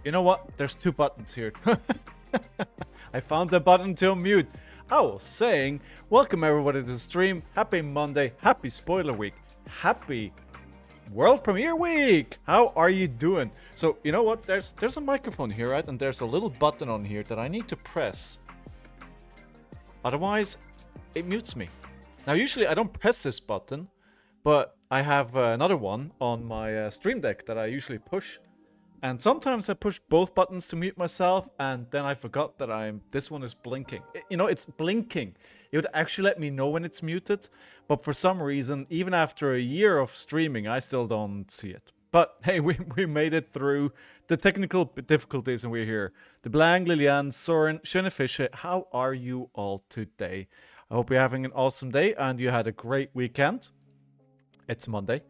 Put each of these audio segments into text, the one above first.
You know what? There's two buttons here. I found the button to unmute. I was saying, welcome everybody to the stream. Happy Monday. Happy spoiler week. Happy world premiere week. How are you doing? So, you know what? There's a microphone here, right? And there's a little button on here that I need to press. Otherwise, it mutes me. Now, usually I don't press this button, but I have another one on my stream deck that I usually push. And sometimes I push both buttons to mute myself, and then I forgot that this one is blinking. You know, it's blinking. It would actually let me know when it's muted, but for some reason, even after a year of streaming, I still don't see it. But hey, we made it through the technical difficulties, and we're here. The Blanc, Liliane, Soren, Schöne Fische, how are you all today? I hope you're having an awesome day, and you had a great weekend. It's Monday.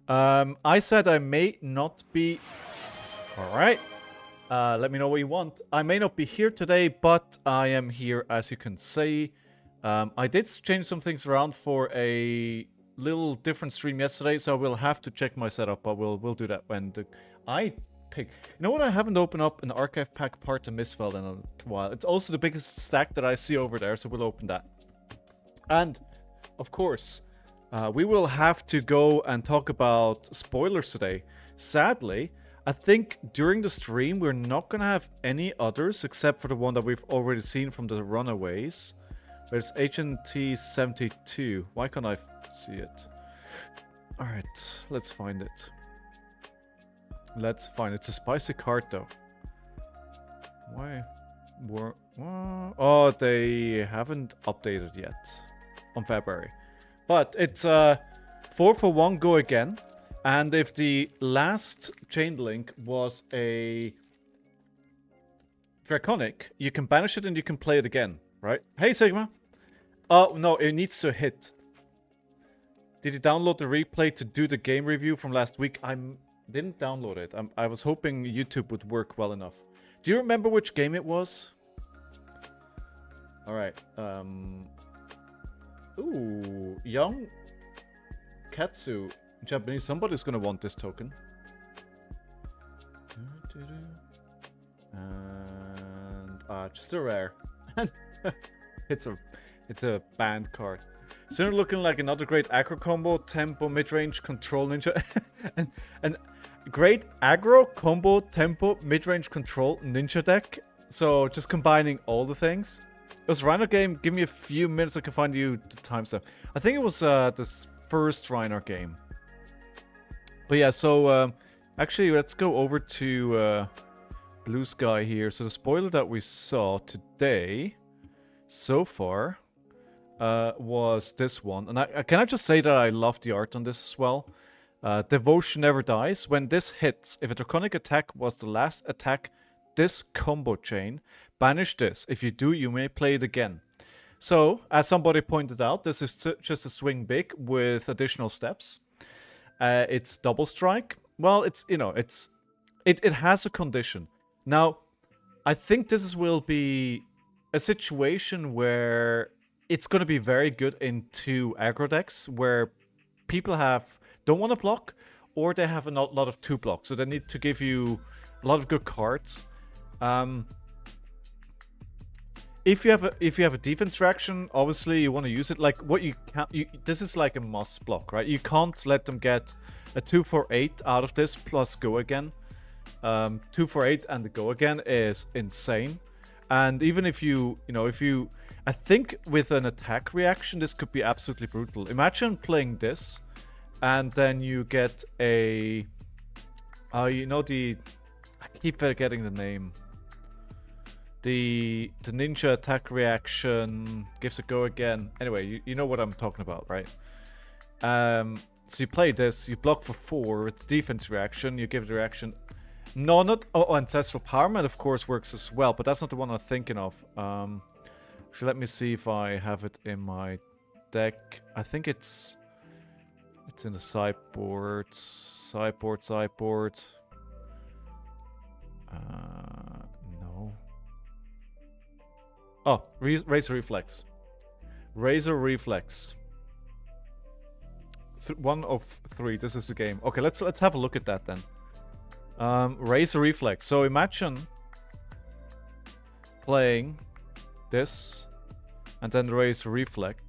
I said I may not be... Alright, let me know what you want. I may not be here today, but I am here, as you can see. I did change some things around for a little different stream yesterday, so I will have to check my setup, but we'll do that when I pick... You know what, I haven't opened up an archive pack part to Misfeld in a while. It's also the biggest stack that I see over there, so we'll open that. And, of course, we will have to go and talk about spoilers today. Sadly... I think during the stream we're not gonna have any others except for the one that we've already seen from the Runaways. There's HNT 72. Why can't I see it? Alright, let's find it. Let's find it. It's a spicy card though. Why? Oh, they haven't updated yet on February. But it's 4 for 1 go again. And if the last chain link was a Draconic, you can banish it and you can play it again, right? Hey, Sigma! Oh, no, it needs to hit. Did you download the replay to do the game review from last week? I didn't download it. I was hoping YouTube would work well enough. Do you remember which game it was? Alright, Ooh, Young Katsu. Japanese, somebody's gonna want this token. And just a rare. it's a banned card. Sooner looking like another great aggro combo, tempo, mid-range, control ninja. and great aggro, combo, tempo, mid-range, control ninja deck. So just combining all the things. It was a Rhinar game. Give me a few minutes, I can find you the timestamp. I think it was this first Rhinar game. But yeah, so actually let's go over to Blue Sky here. So the spoiler that we saw today so far was this one. And can I just say that I love the art on this as well. Devotion Never Dies. When this hits, if a Draconic attack was the last attack this combo chain, banish this. If you do, you may play it again. So, as somebody pointed out, this is just a swing big with additional steps. It's double strike. Well, it's, you know, it has a condition. Now, I think this will be a situation where it's going to be very good in two aggro decks where people don't want to block, or they have a lot of 2 blocks, so they need to give you a lot of good cards. If you have a defense reaction, obviously you want to use it. Like what you can't, this is like a must block, right? You can't let them get a 2/8 out of this plus go again. 2/8 and the go again is insane. And even if I think with an attack reaction, this could be absolutely brutal. Imagine playing this, and then you get a, I keep forgetting the name. The ninja attack reaction gives a go again. Anyway, you know what I'm talking about, right? So you play this, you block for 4 with the defense reaction, you give the reaction. No, not... Oh, Ancestral Powerman, of course, works as well, but that's not the one I'm thinking of. Actually, let me see if I have it in my deck. I think it's in the sideboard. Sideboard. No. Oh, Razor Reflex. Razor Reflex. 1 of 3. This is the game. Okay, let's have a look at that then. Raise a reflex. So imagine playing this and then raise a reflex.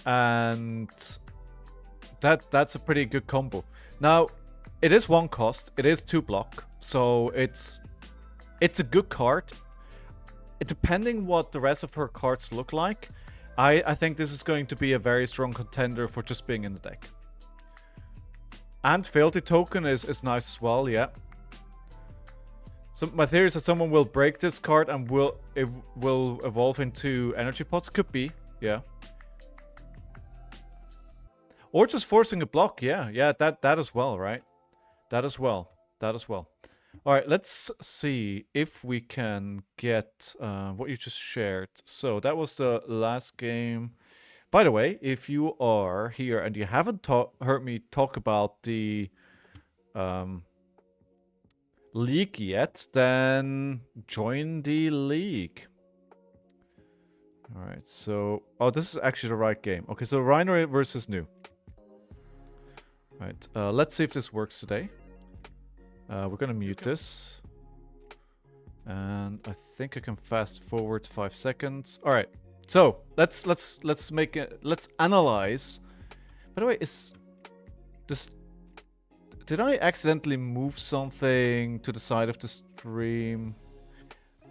And that's a pretty good combo. Now, it is 1 cost, it is 2 block, so it's a good card. Depending what the rest of her cards look like, I think this is going to be a very strong contender for just being in the deck. And Fealty Token is nice as well, yeah. So my theory is that someone will break this card and it will evolve into energy pots. Could be, yeah. Or just forcing a block, yeah. Yeah, that as well, right? That as well. That as well. Alright, let's see if we can get what you just shared. So that was the last game. By the way, if you are here and you haven't heard me talk about the league yet, then join the league. Alright, so... Oh, this is actually the right game. Okay, so Rhinar versus New. Right, let's see if this works today. We're gonna mute this. And I think I can fast forward 5 seconds. Alright, so let's analyze. By the way, is this... Did I accidentally move something to the side of the stream?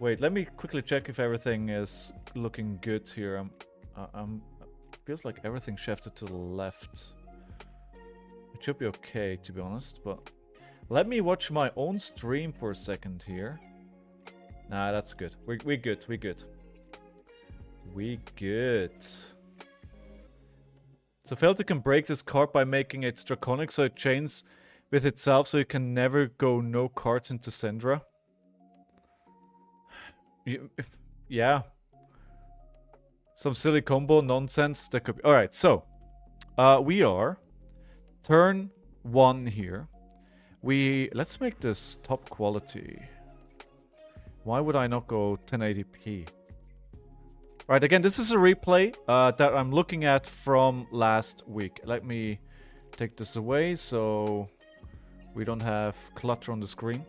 Wait, let me quickly check if everything is looking good here. Feels like everything shifted to the left. It should be okay, to be honest, but let me watch my own stream for a second here. Nah, that's good. We good. We good. We good. So Felter can break this card by making it draconic, so it chains with itself, so you can never go no cards into Syndra. Yeah. Some silly combo nonsense that could be. Alright, so we are turn 1 here. Let's make this top quality. Why would I not go 1080p? Right, again, this is a replay that I'm looking at from last week. Let me take this away so we don't have clutter on the screen.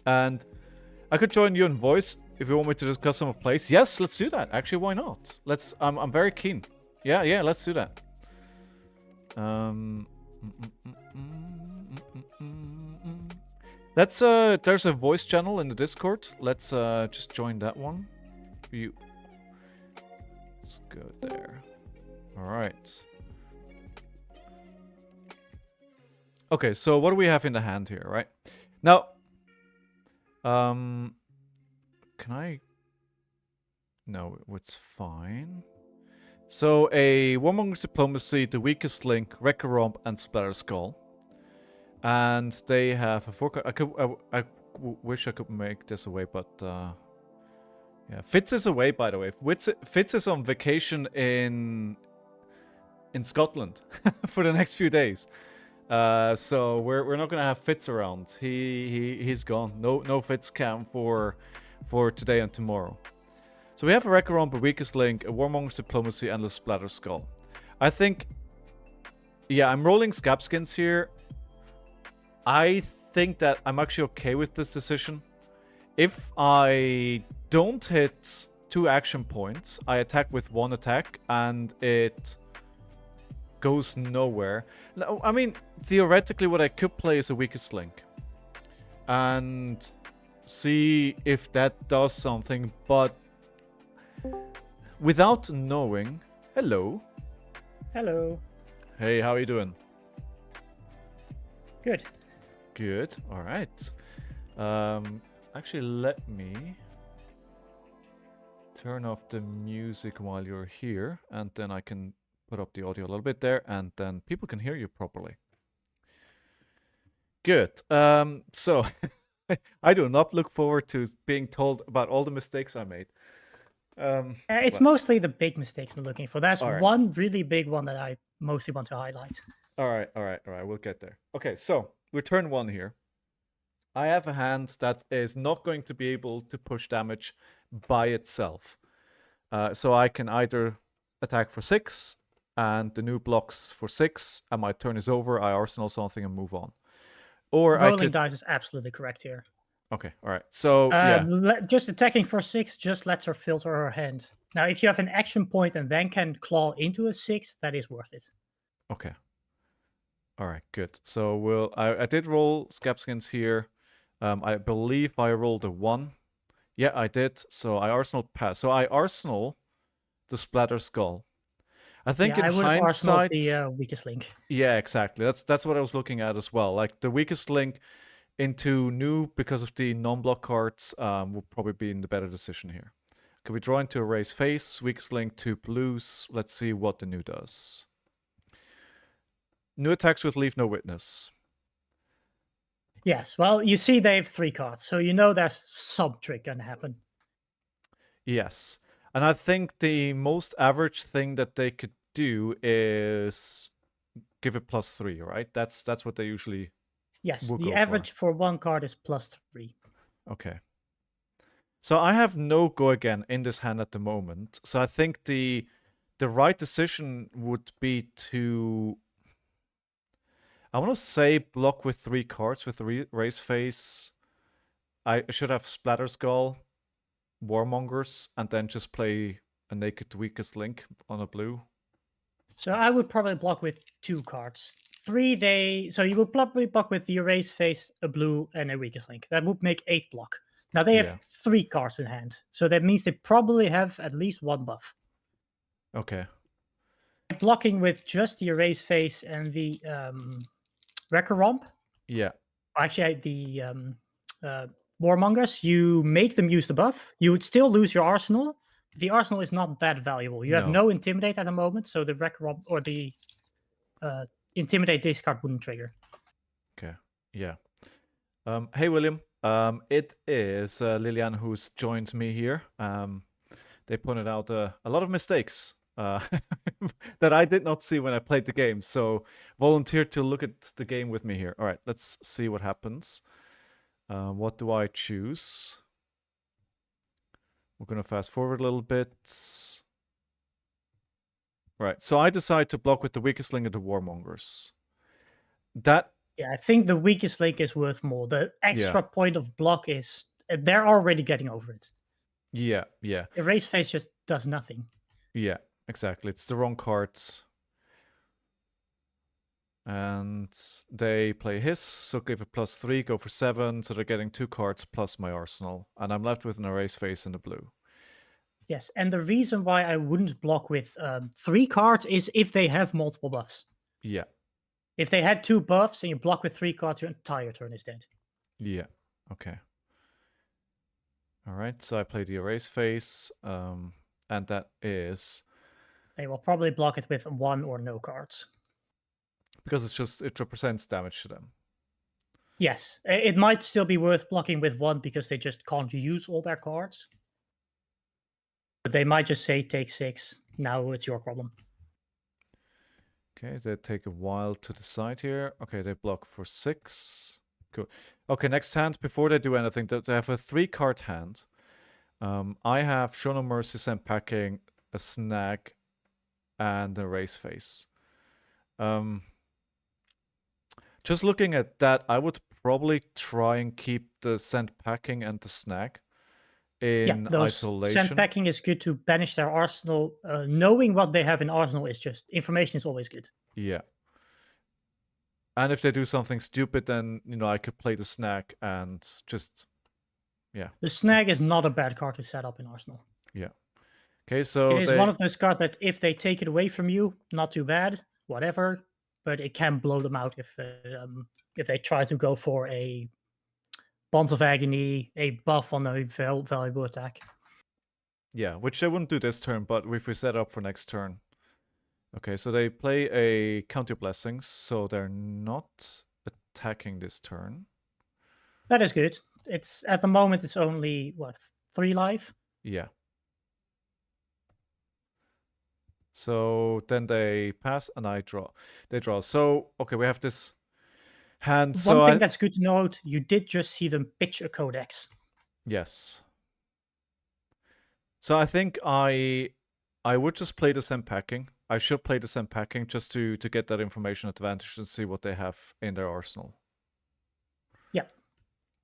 And I could join you in voice if you want me to discuss some plays. Yes, let's do that. Actually, why not? I'm very keen. Yeah, let's do that. There's a voice channel in the Discord. Let's just join that one. Let's go there. Alright. Okay, so what do we have in the hand here, right? Now, can I... No, it's fine. So, a Warmonger's Diplomacy, The Weakest Link, Wrecker Romp, and Splatter Skull. And they have a 4-card... I wish I could make this away, but... yeah, Fitz is away, by the way. Fitz is on vacation in Scotland for the next few days. So we're not gonna have Fitz around. He's gone. No Fitz cam for today and tomorrow. So we have a Wrecker Romp, a Weakest Link, a Warmonger's Diplomacy, and a Splatter Skull. I think... Yeah, I'm rolling Scabskins here. I think that I'm actually okay with this decision. If I don't hit 2 action points, I attack with 1 attack, and it goes nowhere. Now, I mean, theoretically what I could play is a Weakest Link. And see if that does something, but... Without knowing... Hello. Hello. Hey, how are you doing? Good. Good, alright. Actually, let me turn off the music while you're here, and then I can put up the audio a little bit there, and then people can hear you properly. Good. So, I do not look forward to being told about all the mistakes I made. It's mostly the big mistakes we're looking for. That's right. one really big one that I mostly want to highlight. All right. We'll get there. Okay, so we're turn 1 here. I have a hand that is not going to be able to push damage by itself. So I can either attack for 6, and the new blocks for 6, and my turn is over. I arsenal something and move on. Or I Rolling could. dice is absolutely correct here. Okay, all right. So yeah, Just attacking for 6 just lets her filter her hand. Now, if you have an action point and then can claw into a 6, that is worth it. okay. All right, good. So I did roll Scabskins here. I believe I rolled a 1. Yeah, I did. So I arsenal pass. So I arsenal the Splatter Skull. I think in I would have hindsight, arsenaled the weakest link. yeah, exactly. That's what I was looking at as well. Like the weakest link into new because of the non-block cards would probably be in the better decision here. Can we draw into a raise face? Weakest link to blues. Let's see what the new does. New attacks with leave no witness. Yes, well, you see they have 3 cards, so you know there's some trick gonna happen. Yes. And I think the most average thing that they could do is give it +3, right? That's what they usually. Yes, We'll the go for. average for 1 card is +3. Okay. So I have no go again in this hand at the moment. So I think the right decision would be to, I want to say, block with 3 cards with raise face. I should have Splatter Skull, Warmongers, and then just play a naked weakest link on a blue. So I would probably block with 2 cards. 3 so you would probably block with the erase face, a blue, and a weakest link. That would make 8 block. Now they have 3 cards in hand, so that means they probably have at least 1 buff. Okay. Blocking with just the erase face and the Wrecker Romp. Yeah. Actually, the Warmongers, you make them use the buff. You would still lose your arsenal. The arsenal is not that valuable. You have no Intimidate at the moment, so the Wrecker Romp or the Intimidate discard wouldn't trigger. Okay. Yeah. Hey, William. It is Lilian who's joined me here. They pointed out a lot of mistakes that I did not see when I played the game. So volunteered to look at the game with me here. All right, let's see what happens. What do I choose? We're going to fast forward a little bit. Right, so I decide to block with the weakest link of the Warmongers. Yeah, I think the weakest link is worth more. The extra point of block is they're already getting over it. Yeah. Erase face just does nothing. Yeah, exactly. It's the wrong cards. And they play his, so give it +3, go for 7, so they're getting 2 cards plus my arsenal. And I'm left with an erase face in the blue. Yes, and the reason why I wouldn't block with 3 cards is if they have multiple buffs. Yeah. If they had 2 buffs and you block with 3 cards, your entire turn is dead. Yeah, okay. All right, so I play the erase face, and that is... They will probably block it with 1 or no cards. Because it represents damage to them. Yes, it might still be worth blocking with 1 because they just can't use all their cards. But they might just say, take 6, now it's your problem. Okay, they take a while to decide here. Okay, they block for 6. Good. Okay, next hand, before they do anything, they have a 3-card hand. I have Show No Mercy, Send Packing, a Snag, and a Raise Face. Just looking at that, I would probably try and keep the Send Packing and the Snag in isolation. Send Packing is good to banish their arsenal. Knowing what they have in arsenal is just information is always good. Yeah. And if they do something stupid, then I could play the Snag and just The Snag is not a bad card to set up in arsenal. Yeah. Okay, so it is one of those cards that if they take it away from you, not too bad, whatever. But it can blow them out if they try to go for a Bonds of Agony, a buff on a valuable attack. Yeah, which they wouldn't do this turn, but if we set up for next turn. Okay, so they play a Counter Blessings, so they're not attacking this turn. That is good. It's at the moment it's only 3 life? Yeah. So then they pass and I draw. They draw. So okay, we have this hand. One thing that's good to note, you did just see them pitch a codex. Yes. So I think I would just play the Send Packing I should play the same packing just to get that information advantage and see what they have in their arsenal. Yeah.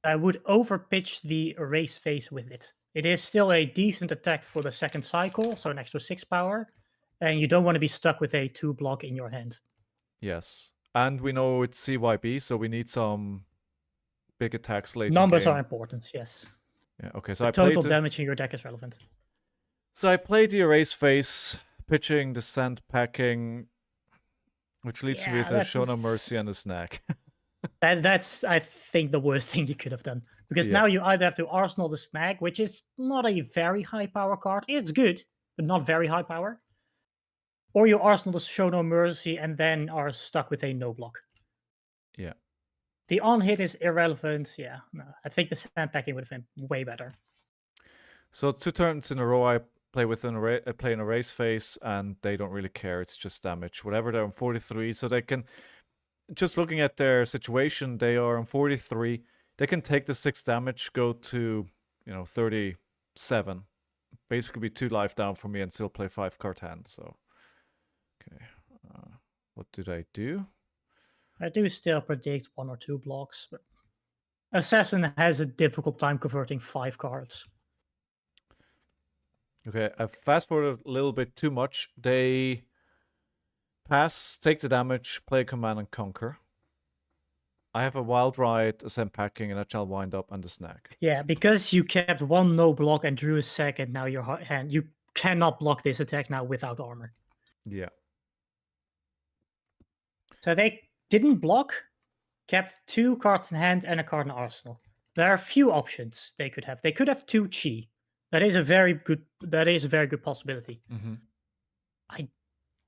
I would overpitch the erase phase with it. It is still a decent attack for the second cycle, so an extra 6 power, and you don't want to be stuck with a 2 block in your hand. Yes. And we know it's CYB, so we need some big attacks late Numbers in game. are important, yes. Yeah, okay, so the I total played damage in your deck is relevant. So I played the erase phase, pitching the sand packing, which leaves me with a show no mercy and a snack. That's, I think, the worst thing you could have done. Because now you either have to arsenal the snag, which is not a very high power card. It's good, but not very high power. Or you arsenal the show no mercy and then are stuck with a no block. Yeah. The on hit is irrelevant. Yeah, no, I think the sand packing would have been way better. So 2 turns in a row, I play with an erase phase, and they don't really care. It's just damage. Whatever, they're on 43, so they can. Just looking at their situation, they are on 43. They can take the 6 damage, go to 37, basically be 2 life down for me, and still play 5 card hand. So, okay, what did I do? I do still predict 1 or 2 blocks, but Assassin has a difficult time converting 5 cards. Okay, I fast forwarded a little bit too much. They pass, take the damage, play Command and Conquer. I have a Wild Ride, a Sand Packing, and a Child Wind Up, and a Snack. Yeah, because you kept 1 no block and drew a second, now your hand, you cannot block this attack now without armor. Yeah. So they didn't block, kept 2 cards in hand and a card in arsenal. There are a few options they could have. They could have 2 chi. That is a very good possibility. Mm-hmm.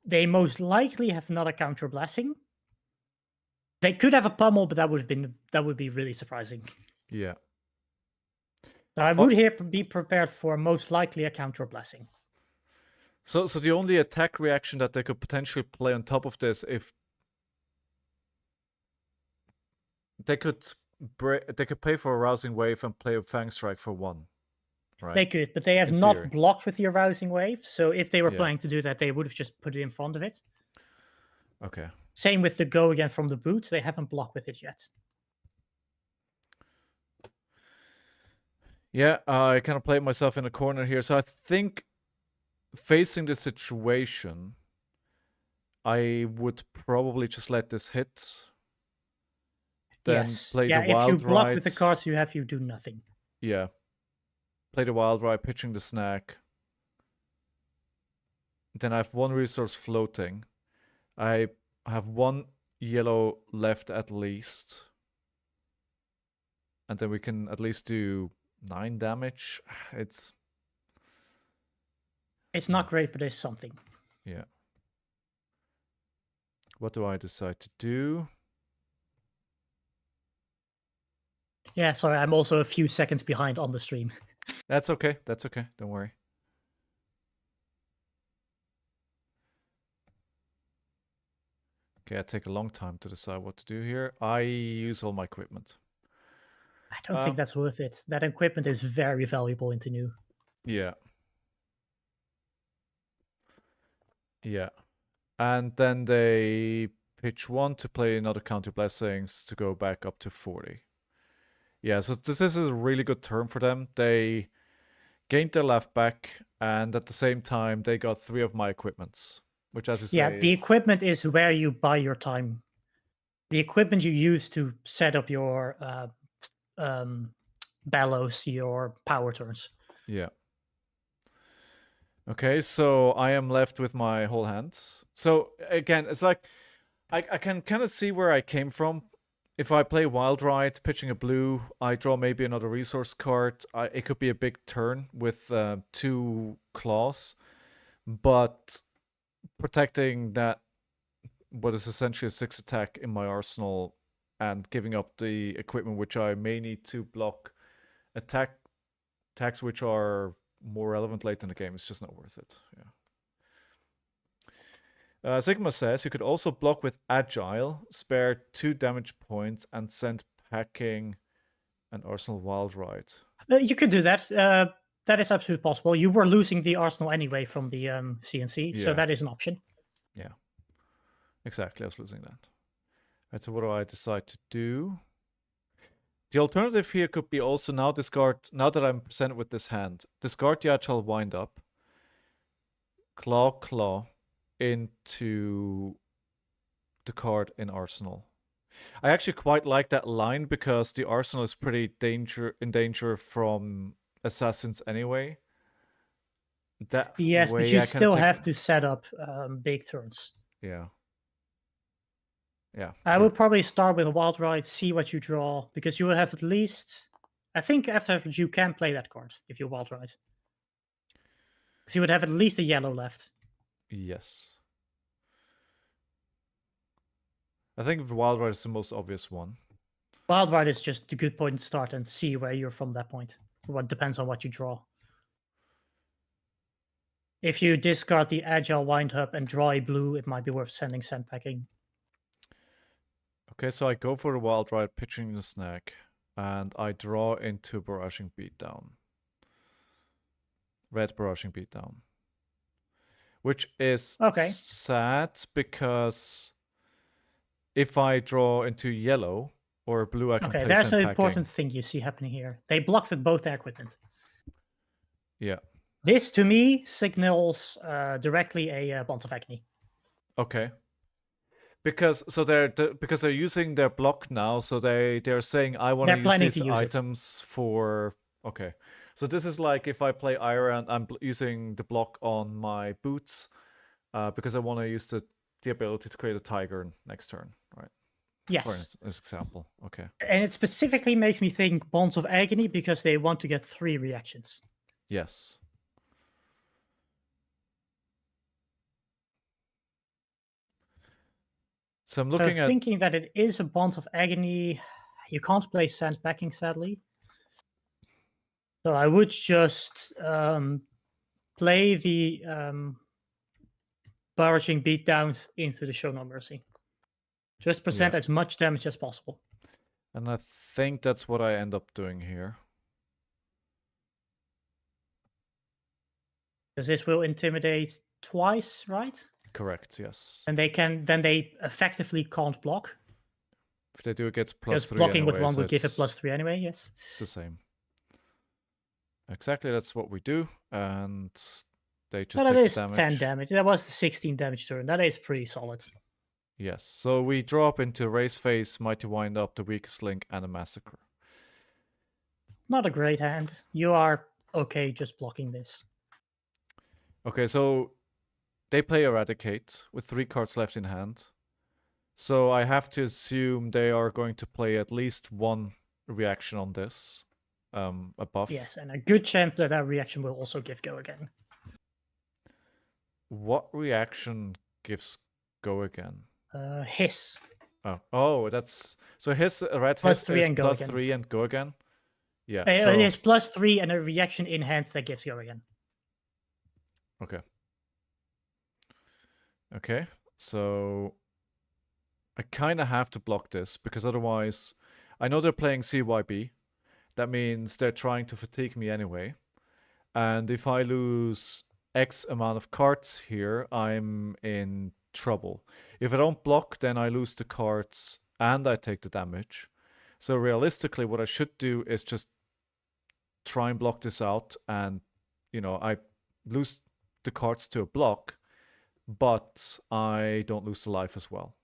They most likely have not a counter blessing. They could have a pummel, but that would be really surprising. Yeah. So I would be prepared for most likely a counter blessing. So the only attack reaction that they could potentially play on top of this, if they could pay for a Rousing Wave and play a Fang Strike for 1. Right. They could, but they have not blocked with the Arousing Wave. So if they were planning to do that, they would have just put it in front of it. Okay. Same with the go again from the boots. They haven't blocked with it yet. Yeah, I kind of played myself in a corner here. So I think facing the situation, I would probably just let this hit. Then play the Wild Ride. If you block with the cards you have, you do nothing. Yeah. Play the Wild Ride, pitching the snack. Then I have 1 resource floating. I have 1 yellow left at least. And then we can at least do 9 damage. It's not great, but it's something. Yeah. What do I decide to do? Yeah, sorry, I'm also a few seconds behind on the stream. That's okay. That's okay. Don't worry. Okay, I take a long time to decide what to do here. I use all my equipment. I don't think that's worth it. That equipment is very valuable into new. Yeah. Yeah. And then they pitch 1 to play another Counter Blessings to go back up to 40. Yeah, so this is a really good turn for them. They gained their left back, and at the same time, they got 3 of my equipments, which, as you say, the equipment is where you buy your time. The equipment you use to set up your bellows, your power turns. Yeah. Okay, so I am left with my whole hand. So again, it's like I can kind of see where I came from. If I play Wild Ride, pitching a blue, I draw maybe another resource card. It could be a big turn with 2 claws, but protecting that, what is essentially a 6 attack in my arsenal, and giving up the equipment which I may need to block attacks which are more relevant late in the game, is just not worth it. Yeah. Sigma says you could also block with Agile, spare 2 damage points, and send packing an Arsenal Wild Ride. You could do that. That is absolutely possible. You were losing the Arsenal anyway from the CNC, so that is an option. Yeah. Exactly, I was losing that. Right, so what do I decide to do? The alternative here could be also now discard, now that I'm presented with this hand, discard the Agile Wind Up, claw into the card in Arsenal. I actually quite like that line because the Arsenal is pretty in danger from assassins anyway. That Yes, but way you I can still take... have to set up big turns. Yeah. Yeah. I True. would probably start with a wild ride, see what you draw, because you will have at least. I think after you can play that card if you wild ride. Because you would have at least a yellow left. Yes. I think the Wild Ride is the most obvious one. Wild ride is just a good point to start and see where you're from that point. What depends on what you draw. If you discard the Agile Wind Up and draw a blue, it might be worth sending sandpacking. Okay, so I go for the Wild Ride, pitching the snack, and I draw into Barraging Beatdown. Red Barraging Beatdown. Which is sad because if I draw into yellow or blue, I can play there's an sandpacking. important thing you see happening here. They block with both their equipment. Yeah. This, to me, signals directly a Bond of Agony. Okay. Because they're using their block now, so they're saying I want to use these items for... Okay. So this is like if I play Ira and I'm using the block on my boots because I want to use the ability to create a tiger next turn, right? Yes. For example. Okay. And it specifically makes me think Bonds of Agony because they want to get 3 reactions. Yes. So I'm looking at... thinking that it is a Bond of Agony. You can't play sandpacking, sadly. So I would just play the Barraging Beatdowns into the Show No Mercy. Just present as much damage as possible. And I think that's what I end up doing here. Because this will intimidate twice, right? Correct, yes. And they effectively can't block. If they do, it gets +3 because blocking anyway, with one so would give it +3 anyway, yes. It's the same. Exactly, that's what we do. And they just take is damage. 10 damage. That was the 16 damage turn. That is pretty solid. Yes, so we drop into Race Phase, Mighty Wind Up, the Weakest Link, and a Massacre. Not a great hand. You are okay just blocking this. Okay, so they play Eradicate with 3 cards left in hand. So I have to assume they are going to play at least one reaction on this. A buff. Yes, and a good chance that that reaction will also give Go Again. What reaction gives Go Again? Hiss. Oh, that's... So Hiss, red Plus Hiss 3 is and Go Again. +3 and Go Again? Yeah. It So... is +3 and a reaction in hand that gives Go Again. Okay. Okay, so I kind of have to block this because otherwise I know they're playing CYB. That means they're trying to fatigue me anyway. And if I lose X amount of cards here, I'm in trouble. If I don't block, then I lose the cards and I take the damage. So realistically, what I should do is just try and block this out and, you know, I lose the cards to a block, but I don't lose the life as well.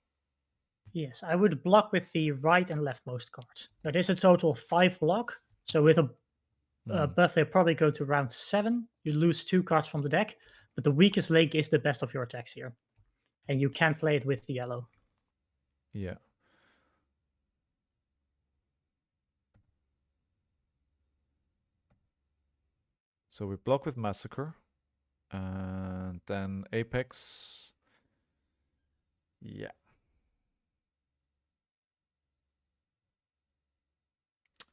Yes, I would block with the right and leftmost cards. That is a total of 5 block. So with a buff, they probably go to round 7. You lose 2 cards from the deck, but the weakest link is the best of your attacks here. And you can play it with the yellow. Yeah. So we block with Massacre. And then Apex. Yeah.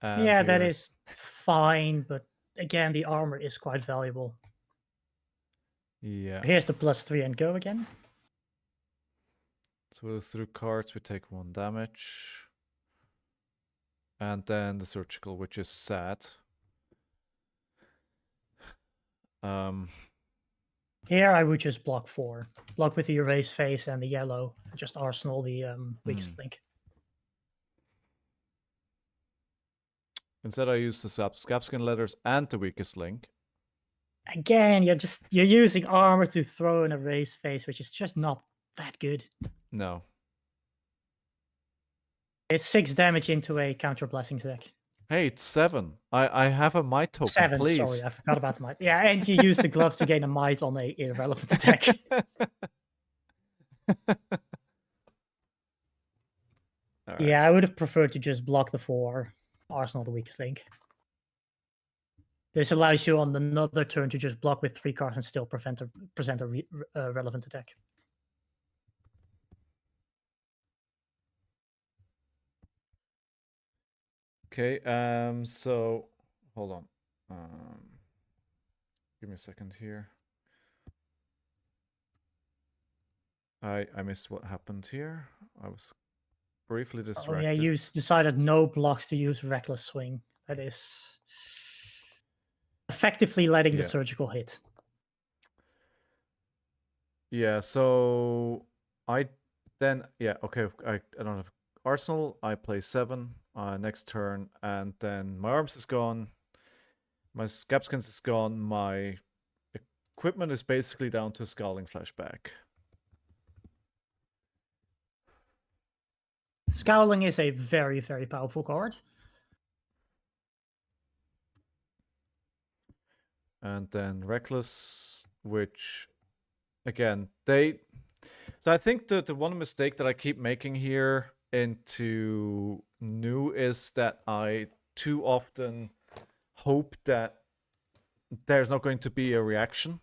And yeah, that is fine, but again, the armor is quite valuable. Yeah. Here's the +3 and Go Again. So through cards, we take 1 damage. And then the Surgical, which is sad. Here I would just block 4. Block with the erase face and the yellow. Just arsenal the weakest link. Instead, I use the scabskin letters and the weakest link. Again, you're using armor to throw an erase face, which is just not that good. No. It's 6 damage into a counter blessings deck. Hey, it's 7. I have a might token, 7, please. sorry, I forgot about the might. Yeah, and you use the gloves to gain a might on a irrelevant attack. Right. Yeah, I would have preferred to just block the 4, arsenal the weakest link. This allows you on another turn to just block with 3 cards and still present a relevant attack. Okay, so hold on. Give me a second here. I missed what happened here. I was briefly distracted. Oh yeah, you decided no blocks to use Reckless Swing. That is effectively letting the surgical hit. Yeah, so I then okay, I don't have arsenal. I play 7 next turn, and then my arms is gone. My scabskins is gone. My equipment is basically down to ScowlingFleshBag. Scowling is a very, very powerful card. And then Reckless, which, again, So I think the one mistake that I keep making here into new is that I too often hope that there's not going to be a reaction.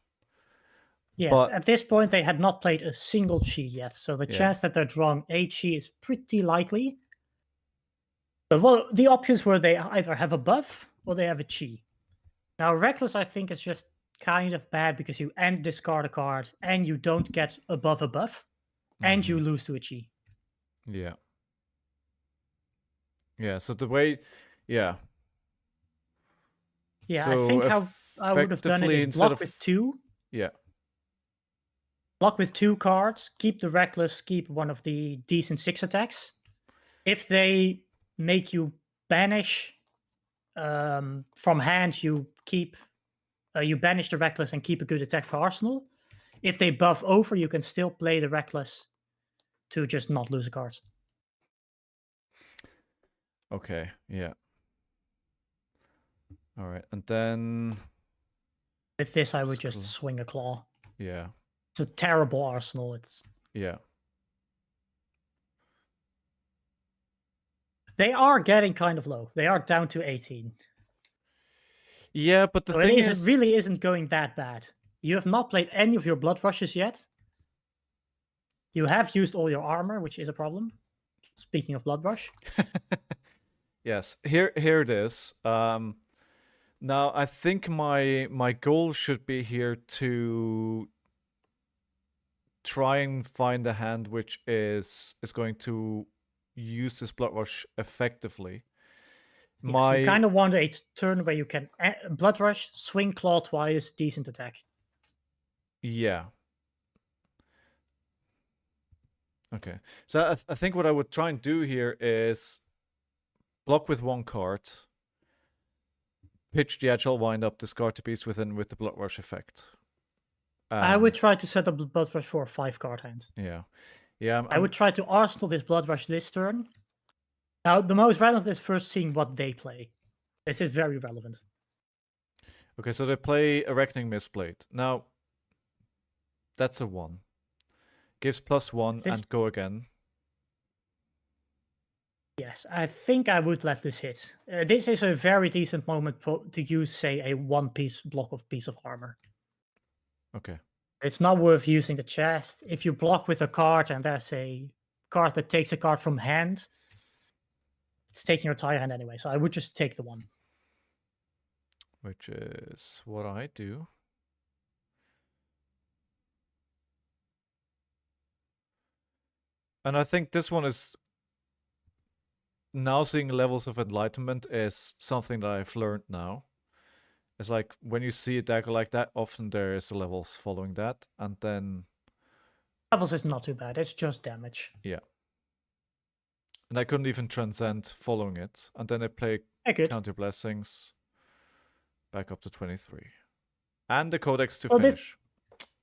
Yes, but at this point they had not played a single chi yet, so the chance that they're drawing a chi is pretty likely. But the options were they either have a buff or they have a chi. Now Reckless, I think, is just kind of bad because you discard a card and you don't get above a buff, and you lose to a chi. Yeah. Yeah, so the way, Yeah, so I think how I would have done it is block with 2. Yeah. Block with 2 cards, keep the Reckless, keep one of the decent 6 attacks. If they make you banish from hand, you keep you banish the Reckless and keep a good attack for Arsenal. If they buff over, you can still play the Reckless to just not lose a card. Okay, yeah. All right, and then with this, I would just swing a claw. Yeah. It's a terrible Arsenal. Yeah. They are getting kind of low. They are down to 18. Yeah, but the thing is, it really isn't going that bad. You have not played any of your blood rushes yet. You have used all your armor, which is a problem. Speaking of blood rush. Yes, here it is. Now I think my goal should be here to try and find a hand which is going to use this blood rush effectively. Yes, you kind of want a turn where you can blood rush, swing claw twice, decent attack. Yeah. Okay, so I think what I would try and do here is block with 1 card, pitch the Agile Wind Up, discard the beast within with the blood rush effect. I would try to set up the blood rush for a 5-card hand. Yeah. Yeah. I would try to arsenal this blood rush this turn. Now, the most relevant is first seeing what they play. This is very relevant. Okay, so they play a Reckoning Mistblade. Now, that's a 1. Gives +1 and go again. Yes, I think I would let this hit. This is a very decent moment to use, say, a 1-piece block of piece of armor. Okay. It's not worth using the chest. If you block with a card and there's a card that takes a card from hand, it's taking your entire hand anyway, so I would just take the 1. Which is what I do. And I think this one is now seeing levels of enlightenment is something that I've learned now. It's like when you see a dagger like that, often there is a levels following that, and then Levels is not too bad. It's just damage. yeah. And I couldn't even transcend following it, and then I play Good. Counter Blessings back up to 23, and the Codex to Well, finish.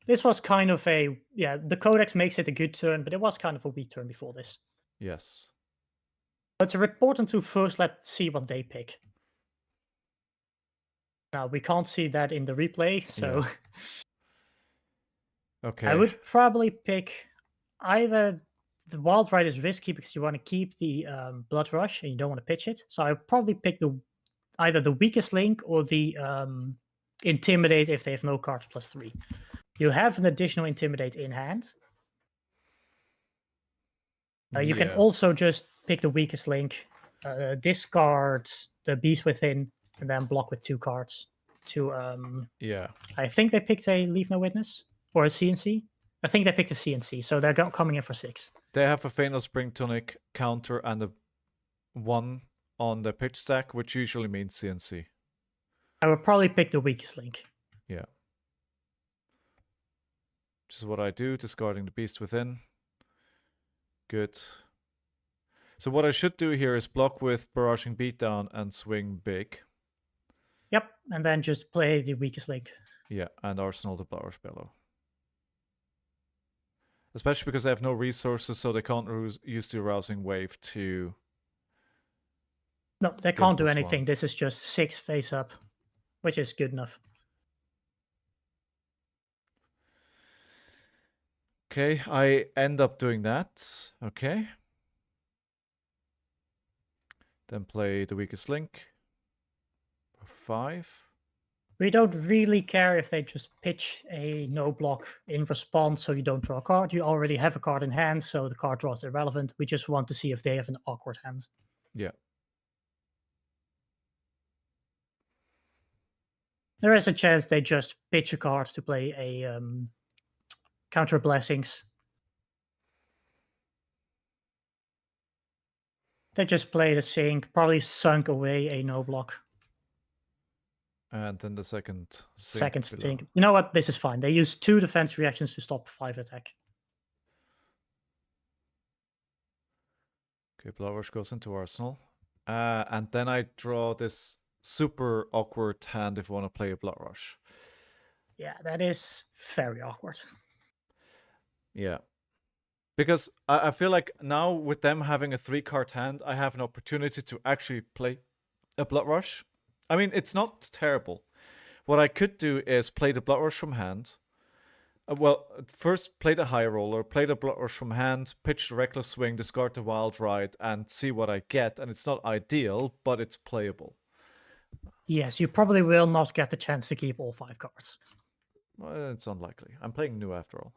This was kind of a the Codex makes it a good turn, but it was kind of a weak turn before this. Yes. But it's important to first let's see what they pick. Now we can't see that in the replay, so Okay. I would probably pick either the Wild Ride is risky because you want to keep the Blood Rush and you don't want to pitch it. So I would probably pick either the weakest link or the Intimidate if they have no cards +3. You have an additional Intimidate in hand. You can also just pick the weakest link, discard the Beast Within, and then block with 2 cards. To I think they picked a Leave No Witness or a CNC. I think they picked a CNC, so they're coming in for 6. They have a Fatal Spring Tonic counter and a 1 on the pitch stack, which usually means CNC. I would probably pick the weakest link. Yeah. Which is what I do, discarding the Beast Within. Good. So what I should do here is block with Barraging Beatdown and swing big. Yep, and then just play the weakest link. Yeah, and Arsenal the Blower's Bellow. Especially because they have no resources, so they can't use the Arousing Wave to... No, they can't do anything. This is just 6 face up, which is good enough. Okay, I end up doing that. Okay. Then play the weakest link. 5. We don't really care if they just pitch a no block in response so you don't draw a card. You already have a card in hand, so the card draw is irrelevant. We just want to see if they have an awkward hand. Yeah. There is a chance they just pitch a card to play a Counter Blessings. They just played a sink, probably sunk away a no block. And then the second sink. You know what? This is fine. They use 2 defense reactions to stop 5 attack. Okay, Blood goes into Arsenal. And then I draw this super awkward hand if I want to play a Blood Rush. Yeah, that is very awkward. Yeah. Because I feel like now with them having a 3-card hand, I have an opportunity to actually play a Blood Rush. I mean, it's not terrible. What I could do is play the Blood Rush from hand. Well, first play the High Roller, play the Blood Rush from hand, pitch the Reckless Swing, discard the Wild Ride, and see what I get. And it's not ideal, but it's playable. Yes, you probably will not get the chance to keep all 5 cards. Well, it's unlikely. I'm playing new after all.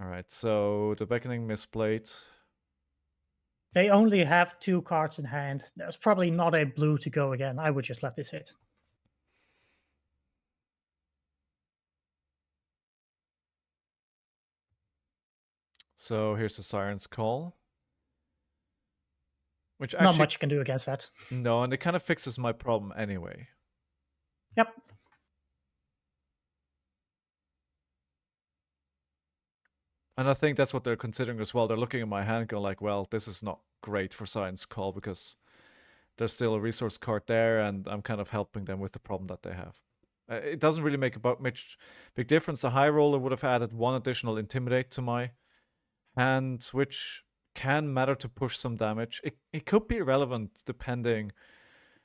Alright, so the Beckoning misplayed. They only have 2 cards in hand. There's probably not a blue to go again. I would just let this hit. So here's the Siren's Call. Which actually, not much you can do against that. No, and it kind of fixes my problem anyway. Yep. And I think that's what they're considering as well. They're looking at my hand going like, well, this is not great for Siren's Call because there's still a resource card there and I'm kind of helping them with the problem that they have. It doesn't really make much big difference. The High Roller would have added 1 additional Intimidate to my hand, which can matter to push some damage. It could be relevant depending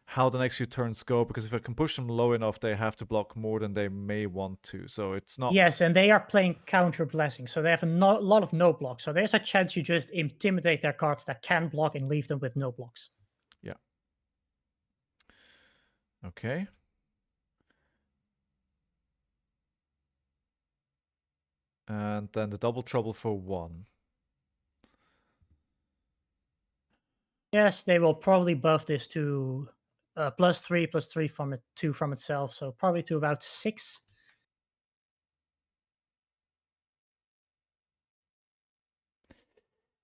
how the next few turns go, because if I can push them low enough, they have to block more than they may want to. So it's not... Yes, and they are playing Counter Blessing, so they have a lot of no blocks. So there's a chance you just intimidate their cards that can block and leave them with no blocks. Yeah. Okay. And then the Double Trouble for 1. Yes, they will probably buff this to +3/+3 from it 2 from itself, so probably to about 6.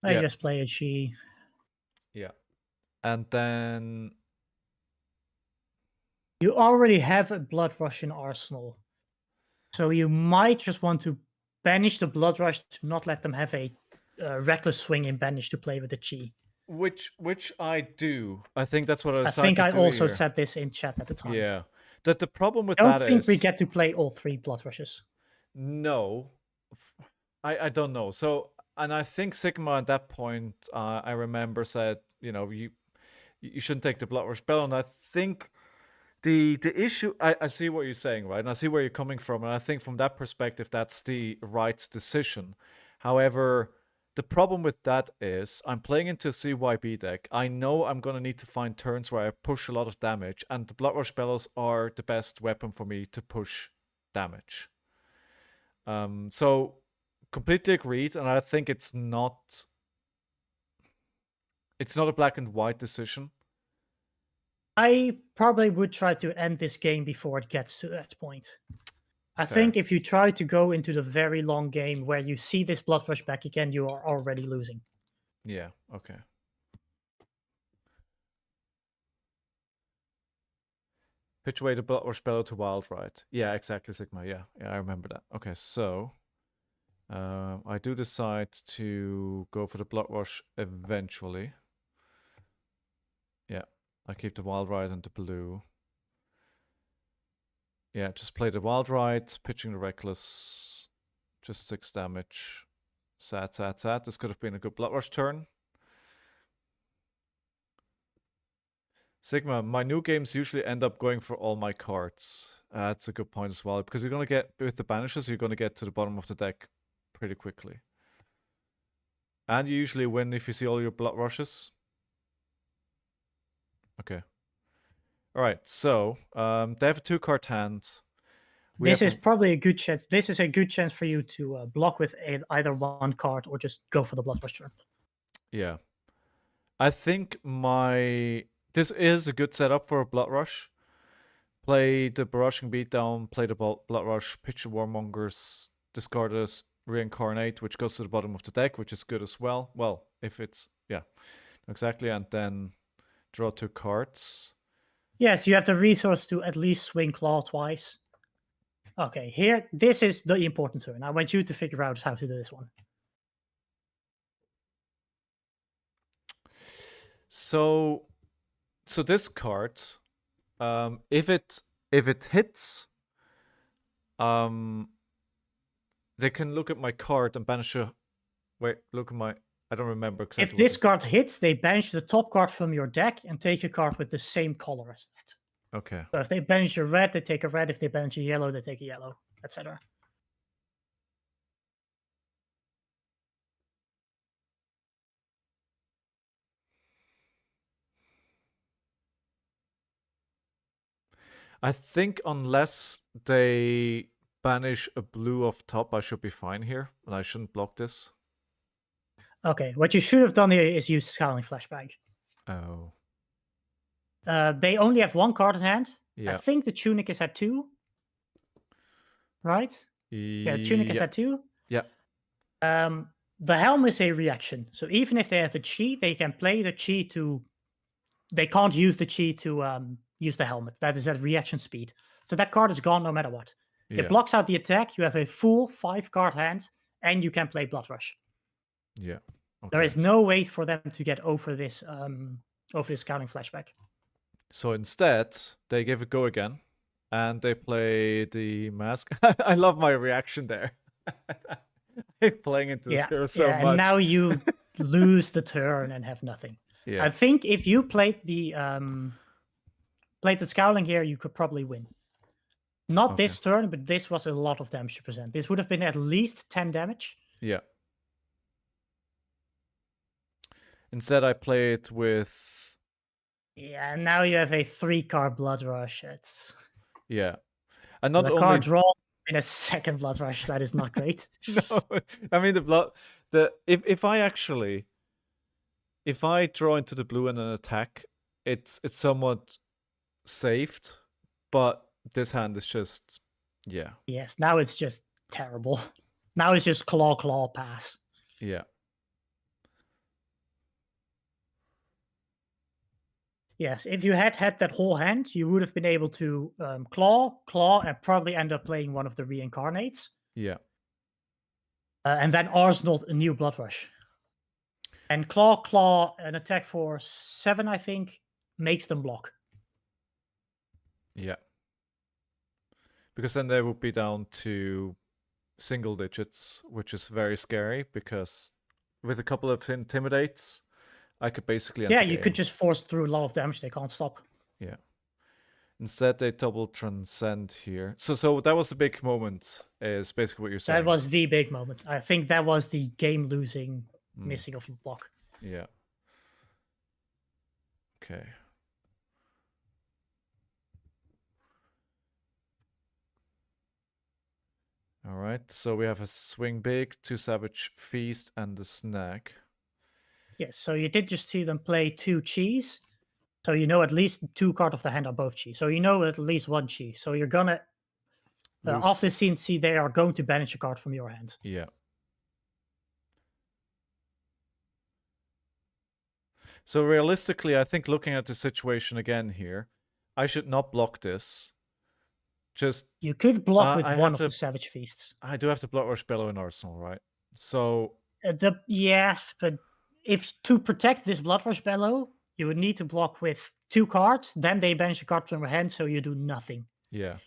I just play a G. Yeah. And then You already have a Blood Rush in arsenal. So you might just want to banish the Blood Rush to not let them have a reckless swing in banish to play with the chi. Which I do. I think that's what I I decided think to I do also here. said this in chat at the time. Yeah. The problem with I don't that think is we get to play all 3 Blood Rushes. no. I don't know. So, and I think Sigma at that point, I remember said, you shouldn't take the Blood Rush spell, and I think the issue, I see what you're saying, right? And I see where you're coming from, and I think from that perspective, that's the right decision. However, the problem with that is I'm playing into a CYB deck. I know I'm going to need to find turns where I push a lot of damage, and the Blood Rush spells are the best weapon for me to push damage. So completely agreed, and I think it's not a black and white decision. I probably would try to end this game before it gets to that point. I think if you try to go into the very long game where you see this Blood Rush back again, you are already losing. Yeah, okay. Pitch away the Blood Rush spell to Wild Ride. Yeah, exactly, Sigma. Yeah, I remember that. Okay, so I do decide to go for the Blood Rush eventually. Yeah, I keep the Wild Ride and the blue. Yeah, just play the Wild Ride, pitching the Reckless. Just 6 damage. Sad. This could have been a good Blood Rush turn. Sigma, my new games usually end up going for all my cards. That's a good point as well, because you're going to get, with the banishes, you're going to get to the bottom of the deck pretty quickly. And you usually win if you see all your Blood Rushes. Okay. Alright, so they have a 2-card hand. This is probably a good chance. This is a good chance for you to block with either 1 card or just go for the Blood Rush turn. Yeah. I think this is a good setup for a Blood Rush. Play the Barushing Beatdown, play the Blood Rush, pitch the Warmongers, discard a Reincarnate, which goes to the bottom of the deck, which is good as well. Well, if it's, yeah, exactly. And then draw 2 cards. Yes, you have the resource to at least swing Claw twice. Okay, here, this is the important turn. I want you to figure out how to do this one. So this card, if it hits, they can look at my card and banish a. Wait, look at my. I don't remember exactly. If this card hits, they banish the top card from your deck and take a card with the same color as that. Okay. So if they banish a red, they take a red. If they banish a yellow, they take a yellow, etc. I think unless they banish a blue off top, I should be fine here, and I shouldn't block this. Okay, what you should have done here is use ScowlingFleshBag. Oh. They only have 1 card in hand. Yeah. I think the Tunic is at 2. Right? Yeah, Tunic is at 2. Yeah. The Helm is a reaction. So even if they have a chi, they can play the chi to... They can't use the chi to use the helmet. That is at reaction speed. So that card is gone no matter what. Yeah. It blocks out the attack. You have a full 5-card hand, and you can play Blood Rush. Yeah. Okay. There is no way for them to get over this ScowlingFleshBag. So instead, they give a go again, and they play the mask. I love my reaction there. I'm playing into this hero so much. And now you lose the turn and have nothing. Yeah. I think if you played the Scowling here, you could probably win. Not this turn, but this was a lot of damage to present. This would have been at least 10 damage. Yeah. Instead, I play it with... Yeah, and now you have a 3-card Blood Rush. It's... Yeah. And not the only... card draw in a 2nd Blood Rush. That is not great. No, I mean, if I draw into the blue and an attack, it's somewhat saved, but this hand is just, yeah. Yes, now it's just terrible. Now it's just claw, pass. Yeah. Yes, if you had that whole hand, you would have been able to claw, and probably end up playing one of the reincarnates. Yeah. And then arsenal a new Blood Rush. And claw, an attack for 7, I think, makes them block. Yeah. Because then they would be down to single digits, which is very scary, because with a couple of intimidates, I could basically end Yeah, the you game. could just force through a lot of damage. They can't stop. Yeah. Instead, they double transcend here. So that was the big moment, is basically what you're saying. That was the big moment. I think that was the game-losing missing of the block. Yeah. Okay. All right, so we have a swing big, 2 savage feast, and the snack. Yes, so you did just see them play 2 cheese. So you know at least 2 cards of the hand are both cheese. So you know at least 1 cheese. So you're gonna off the CNC, they are going to banish a card from your hand. Yeah. So realistically, I think looking at the situation again here, I should not block this. Just you could block with one of the Savage Feasts. I do have to Blood Rush Bellow in Arsenal, right? So yes, but if to protect this Blood Rush Bellow, you would need to block with 2 cards. Then they banish a card from your hand, so you do nothing. Yeah.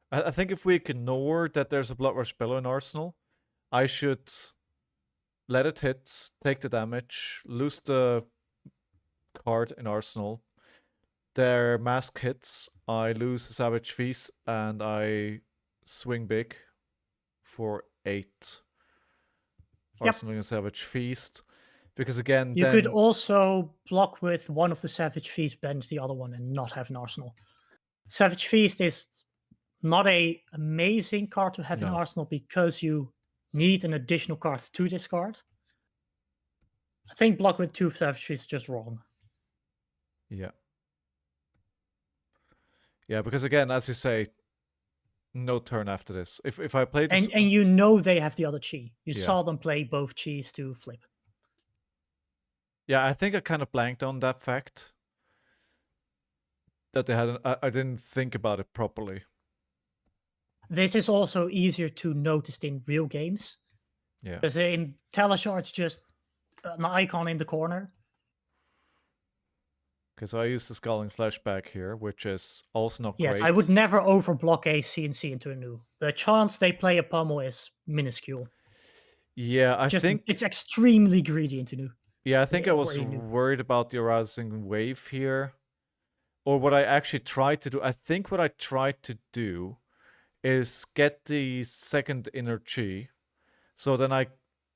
I think if we ignore that there's a Blood Rush Bellow in Arsenal, I should let it hit, take the damage, lose the card in Arsenal. Their mask hits, I lose a Savage Feast, and I swing big for 8. Arsenal and Savage Feast. Because again, you could also block with one of the Savage Feast, banish the other one, and not have an Arsenal. Savage Feast is not a amazing card to have in Arsenal because you need an additional card to discard. I think block with 2 Savage Feast is just wrong. Yeah. Yeah, because again, as you say, no turn after this. If I play this... And you know they have the other chi. You saw them play both chis to flip. Yeah, I think I kind of blanked on that fact. That they had... I didn't think about it properly. This is also easier to notice in real games. Yeah. Because in Teleshar, it's just an icon in the corner. Okay, so I use the ScowlingFleshBag here, which is also not great. Yes, I would never overblock a CNC into a new. The chance they play a pummel is minuscule. Yeah, I think... It's extremely greedy into new. Yeah, I think I was worried about the arousing wave here. Or what I actually tried to do. I think what I tried to do is get the second inner chi. So then I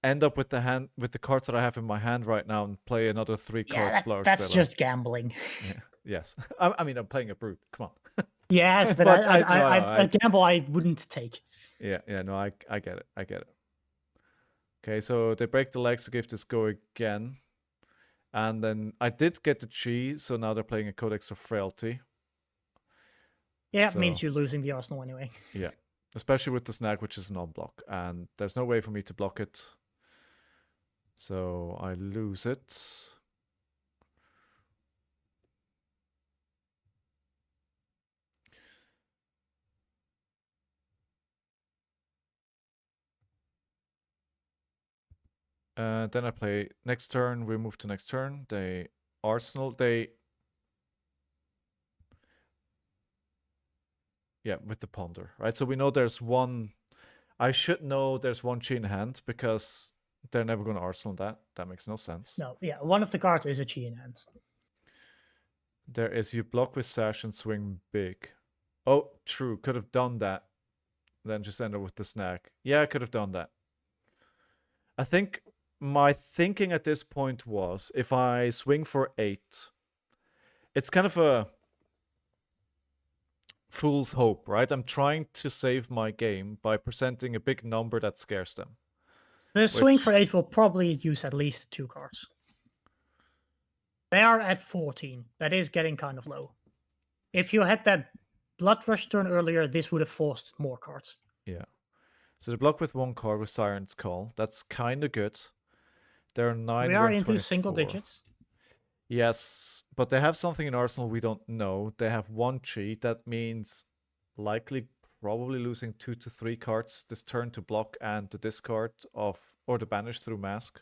end up with the cards that I have in my hand right now and play another 3 cards. That's just gambling. Yeah. Yes. I mean, I'm playing a brute. Come on. Yes, but a gamble I wouldn't take. Yeah, no, I get it. I get it. Okay, so they break the legs to give this go again. And then I did get the chi, so now they're playing a Codex of Frailty. Yeah, it means you're losing the Arsenal anyway. Yeah, especially with the snag, which is non-block. And there's no way for me to block it. So I lose it. Then I play next turn, we move to next turn. They Arsenal, yeah, with the Ponder, right? So we know there's one, I should know there's one chi in hand because they're never going to Arsenal that. That makes no sense. No, yeah, one of the cards is a chi in hand. There is, you block with Sash and swing big. Oh, true, could have done that. Then just end up with the snag. Yeah, I could have done that. I think my thinking at this point was, if I swing for 8, it's kind of a fool's hope, right? I'm trying to save my game by presenting a big number that scares them. The swing for 8 will probably use at least 2 cards. They are at 14. That is getting kind of low. If you had that Blood Rush turn earlier, this would have forced more cards. Yeah. So they block with 1 card with Siren's Call. That's kind of good. They're 9. We are into single digits. Yes, but they have something in Arsenal we don't know. They have one cheat. That means likely probably losing 2 to 3 cards this turn to block and the discard of or the banish through mask.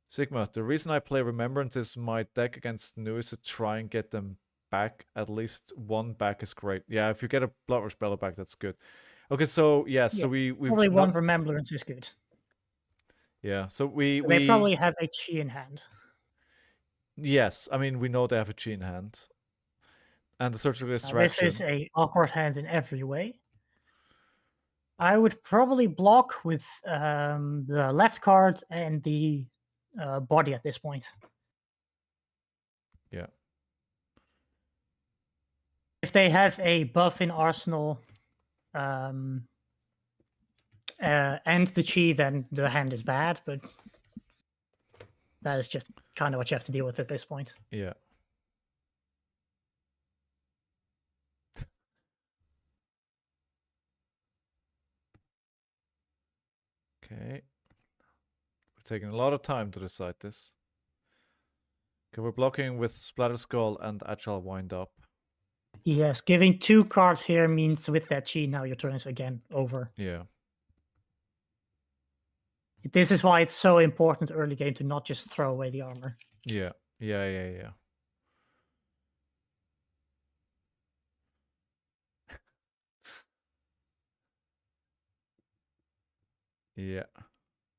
Sigma, the reason I play Remembrance is my deck against new is to try and get them back. At least one back is great. Yeah, if you get a Bloodrush Bellow back, that's good. Okay, so yeah, so we've probably not... one Remembrance is good. Yeah, so they probably have a chi in hand. Yes, I mean we know they have a chi in hand. And the Surgical Extraction. This is a awkward hand in every way. I would probably block with the left card and the body at this point. Yeah. If they have a buff in Arsenal and the chi, then the hand is bad, but that is just kind of what you have to deal with at this point. Yeah. Okay. We're taking a lot of time to decide this. Okay, we're blocking with Splatter Skull and Agile Wind Up. Yes, giving 2 cards here means with that chi, now your turn is again over. Yeah. This is why it's so important early game to not just throw away the armor. Yeah. Yeah. Yeah.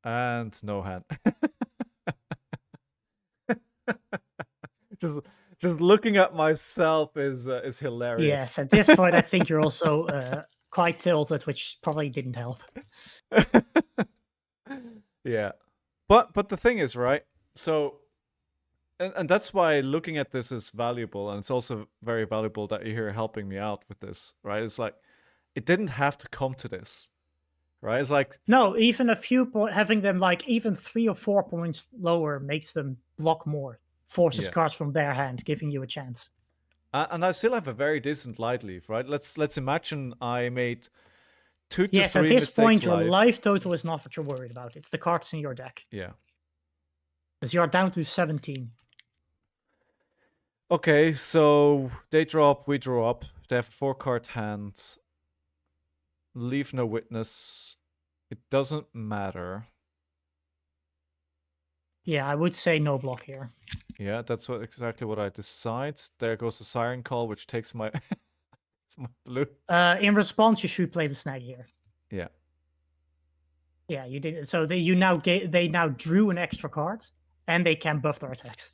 And no hand. just looking at myself is hilarious. Yes, at this point I think you're also quite tilted, which probably didn't help. Yeah. But the thing is, right? So and that's why looking at this is valuable, and it's also very valuable that you're here helping me out with this, right? It's like it didn't have to come to this. Right? It's like no, even a few having them like even 3 or 4 points lower makes them block more, forces cards from their hand, giving you a chance. And I still have a very decent light leave, right? Let's imagine I made 2 to 3 mistakes. Yes, at this point your life total is not what you're worried about. It's the cards in your deck. Yeah. Because you're down to 17. Okay, so they drop, we draw up. They have 4-card hands. Leave no witness. It doesn't matter. Yeah, I would say no block here. Yeah, that's exactly what I decide. There goes the Siren Call, which takes my it's my blue. In response, you should play the snag here. Yeah. Yeah, you did. So they now drew an extra card, and they can buff their attacks.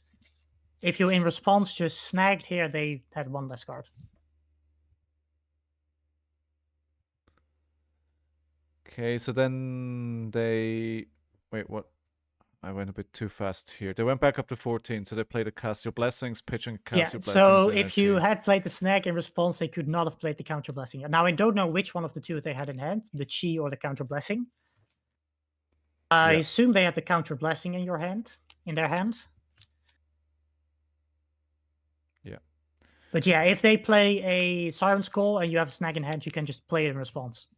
If you in response just snagged here, they had 1 less card. Okay, so then they... Wait, what? I went a bit too fast here. They went back up to 14, so they played a Cast Your Blessings, pitching Cast Your Blessings. So if you had played the snag in response, they could not have played the Counter Blessing. Now, I don't know which one of the two they had in hand, the Chi or the Counter Blessing. I assume they had the Counter Blessing in their hands. Yeah. But yeah, if they play a Siren's Call and you have a snag in hand, you can just play it in response.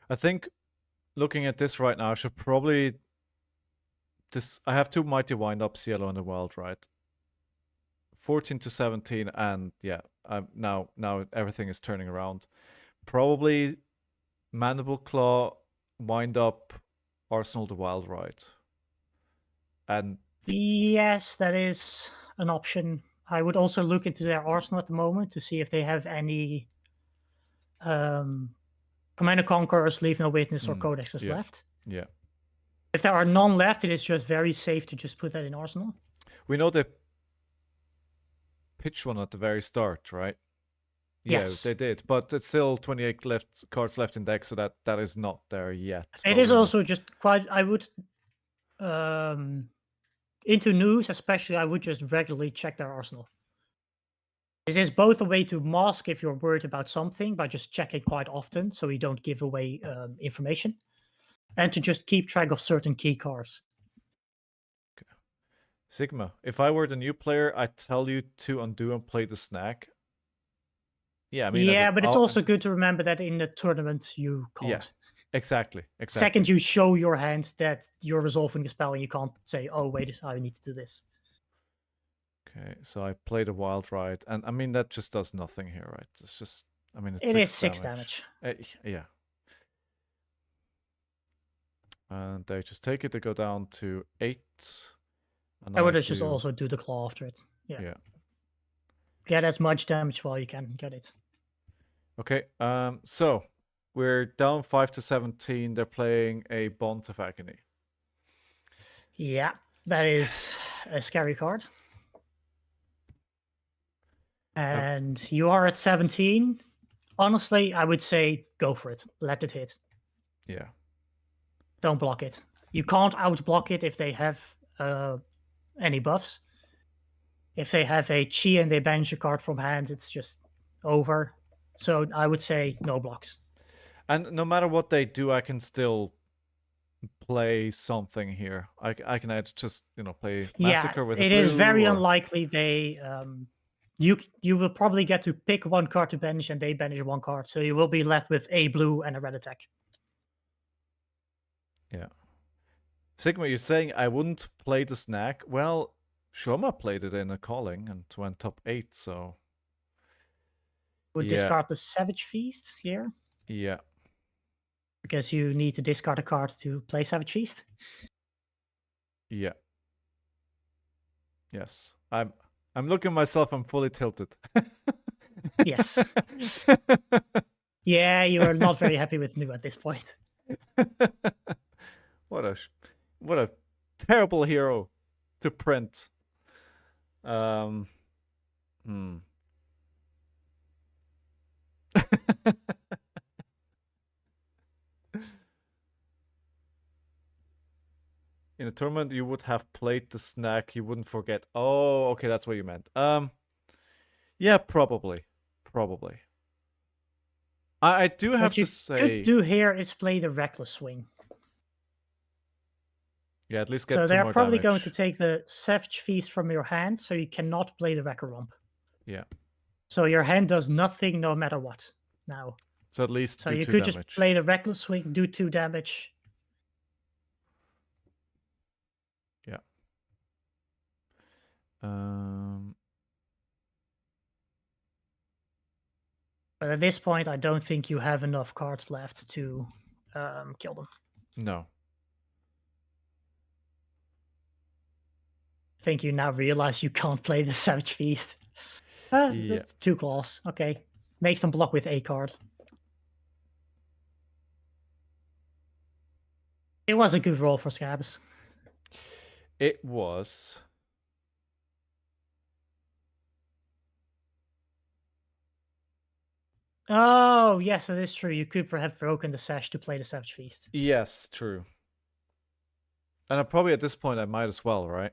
I think looking at this right now, I should probably... I have 2 Mighty Wind-Ups, Yellow and the Wild, right? 14 to 17, and yeah, now everything is turning around. Probably Mandible Claw, Wind-Up, Arsenal the Wild, right? And yes, that is an option. I would also look into their Arsenal at the moment to see if they have any Command & Conquerors, Leave No Witness, or Codexes left. Yeah. If there are none left, it is just very safe to just put that in Arsenal. We know they pitched one at the very start, right? Yes. Yeah, they did, but it's still 28 cards left in deck, so that is not there yet. It is also just quite... I would... into news, especially, I would just regularly check their Arsenal. This is both a way to mask if you're worried about something by just checking quite often so you don't give away information, and to just keep track of certain key cards. Okay. Sigma, if I were the new player, I'd tell you to undo and play the snag. Yeah, I mean... Yeah, but it's also good to remember that in the tournament you can't. Exactly. Second, you show your hand that you're resolving the spell, and you can't say, "Oh, wait, I need to do this." Okay, so I played a Wild Ride, and I mean that just does nothing here, right? It's just, I mean, it's It is 6 6 damage. damage. Yeah. And they just take it to go down to 8. And I would just also do the claw after it. Yeah. Get as much damage while you can get it. Okay, so we're down 5 to 17. They're playing a Bond of Agony. Yeah, that is a scary card. And you are at 17. Honestly, I would say go for it. Let it hit. Yeah. Don't block it. You can't outblock it if they have any buffs. If they have a chi and they banish a card from hand, it's just over. So I would say no blocks. And no matter what they do, I can still play something here. I can either just, play Massacre with a it blue, is very or... unlikely they... You will probably get to pick one card to banish, and they banish one card. So you will be left with a blue and a red attack. Yeah. Sigma, you're saying I wouldn't play the snack? Well, Shoma played it in a calling and went top 8, so... Would discard the Savage Feast here. Yeah. Because you need to discard a card to play Savage Feast. Yeah. Yes. I'm looking myself, I'm fully tilted. Yes. Yeah, you are not very happy with Nu at this point. What a terrible hero to print. In a tournament, you would have played the snack. You wouldn't forget. Oh, okay, that's what you meant. Yeah, probably. I do have to say... What you could do here is play the Reckless Swing. Yeah, at least get 2 more more damage. So they're probably damage. going to take the Savage Feast from your hand, so you cannot play the Wrecker Romp. Yeah. So your hand does nothing no matter what now. So at least so do you 2 could damage. just play the Reckless Swing, do 2 damage. Yeah. But at this point, I don't think you have enough cards left to kill them. No. I think you now realize you can't play the Savage Feast. That's 2 claws. Okay. Makes them block with a card. It was a good roll for Scabs. It was. Oh, yes, that is true. You could have broken the sash to play the Savage Feast. Yes, true. And probably at this point I might as well, right?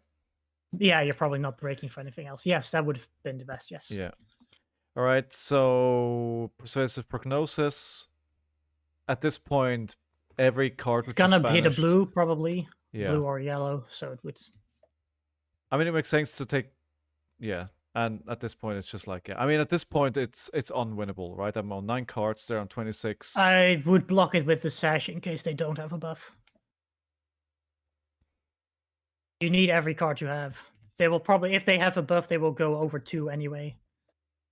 Yeah, you're probably not breaking for anything else. Yes, that would have been the best, yes. Yeah. All right, so Persuasive Prognosis. At this point, every card it's gonna hit a blue, probably. Yeah. Blue or yellow, so it would... I mean, it makes sense to take... Yeah, and at this point, it's just like... Yeah. I mean, at this point, it's unwinnable, right? I'm on 9 cards, they're on 26. I would block it with the sash in case they don't have a buff. You need every card you have. They will probably, if they have a buff, they will go over 2 anyway.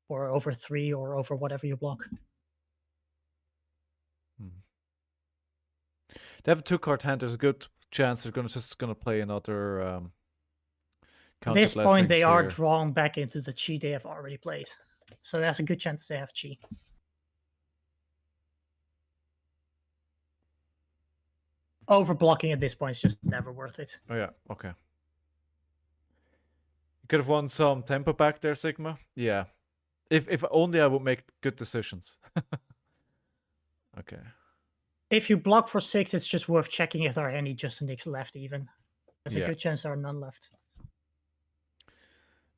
Or over 3, or over whatever you block. They have a 2-card hand. There's a good chance they're just gonna play another At this point, they are drawn back into the chi they have already played. So there's a good chance they have chi. Overblocking at this point is just never worth it. Oh yeah, okay. You could have won some tempo back there, Sigma. Yeah. If only I would make good decisions. Okay. If you block for 6, it's just worth checking if there are any Justinicks left even. There's a good chance there are none left.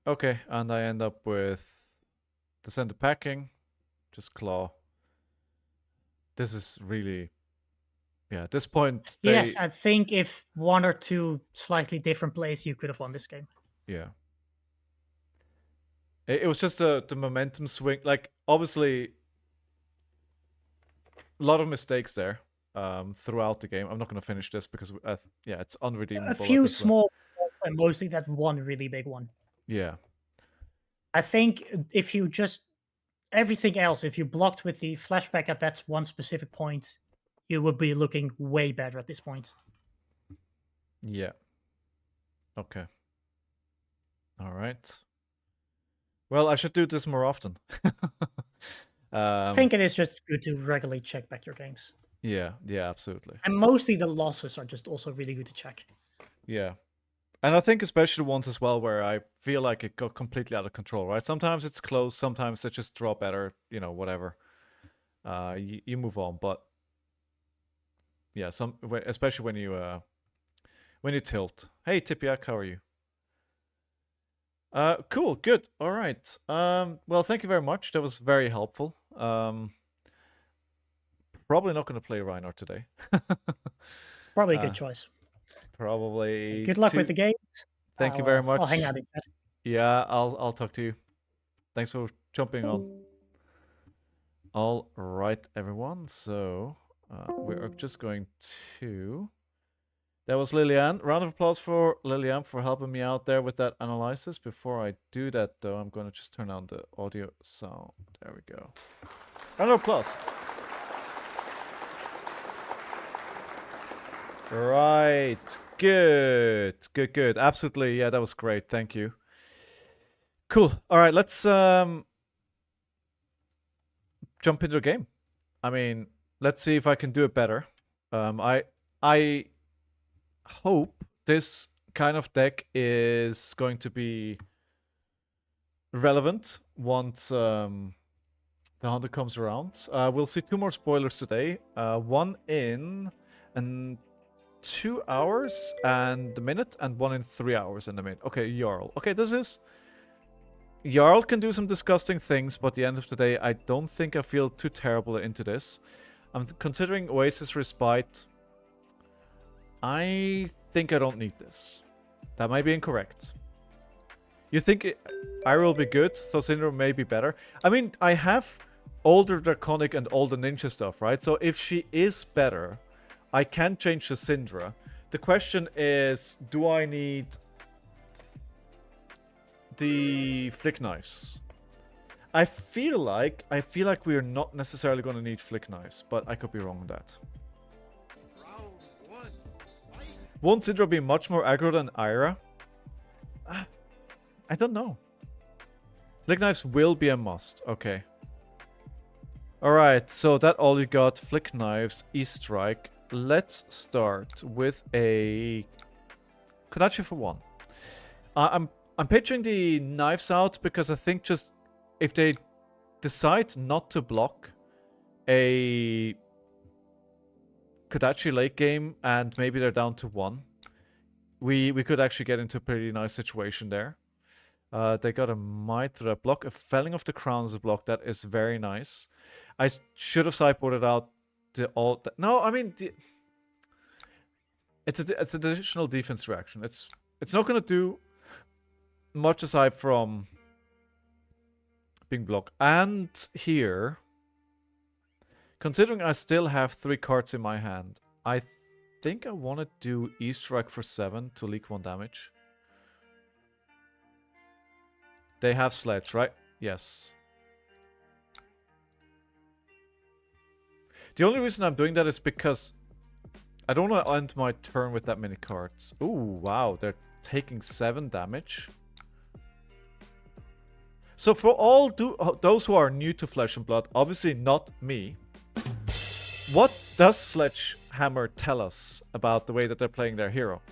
Okay, and I end up with Descended Packing. Just claw. This is really... Yeah, at this point... Yes, I think if 1 or 2 slightly different plays, you could have won this game. Yeah. It was just the momentum swing. Like, obviously, a lot of mistakes there. throughout the game. I'm not going to finish this because yeah, it's unredeemable. A few small, and mostly that one really big one. Yeah. I think if you just everything else, if you blocked with the flashback at that one specific point, you would be looking way better at this point. Yeah. Okay. All right. Well, I should do this more often. I think it is just good to regularly check back your games. Yeah, absolutely. And mostly the losses are just also really good to check. Yeah. And I think especially the ones as well where I feel like it got completely out of control, right? Sometimes it's close, sometimes they just draw better, whatever. You move on, but yeah, especially when you tilt. Hey, Tipiak, how are you? Cool, good, all right. Well, thank you very much. That was very helpful. Probably not going to play Rhinar today. Probably a good choice. Probably. Good luck with the games. Thank you very much. I'll hang out in that. Yeah, I'll talk to you. Thanks for jumping on. All right, everyone. So we are just going to. That was Lillian. Round of applause for Lillian for helping me out there with that analysis. Before I do that, though, I'm going to just turn on the audio sound. There we go. Round of applause. Right. Good. Absolutely. Yeah, that was great. Thank you. Cool. All right, let's jump into the game. I mean, let's see if I can do it better. I hope this kind of deck is going to be relevant once the Hunter comes around. We'll see 2 more spoilers today. One in 2 hours and a minute, and one in 3 hours and a minute. Okay, Jarl. Okay, this is... Jarl can do some disgusting things, but at the end of the day, I don't think I feel too terrible into this. I'm considering Oasis Respite. I think I don't need this. That might be incorrect. You think Ira will be good, Thosindra may be better. I mean, I have older Draconic and older Ninja stuff, right? So if she is better, I can change to Syndra. The question is, do I need the Flick Knives? I feel like we're not necessarily going to need Flick Knives, but I could be wrong on that. Won't Syndra be much more aggro than Ira? I don't know. Flick Knives will be a must. Okay. Alright, so that all you got. Flick Knives, E-Strike. Let's start with a Kodachi for 1. I'm pitching the knives out because I think just if they decide not to block a Kodachi late game and maybe they're down to 1, we could actually get into a pretty nice situation there. They got a Mitra block. A Felling of the Crown is a block. That is very nice. I should have sideboarded out no, I mean it's an additional defense reaction. It's not going to do much aside from being blocked. And here, considering I still have 3 cards in my hand, I think I want to do E-Strike for 7 to leak 1 damage. They have Sledge, right? Yes. The only reason I'm doing that is because I don't want to end my turn with that many cards. Ooh, wow. They're taking 7 damage. So for all those who are new to Flesh and Blood, obviously not me, what does Sledgehammer tell us about the way that they're playing their hero?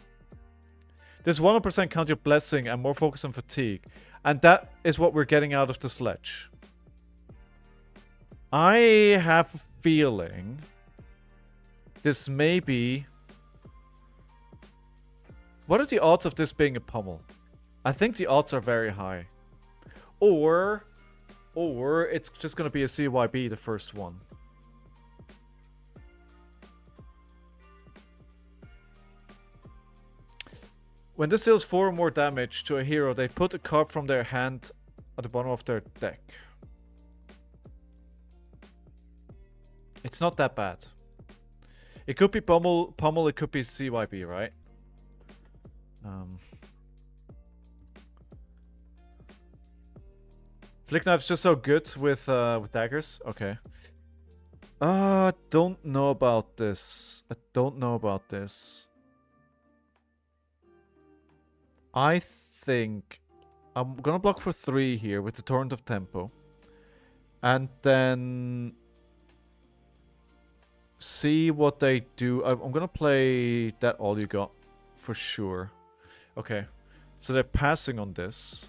There's 100% counter blessing and more focus on fatigue. And that is what we're getting out of the Sledge. I have a feeling this may be... What are the odds of this being a pummel? I think the odds are very high. Or it's just going to be a CYB, the first one. When this deals 4 or more damage to a hero, they put a card from their hand at the bottom of their deck. It's not that bad. It could be Pummel, it could be CYB, right? Flick Knife's just so good with daggers. Okay. Don't know about this. I don't know about this. I think I'm gonna block for 3 here with the Torrent of Tempo. And then see what they do. I'm gonna play that all you got for sure. Okay. So they're passing on this.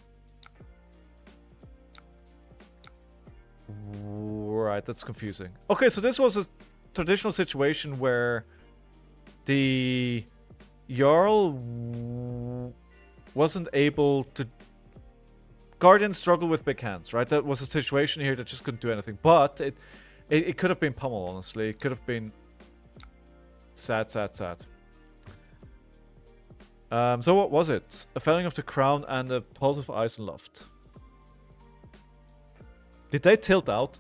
Right, that's confusing. Okay, so this was a traditional situation where the Jarl wasn't able to... Guardians struggle with big hands, right? That was a situation here that just couldn't do anything. But it could have been Pummel, honestly. It could have been sad. So what was it? A Felling of the Crown and a Pulse of Ice and Loft. Did they tilt out?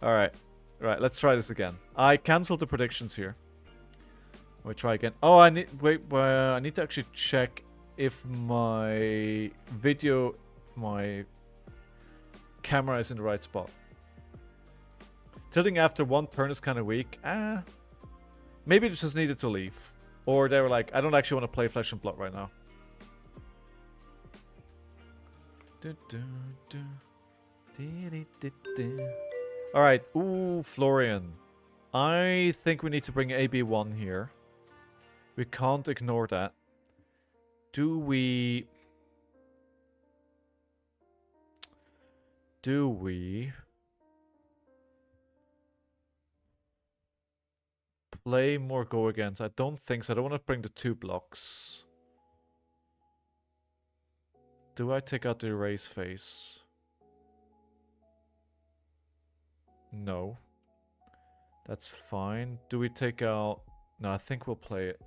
Alright. Right, let's try this again. I cancelled the predictions here. We try again. Oh, I need... Wait, I need to actually check if my video... my camera is in the right spot. Tilting after 1 turn is kind of weak. Maybe they just needed to leave. Or they were like, I don't actually want to play Flesh and Blood right now. Alright, ooh, Florian. I think we need to bring AB1 here. We can't ignore that. Do we play more go against? I don't think so. I don't want to bring the 2 blocks. Do I take out the erase phase? No. That's fine. Do we take out... No, I think we'll play it.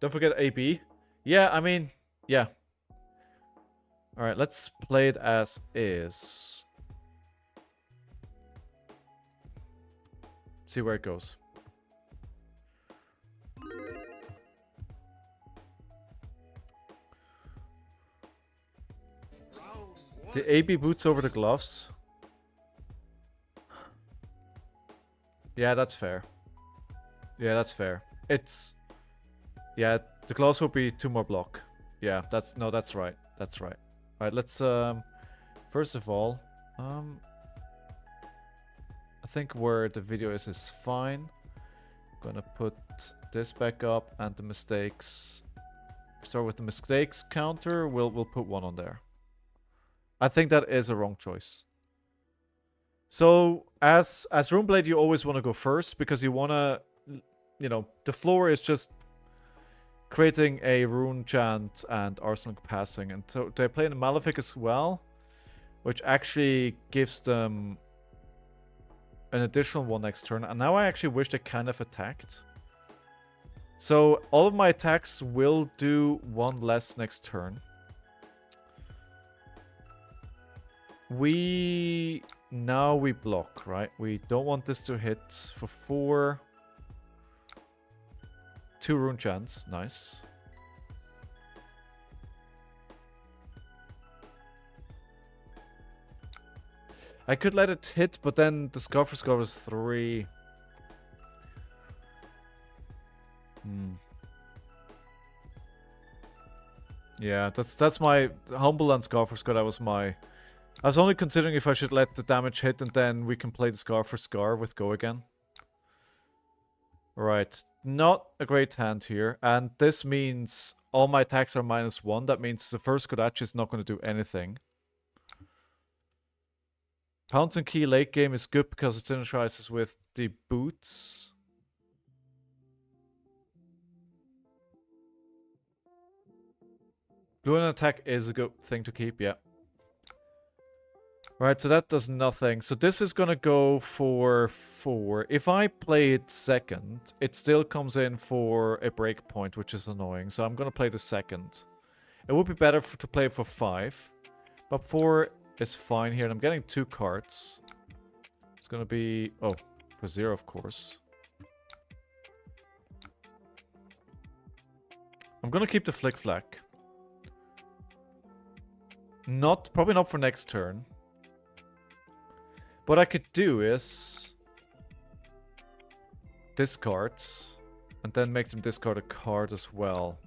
Don't forget AB. Yeah, I mean, yeah. Alright, let's play it as is. See where it goes. The AB boots over the gloves. Yeah, that's fair. Yeah, that's fair. It's... Yeah, the gloves will be 2 more block. Yeah, that's... No, that's right. That's right. Alright, let's... First of all... I think where the video is fine. Gonna put this back up and the mistakes... Start with the mistakes counter. We'll put 1 on there. I think that is a wrong choice. So, as Runeblade, you always want to go first, because you want to, you know, the floor is just creating a rune chant and arsenal passing. And so they play in the Malefic as well, which actually gives them an additional 1 next turn. And now I actually wish they kind of attacked. So, all of my attacks will do 1 less next turn. Now we block, right? We don't want this to hit for 4. 2 rune chants, nice. I could let it hit, but then the Scar for Scar was 3. Yeah, that's my Humble and Scar for Scar. That was my... I was only considering if I should let the damage hit and then we can play the Scar for Scar with Go again. Right, not a great hand here. And this means all my attacks are -1. That means the first Kodachi is not going to do anything. Pounce and Key late game is good because it synergizes with the boots. Blue and attack is a good thing to keep, yeah. Right, so that does nothing. So this is gonna go for 4. If I play it second, it still comes in for a breakpoint, which is annoying. So I'm gonna play the second. It would be better to play for 5. But 4 is fine here, and I'm getting 2 cards. gonna be... Oh, for 0, of course. I'm gonna keep the Flick Flack. Probably not for next turn. What I could do is... discard. And then make them discard a card as well.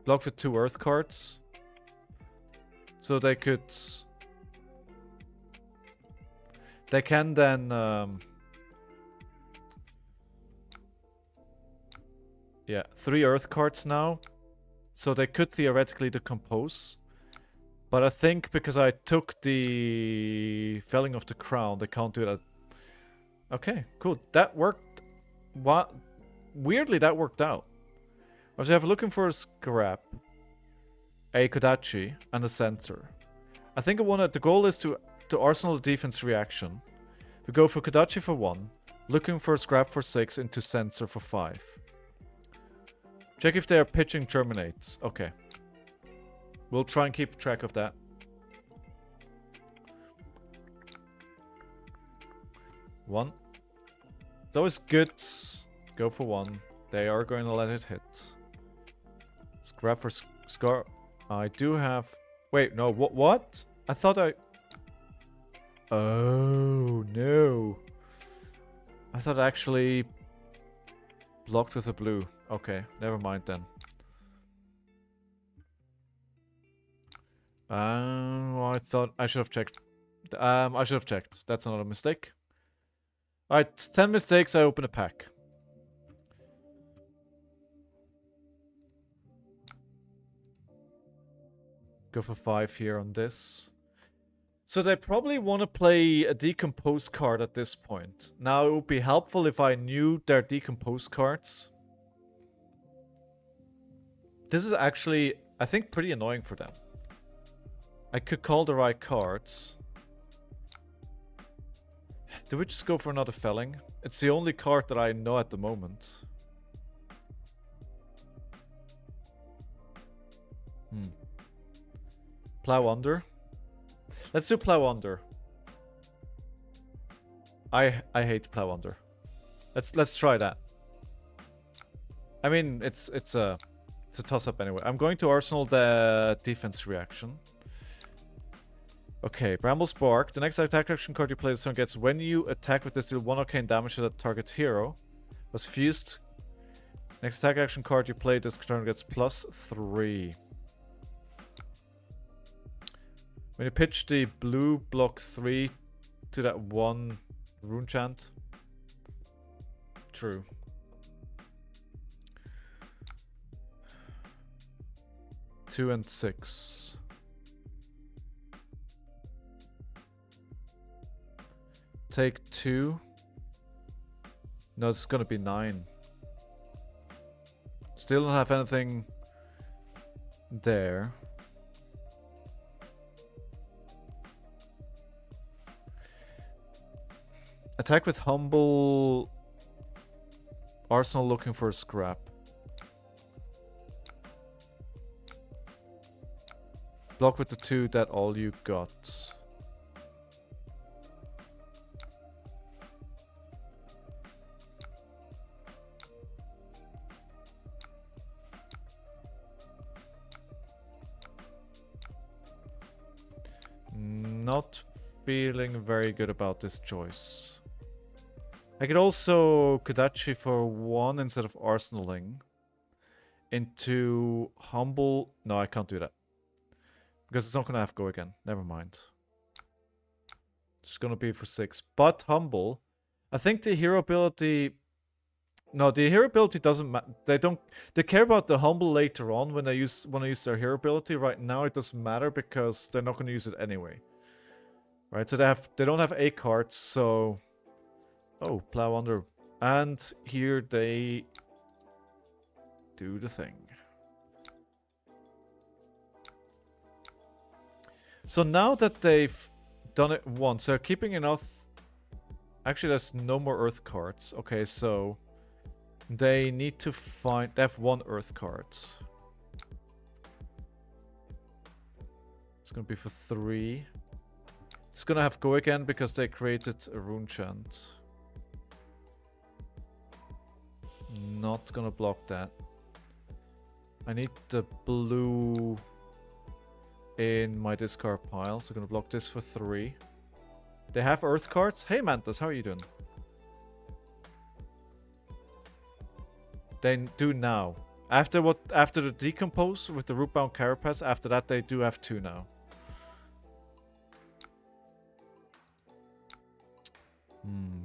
Block with 2 Earth cards. So they could... They can then... yeah, 3 Earth cards now. So they could theoretically decompose. But I think because I took the Felling of the Crown, they can't do that. Okay, cool. That worked. What? Weirdly, that worked out. I was looking for a scrap, a Kodachi, and a sensor. I think the goal is to arsenal the defense reaction. We go for Kodachi for 1, looking for a scrap for 6, into sensor for 5. Check if they are pitching terminates. Okay. We'll try and keep track of that. One. It's always good. Go for 1. They are going to let it hit. Scrap for scar. I do have... Wait, no. What? I thought I... Oh, no. I thought I actually blocked with a blue. Okay, never mind then. I thought I should have checked. I should have checked. That's another mistake. Alright, 10 mistakes, I open a pack. Go for 5 here on this. So they probably want to play a decompose card at this point. Now it would be helpful if I knew their decompose cards. This is actually, I think, pretty annoying for them. I could call the right cards. Do we just go for another Felling? It's the only card that I know at the moment. Plow under. Let's do plow under. I hate plow under. Let's try that. I mean, it's a toss-up anyway. I'm going to arsenal the defense reaction. Okay, Bramble's Bark. The next attack action card you play this turn gets when you attack with this, deal 1 arcane damage to the target hero. Was fused. Next attack action card you play this turn gets +3. When you pitch the blue, block 3 to that 1 rune chant. True. Two and 6. Take 2. No, it's gonna be 9. Still don't have anything there. Attack with Humble. Arsenal looking for a scrap. Block with the 2, that all you got. Not feeling very good about this choice. I could also Kodachi for 1 instead of arsenaling. Into Humble. No, I can't do that. Because it's not going to have go again. Never mind. It's going to be for 6. But Humble. I think the hero ability... No, the hero ability doesn't matter. They care about the Humble later on when they want to use their hero ability. Right now it doesn't matter because they're not going to use it anyway. Right, so they don't have A cards, so... Oh, plow under. And here they do the thing. So now that they've done it once, they're keeping enough... Actually, there's no more Earth cards. Okay, so... They need to find... They have 1 Earth card. It's gonna be for 3. It's gonna have go again because they created a rune chant. Not gonna block that. I need the blue in my discard pile, so I'm gonna block this for 3. They have earth cards. Hey Mantis, how are you doing? They do now. After the decompose with the rootbound carapace, after that they do have 2 now.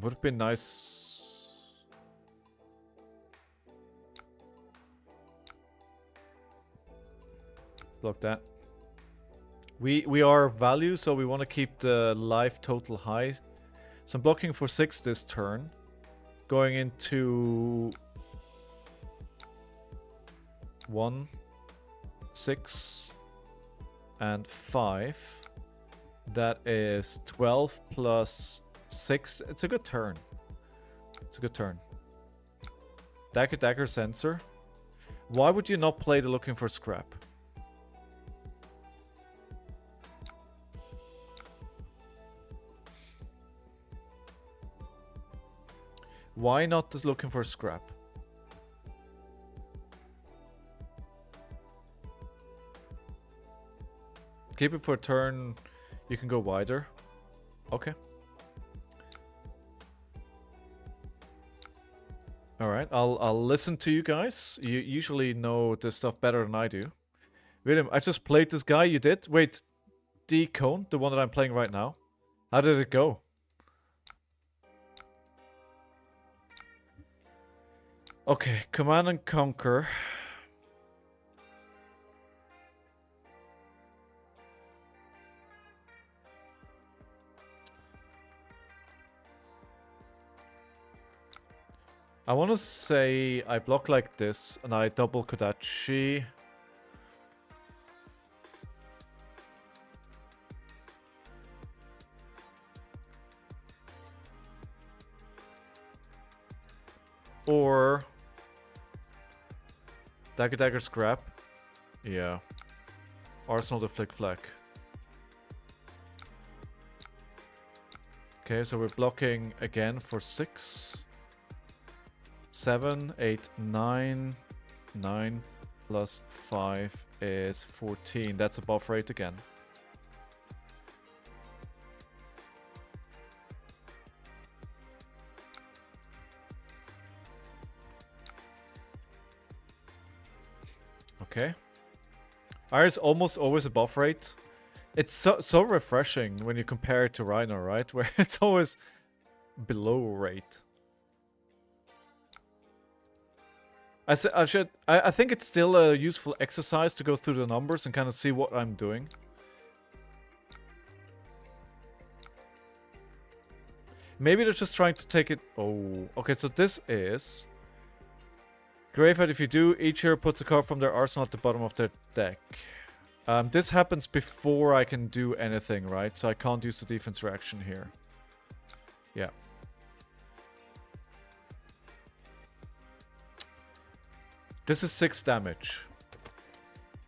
Would have been nice. Block that. We are value, so we want to keep the life total high. So I'm blocking for 6 this turn. Going into 1, 6, and 5. That is 12 plus 6. It's a good turn. It's a good turn. Dagger sensor. Why would you not play the looking for scrap? Why not just looking for scrap? Keep it for a turn. You can go wider. Okay. Alright, I'll listen to you guys. You usually know this stuff better than I do. William, I just played this guy, you did? Wait, D-Cone, the one that I'm playing right now. How did it go? Okay, Command and Conquer. I want to say I block like this and I double Kodachi. Or Dagger Scrap. Yeah. Arsenal the Flick Flack. Okay, so we're blocking again for 6. 7, 8, 9. 9 plus 5 is 14. That's a buff rate again. Okay. Iris almost always a buff rate. It's so refreshing when you compare it to Rhinar, right? Where it's always below rate. I think it's still a useful exercise to go through the numbers and kind of see what I'm doing. Maybe they're just trying to take it... Oh, okay, so this is... Graveyard, if you do, each hero puts a card from their arsenal at the bottom of their deck. This happens before I can do anything, right? So I can't use the defense reaction here. Yeah. This is 6 damage.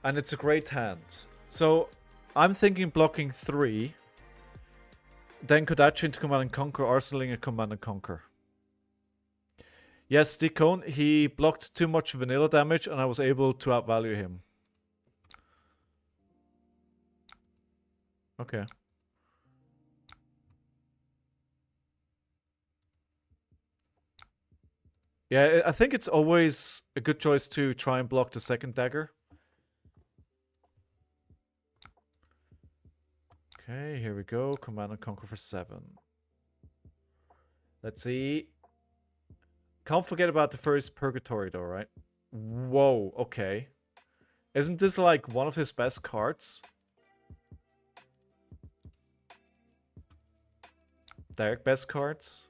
And it's a great hand. So, I'm thinking blocking 3. Then Kodachi into Command and Conquer, arsenaling a Command and Conquer. Yes, D-Cone, he blocked too much vanilla damage and I was able to outvalue him. Okay. Yeah, I think it's always a good choice to try and block the second dagger. Okay, here we go. Command and Conquer for 7. Let's see. Can't forget about the first Purgatory though, right? Whoa, okay. Isn't this like one of his best cards? Direct best cards?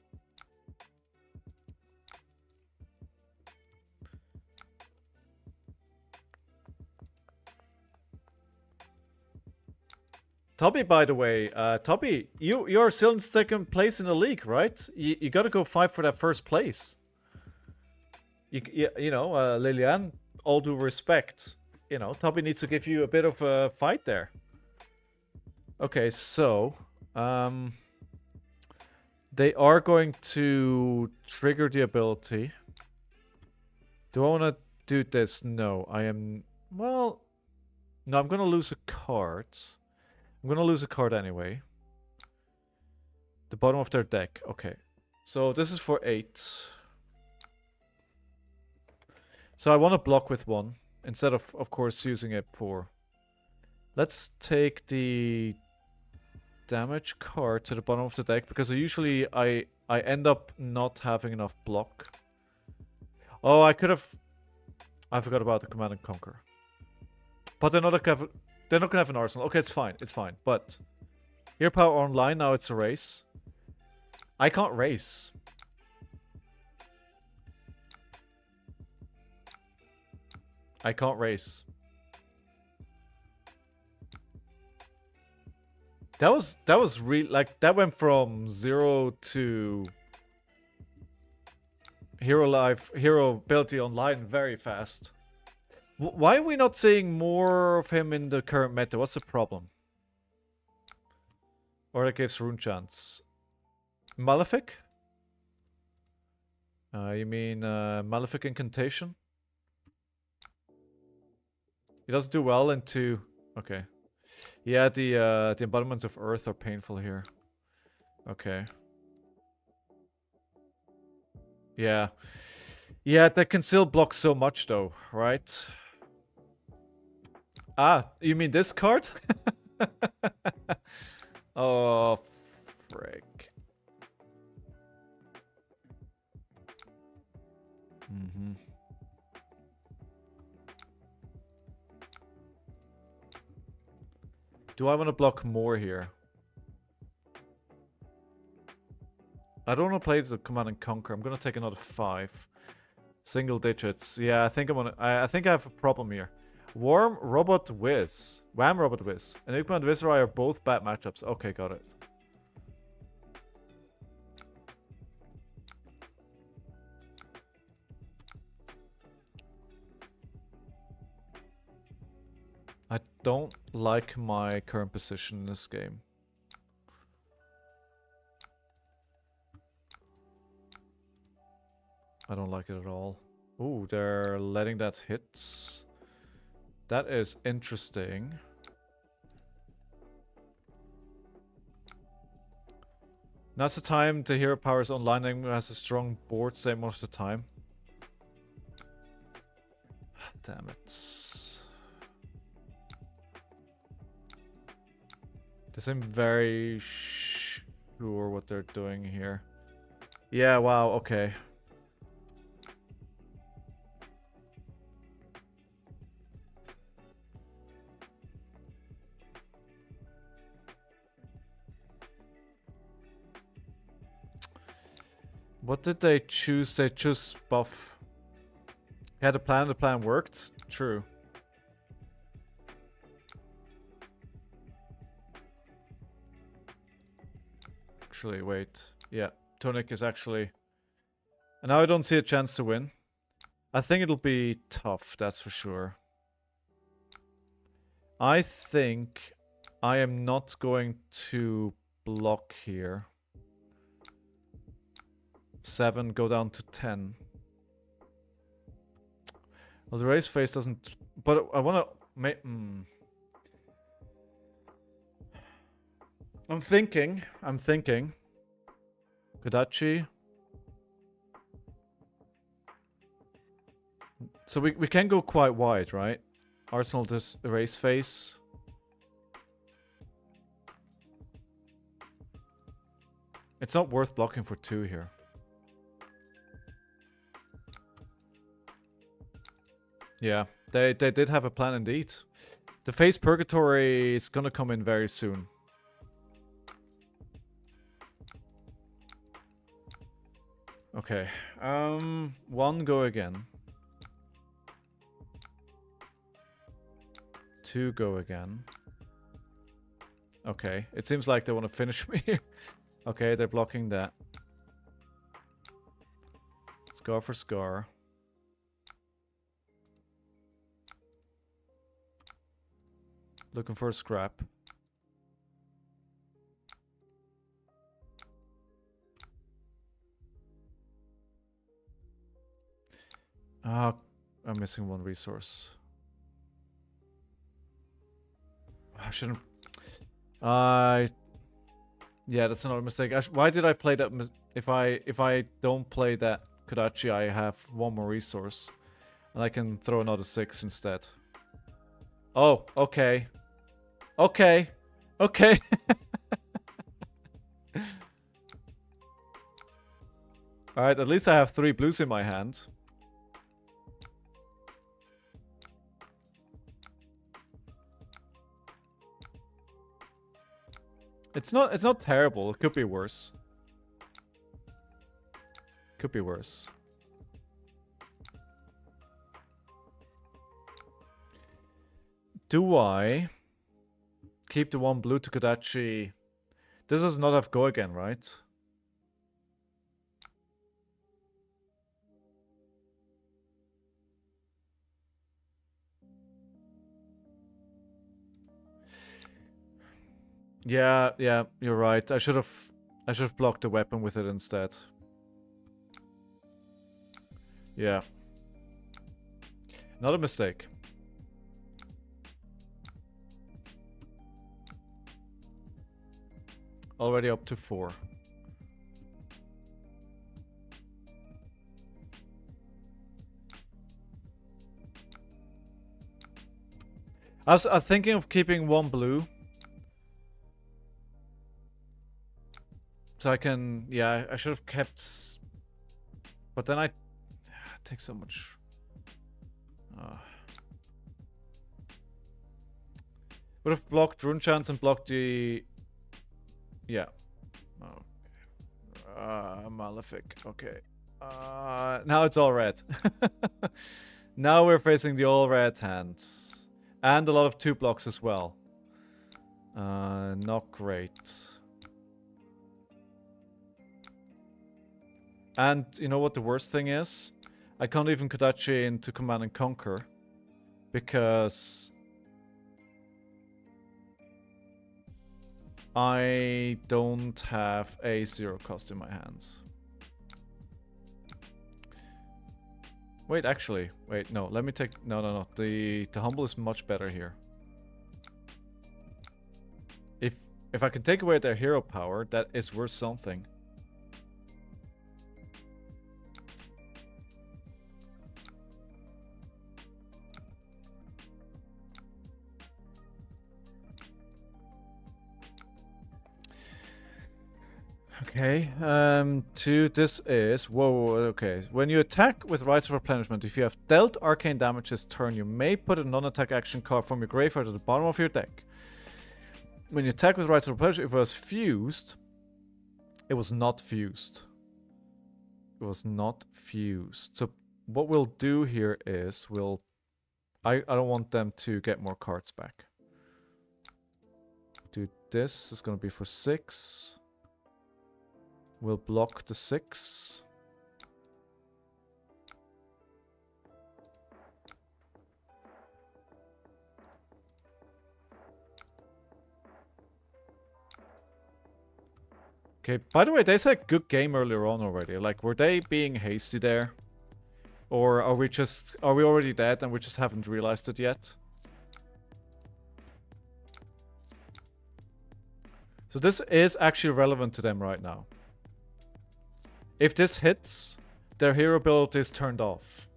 Toby, by the way, Toby, you're still in second place in the league, right? You gotta go fight for that first place. You know, Lilian, all due respect, you know, Toby needs to give you a bit of a fight there. Okay, so they are going to trigger the ability. Do I want to do this? No, I am... Well, no, I'm going to lose a card. I'm going to lose a card anyway. The bottom of their deck. Okay. So this is for 8. So I want to block with 1. Instead of course, using it for... Let's take the damage card to the bottom of the deck. Because usually I end up not having enough block. Oh, I could have... I forgot about the Command and Conquer. But they're not gonna have an arsenal. Okay, it's fine. It's fine. But Hero Power Online, now it's a race. I can't race. I can't race. That was real, like, that went from 0 to hero ability online very fast. Why are we not seeing more of him in the current meta? What's the problem? Or that gives rune chance. Malefic? You mean Malefic Incantation? He doesn't do well into... Okay. Yeah, the embodiments of Earth are painful here. Okay. Yeah. Yeah, they can still block so much though, right? Ah, you mean this card? Oh, frick. Mm-hmm. Do I want to block more here? I don't want to play the Command and Conquer. I'm gonna take another 5. Single digits. Yeah, I think I think I have a problem here. Worm, Robot, Wiz. Wham, Robot, Wiz. Enigma and Viserai are both bad matchups. Okay, got it. I don't like my current position in this game. I don't like it at all. Ooh, they're letting that hit. That is interesting. Now's the time the hero powers online and has a strong board, say most of the time. Damn it. They seem very sure what they're doing here. Yeah, wow, okay. What did they choose? They chose buff. Had a plan, the plan worked? True. Actually, wait. Yeah, Tonic is actually... And now I don't see a chance to win. I think it'll be tough, that's for sure. I think I am not going to block here. 7, go down to 10. Well, the race phase doesn't... But I want to make... I'm thinking. Kodachi. So we can go quite wide, right? Arsenal does race phase. It's not worth blocking for 2 here. Yeah, they did have a plan indeed. The phase Purgatory is gonna come in very soon. Okay, 1 go again. 2 go again. Okay, it seems like they want to finish me. Okay, they're blocking that. Scar for Scar. Looking for a scrap. Ah, I'm missing one resource. I shouldn't... Yeah, that's another mistake. Why did I play that? If I don't play that Kodachi, I have one more resource. And I can throw another 6 instead. Oh, okay. Okay. Okay. Alright, at least I have 3 blues in my hand. It's not terrible. It could be worse. Could be worse. Do I keep the 1 blue to Kodachi? This does not have go again, right? Yeah, you're right. I should have blocked the weapon with it instead. Yeah. Not a mistake. Already up to 4. I was thinking of keeping 1 blue. So I can... Yeah, I should have kept... But then I... take so much... Would have blocked Rune Chance and blocked the... Yeah. Oh. Malefic. Okay. Now it's all red. Now we're facing the all red hands. And a lot of 2 blocks as well. Not great. And you know what the worst thing is? I can't even Kodachi into Command and Conquer. Because... I don't have a 0 cost in my hands. Wait, actually. Wait, no. Let me take... No. The Humble is much better here. If I can take away their hero power, that is worth something. Okay, this is... Whoa, okay. When you attack with Rites of Replenishment, if you have dealt arcane damage this turn, you may put a non-attack action card from your graveyard at the bottom of your deck. When you attack with Rites of Replenishment, if it was fused... It was not fused. It was not fused. So what we'll do here is we'll... I don't want them to get more cards back. Do this. It's going to be for 6. We'll block the 6. Okay, by the way, they said good game earlier on already. Like, were they being hasty there? Or are we already dead and we just haven't realized it yet? So this is actually relevant to them right now. If this hits, their hero ability is turned off.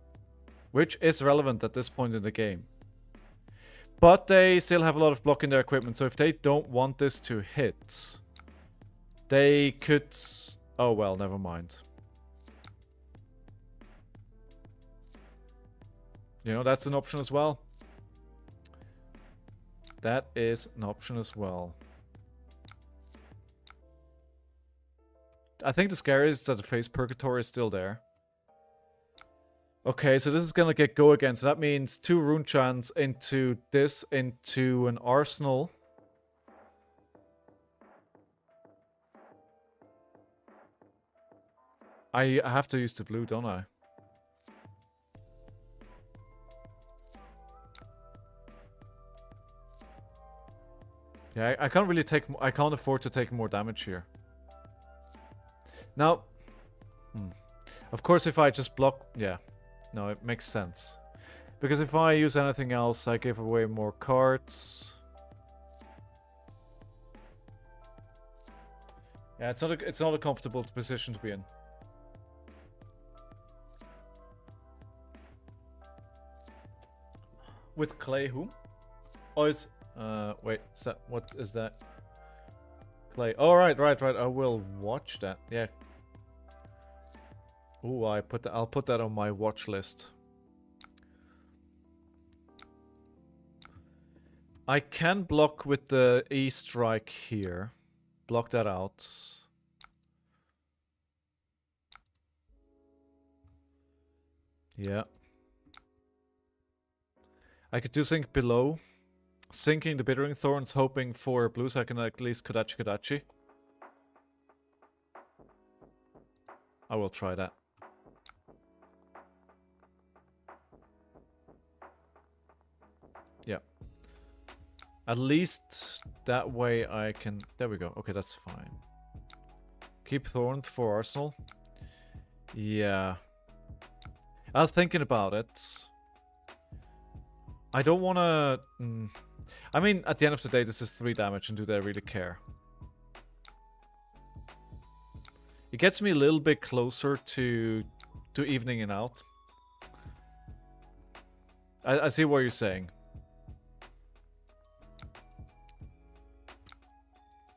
Which is relevant at this point in the game. But they still have a lot of block in their equipment, so if they don't want this to hit... They could... Oh well, never mind. You know, that's an option as well. That is an option as well. I think the scariest is that the Phase Purgatory is still there. Okay, so this is gonna get go again. So that means 2 Rune Chants into this, into an Arsenal. I have to use the blue, don't I? Yeah, I can't really take... I can't afford to take more damage here. Now... Of course, if I just block... Yeah. No, it makes sense. Because if I use anything else, I give away more cards. Yeah, it's not a comfortable position to be in. With Clay, who? Oh, it's wait, what is that? Clay. Oh, right. I will watch that. Yeah. Ooh, I'll put that on my watch list. I can block with the E strike here. Block that out. Yeah. I could do Sink below. Sinking the Bittering Thorns, hoping for blues I can at least Kodachi. I will try that. Yeah. At least that way I can... There we go. Okay, that's fine. Keep Thorn for Arsenal. Yeah. I was thinking about it. I don't want to... I mean, at the end of the day, this is 3 damage, and do they really care? It gets me a little bit closer to evening it out. I see what you're saying.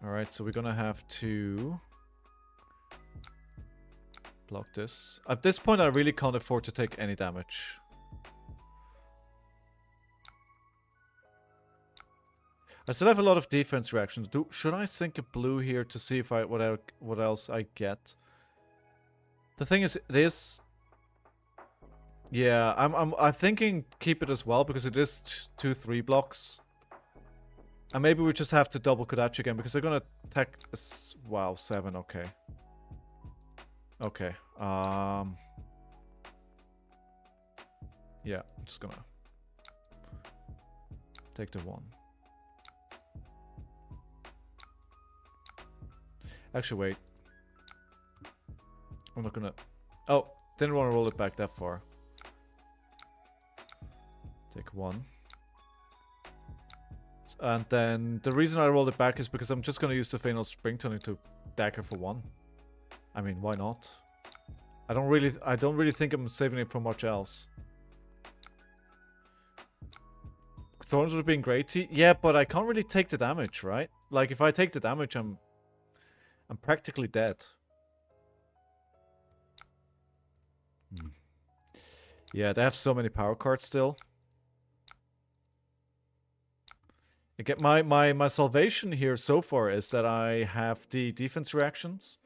Alright, so we're gonna have to block this. At this point, I really can't afford to take any damage. I still have a lot of defense reactions. Should I sink a blue here to see if what else I get? The thing is, it is... Yeah, I'm thinking keep it as well, because it is 2-3 blocks. And maybe we just have to double Kodachi again, because they're gonna attack... Wow, 7, okay. Okay, yeah, I'm just gonna... take the 1. Actually, wait. I'm not gonna... Oh, didn't want to roll it back that far. Take 1. And then the reason I rolled it back is because I'm just gonna use the Fatal Springtonic to dagger for 1. I mean, why not? I don't really think I'm saving it for much else. Thorns would have been great. Yeah, but I can't really take the damage, right? Like, if I take the damage, I'm practically dead. Yeah, they have so many power cards still. Again, my salvation here so far is that I have the defense reactions,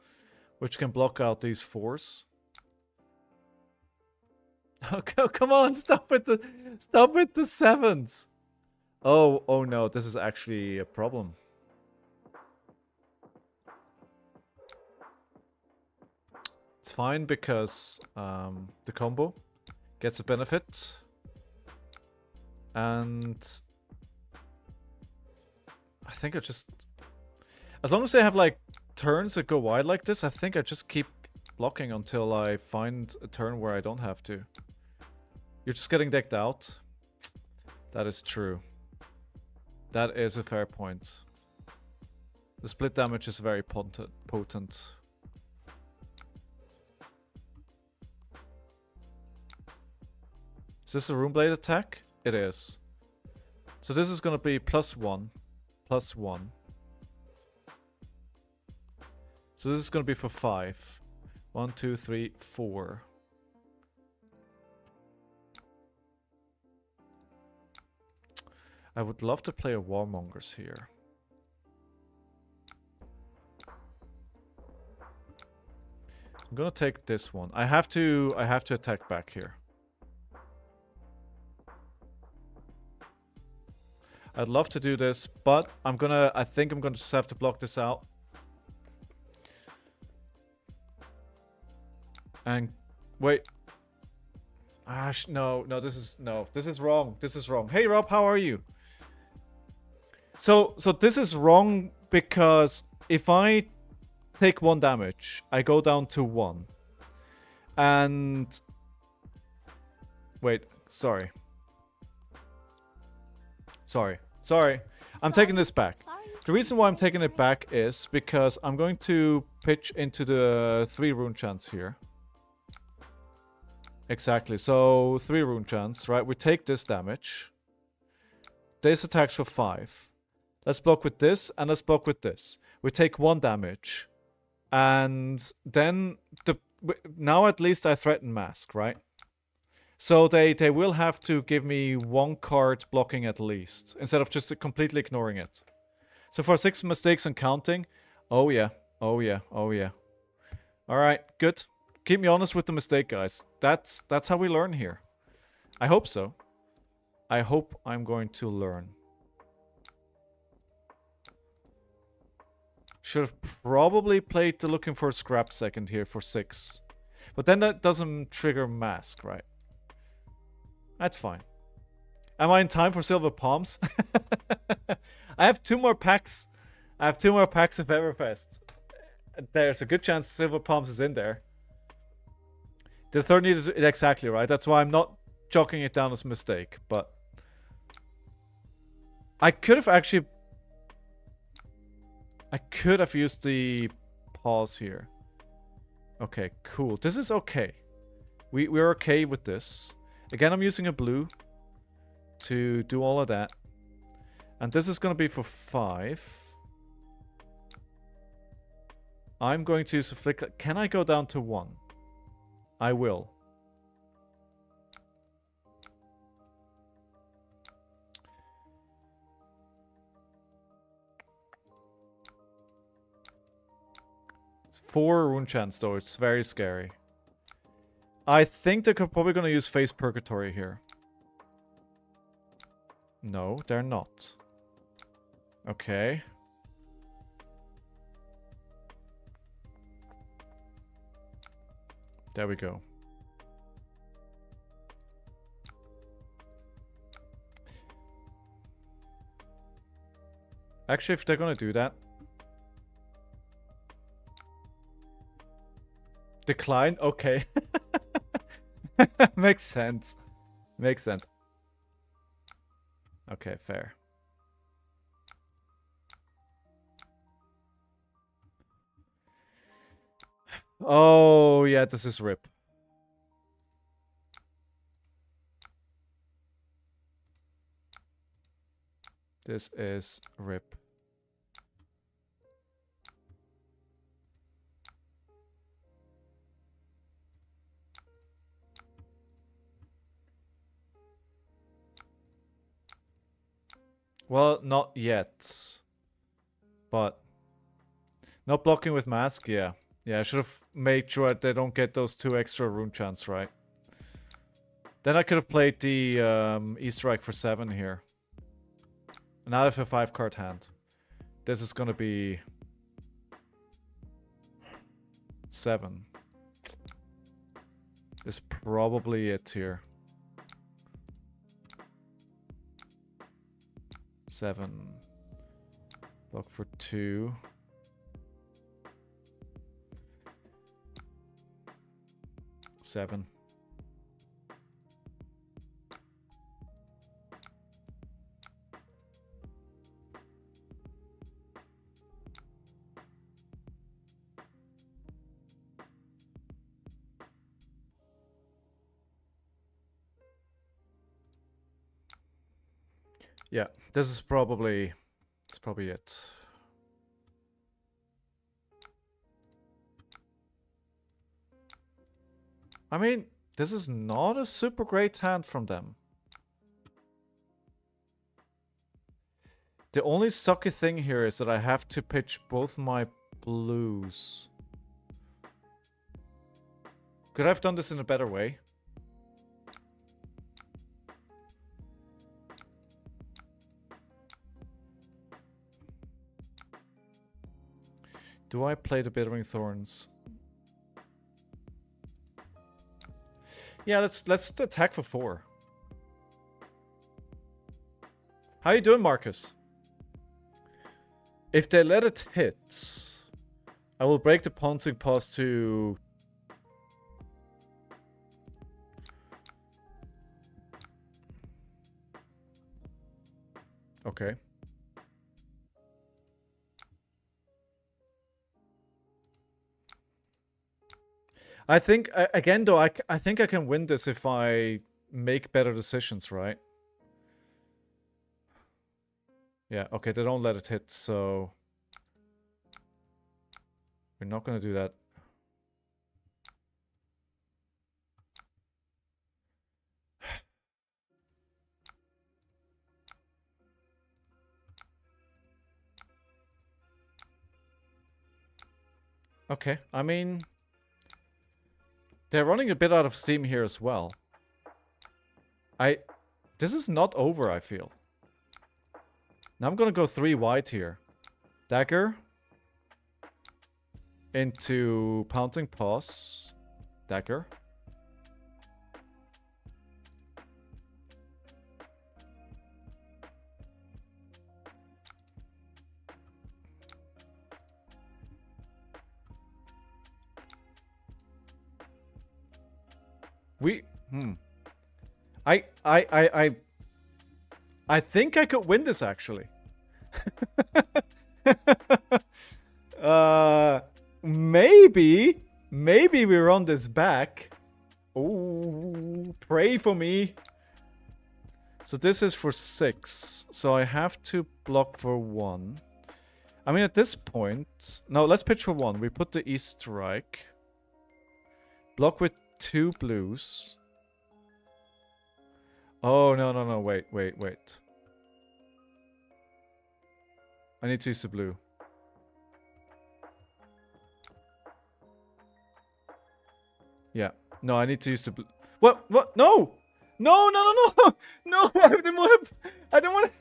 which can block out these 4s. Oh, come on, stop with the 7s. Oh no, this is actually a problem. It's fine because the combo gets a benefit, and I think I just, as long as they have like turns that go wide like this, I think I just keep blocking until I find a turn where I don't have to. You're just getting decked out. That is true. That is a fair point. The split damage is very potent. Is this a Runeblade attack? It is. So this is gonna be +1. +1. So this is gonna be for 5. 1, 2, 3, 4. I would love to play a Warmongers here. I'm gonna take this one. I have to attack back here. I'd love to do this, but I think I'm gonna just have to block this out. And wait. No, this is wrong. This is wrong. Hey Rob, how are you? So this is wrong because if I take 1 damage, I go down to 1. And Wait, sorry. Sorry. I'm taking this back. The reason why I'm taking it back is because I'm going to pitch into the 3 rune chance here. Exactly, so 3 rune chance, right? We take this damage. This attacks for 5. Let's block with this, and let's block with this. We take 1 damage. And then, now at least I threaten Mask, right? So they will have to give me 1 card blocking at least, instead of just completely ignoring it. So for 6 mistakes and counting, oh yeah. Alright, good. Keep me honest with the mistake, guys. That's how we learn here. I hope so. I hope I'm going to learn. Should have probably played the looking for a scrap second here for 6. But then that doesn't trigger Mask, right? That's fine. Am I in time for Silver Palms? I have 2 more packs. I have 2 more packs of Everfest. There's a good chance Silver Palms is in there. The third need is exactly right. That's why I'm not chalking it down as a mistake. But I could have actually... I could have used the pause here. Okay, cool. This is okay. We're okay with this. Again, I'm using a blue to do all of that. And this is going to be for 5. I'm going to use a flick. Can I go down to 1? I will. It's 4 rune chance though. It's very scary. I think they're probably going to use Face Purgatory here. No, they're not. Okay. There we go. Actually, if they're gonna do that... Decline? Okay. Makes sense. Makes sense. Okay, fair. Oh, yeah, this is RIP. This is RIP. Well, not yet. But... Not blocking with Mask, yeah. Yeah, I should have made sure they don't get those 2 extra rune chants, right? Then I could have played the Easter egg for 7 here. And out of a 5-card hand. This is gonna be... 7. This is probably it here. 7. Block for 2. Seven. Yeah, this is probably... It's probably it. I mean, this is not a super great hand from them. The only sucky thing here is that I have to pitch both my blues. Could I have done this in a better way? Do I play the Bittering Thorns? Yeah, let's attack for 4. How you doing, Marcus? If they let it hit, I will break the pouncing paws to... Okay. I think, again, though, I think I can win this if I make better decisions, right? Yeah, okay, they don't let it hit, so... We're not gonna do that. Okay, I mean... They're running a bit out of steam here as well. This is not over, I feel. Now I'm gonna go 3 white here. Dagger. Into Pouncing Paws. Dagger. I think I could win this actually. Maybe we run this back. Oh, pray for me. So this is for 6. So I have to block for 1. I mean, at this point... No, let's pitch for 1. We put the East Strike. Block with 2 blues. Oh, no. Wait. I need to use the blue. Yeah. No, I need to use the blue. What? No! No! No! I didn't want to...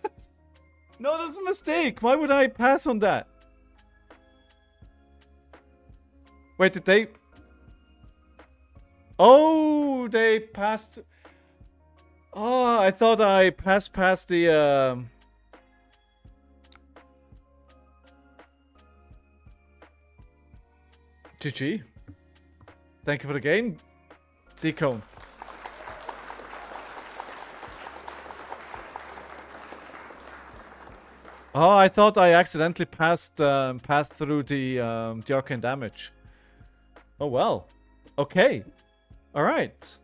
No, that's a mistake. Why would I pass on that? Wait, did they... Oh, they passed... Oh, I thought I passed past the... GG. Thank you for the game, Decone. Oh, I thought I accidentally passed through the arcane damage. Oh well. Okay. All right.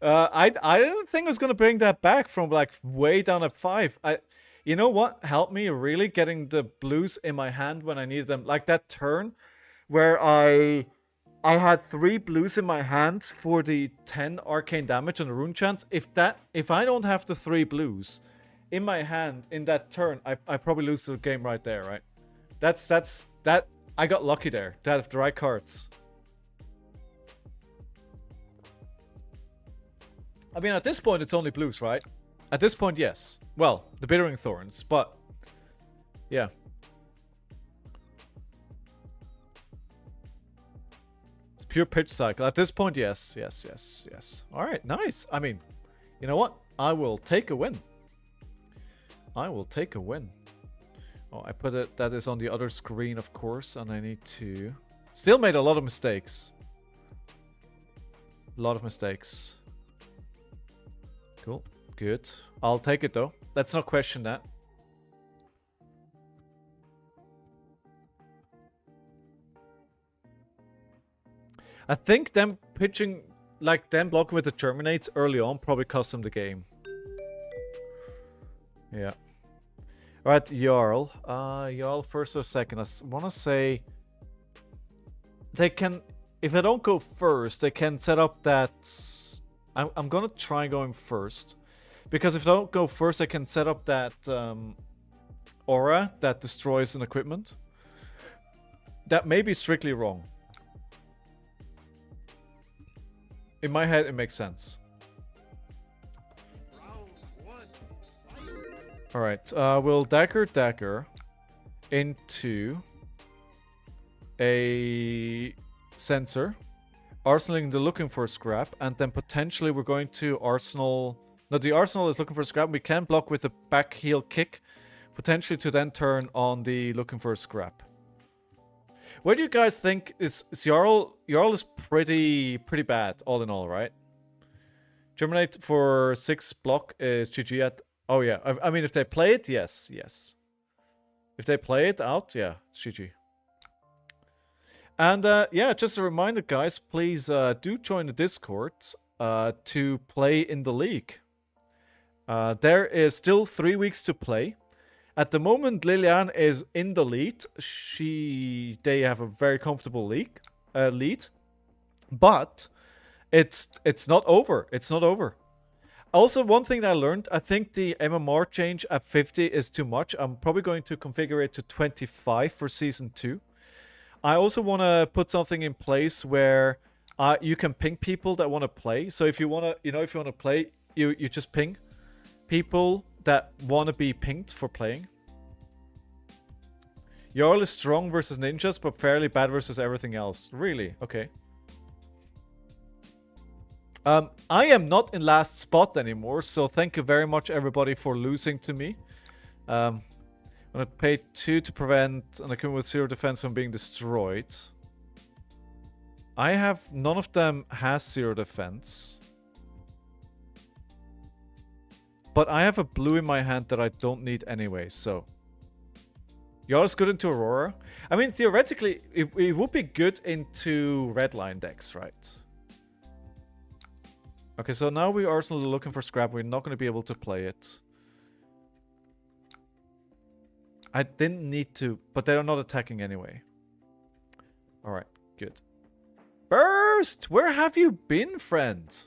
I didn't think I was gonna bring that back from like way down at 5. You know what helped me really getting the blues in my hand when I needed them, like that turn where I had 3 blues in my hands for the 10 arcane damage on the rune chance. If I don't have the 3 blues in my hand in that turn, I probably lose the game right there, right? That I got lucky there to have the right cards. I mean, at this point it's only blues, right? At this point, yes. Well, the Bittering Thorns, but yeah. Pure pitch cycle. At this point, yes. Alright, nice. I mean, you know what? I will take a win. Oh, I put it... That is on the other screen, of course, and I need to... Still made a lot of mistakes. Cool. Good. I'll take it, though. Let's not question that. I think them pitching, like them blocking with the Terminates early on probably cost them the game. Yeah. Alright, Jarl. Jarl first or second. I want to say... They can... If I don't go first, they can set up that... I'm going to try going first. Because if I don't go first, I can set up that aura that destroys an equipment. That may be strictly wrong. In my head, it makes sense. Alright, we'll dagger into a sensor, arsenaling the looking for scrap, and then potentially we're going to arsenal... No, the arsenal is looking for scrap. We can block with a back heel kick, potentially to then turn on the looking for scrap. What do you guys think is Jarl? Jarl is pretty bad, all in all, right? Germinate for 6 block is GG at... Oh yeah, I mean if they play it, yes. If they play it out, yeah, it's GG. And yeah, just a reminder guys, please do join the Discord to play in the league. There is still 3 weeks to play. At the moment, Liliane is in the lead. They have a very comfortable lead. But it's not over. It's not over. Also, one thing that I learned, I think the MMR change at 50 is too much. I'm probably going to configure it to 25 for Season 2. I also want to put something in place where you can ping people that want to play. So if you want to, if you want to play, you just ping people that want to be pinged for playing. Jarl is strong versus ninjas, but fairly bad versus everything else. Really? Okay. I am not in last spot anymore, so thank you very much everybody for losing to me. I'm gonna pay 2 to prevent an equipment with 0 defense from being destroyed. None of them has 0 defense. But I have a blue in my hand that I don't need anyway, so... Jarl's good into Aurora. I mean, theoretically, it would be good into Redline decks, right? Okay, so now we are Arsenal looking for scrap. We're not going to be able to play it. I didn't need to, but they are not attacking anyway. Alright, good. Burst! Where have you been, friend?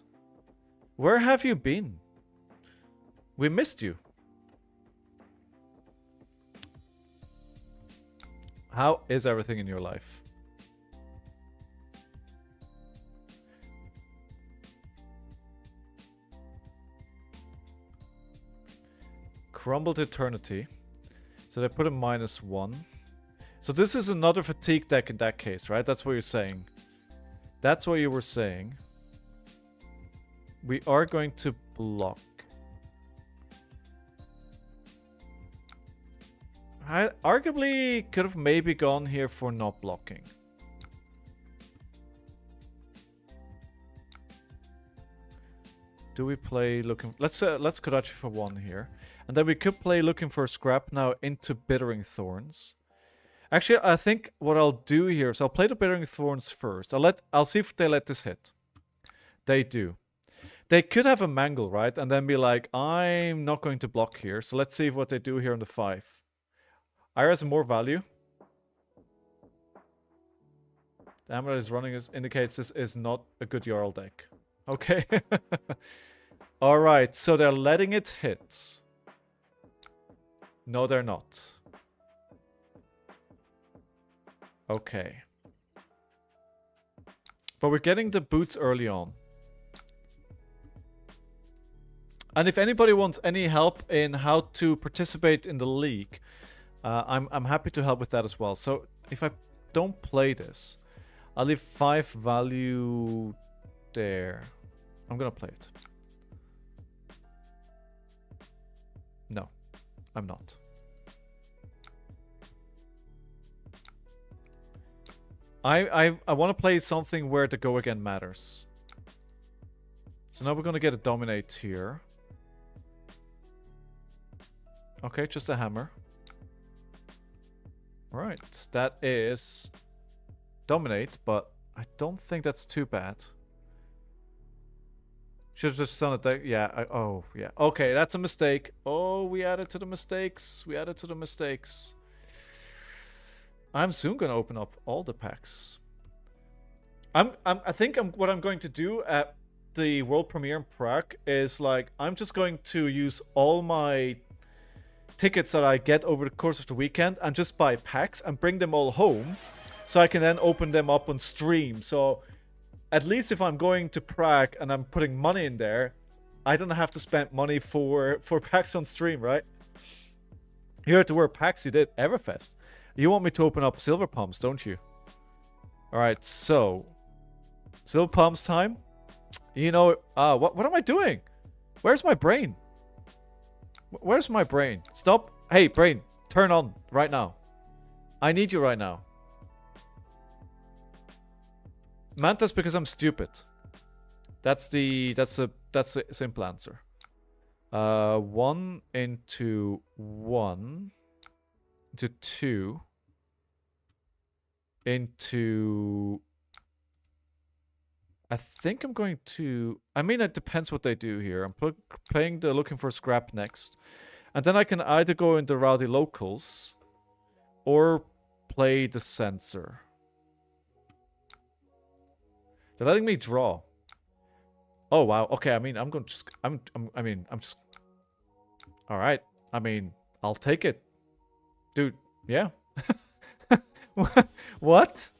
Where have you been? We missed you. How is everything in your life? Crumbled Eternity. So they put a -1. So this is another fatigue deck in that case, right? That's what you're saying. That's what you were saying. We are going to block. I arguably could have maybe gone here for not blocking. Do we play looking... Let's Kodachi for 1 here. And then we could play looking for a scrap now into Bittering Thorns. Actually, I think what I'll do here is I'll play the Bittering Thorns first. I'll see if they let this hit. They do. They could have a Mangle, right? And then be like, I'm not going to block here. So let's see what they do here on the 5. Ira has more value. The hammer that is running indicates this is not a good Jarl deck. Okay. Alright, so they're letting it hit. No, they're not. Okay. But we're getting the boots early on. And if anybody wants any help in how to participate in the league, I'm happy to help with that as well. So if I don't play this, I'll leave 5 value there. I'm gonna play it. No, I'm not. I want to play something where the go again matters. So now we're gonna get a dominate here. Okay, just a hammer. Alright, that is dominate, but I don't think that's too bad. Should have just done it. Yeah, oh, yeah. Okay, that's a mistake. Oh, we added to the mistakes. We added to the mistakes. I'm soon going to open up all the packs. I think what I'm going to do at the world premiere in Prague is like, I'm just going to use all my tickets that I get over the course of the weekend and just buy packs and bring them all home so I can then open them up on stream. So at least if I'm going to Prague and I'm putting money in there, I don't have to spend money for packs on stream, right? Here at the word packs you did Everfest. You want me to open up Silver Pumps, don't you? Alright, so Silver Pumps time. You know, what am I doing? Where's my brain? Where's my brain? Stop. Hey, brain, turn on right now. I need you right now. Manta's because I'm stupid. That's the that's a simple answer. 1 into 1 into 2 into... I think I'm going to... I mean, it depends what they do here. I'm playing the looking for scrap next. And then I can either go into rowdy locals or play the sensor. They're letting me draw. Oh, wow. Okay, I mean, I'm going to just... I'm just... Alright. I mean, I'll take it. Dude, yeah. What?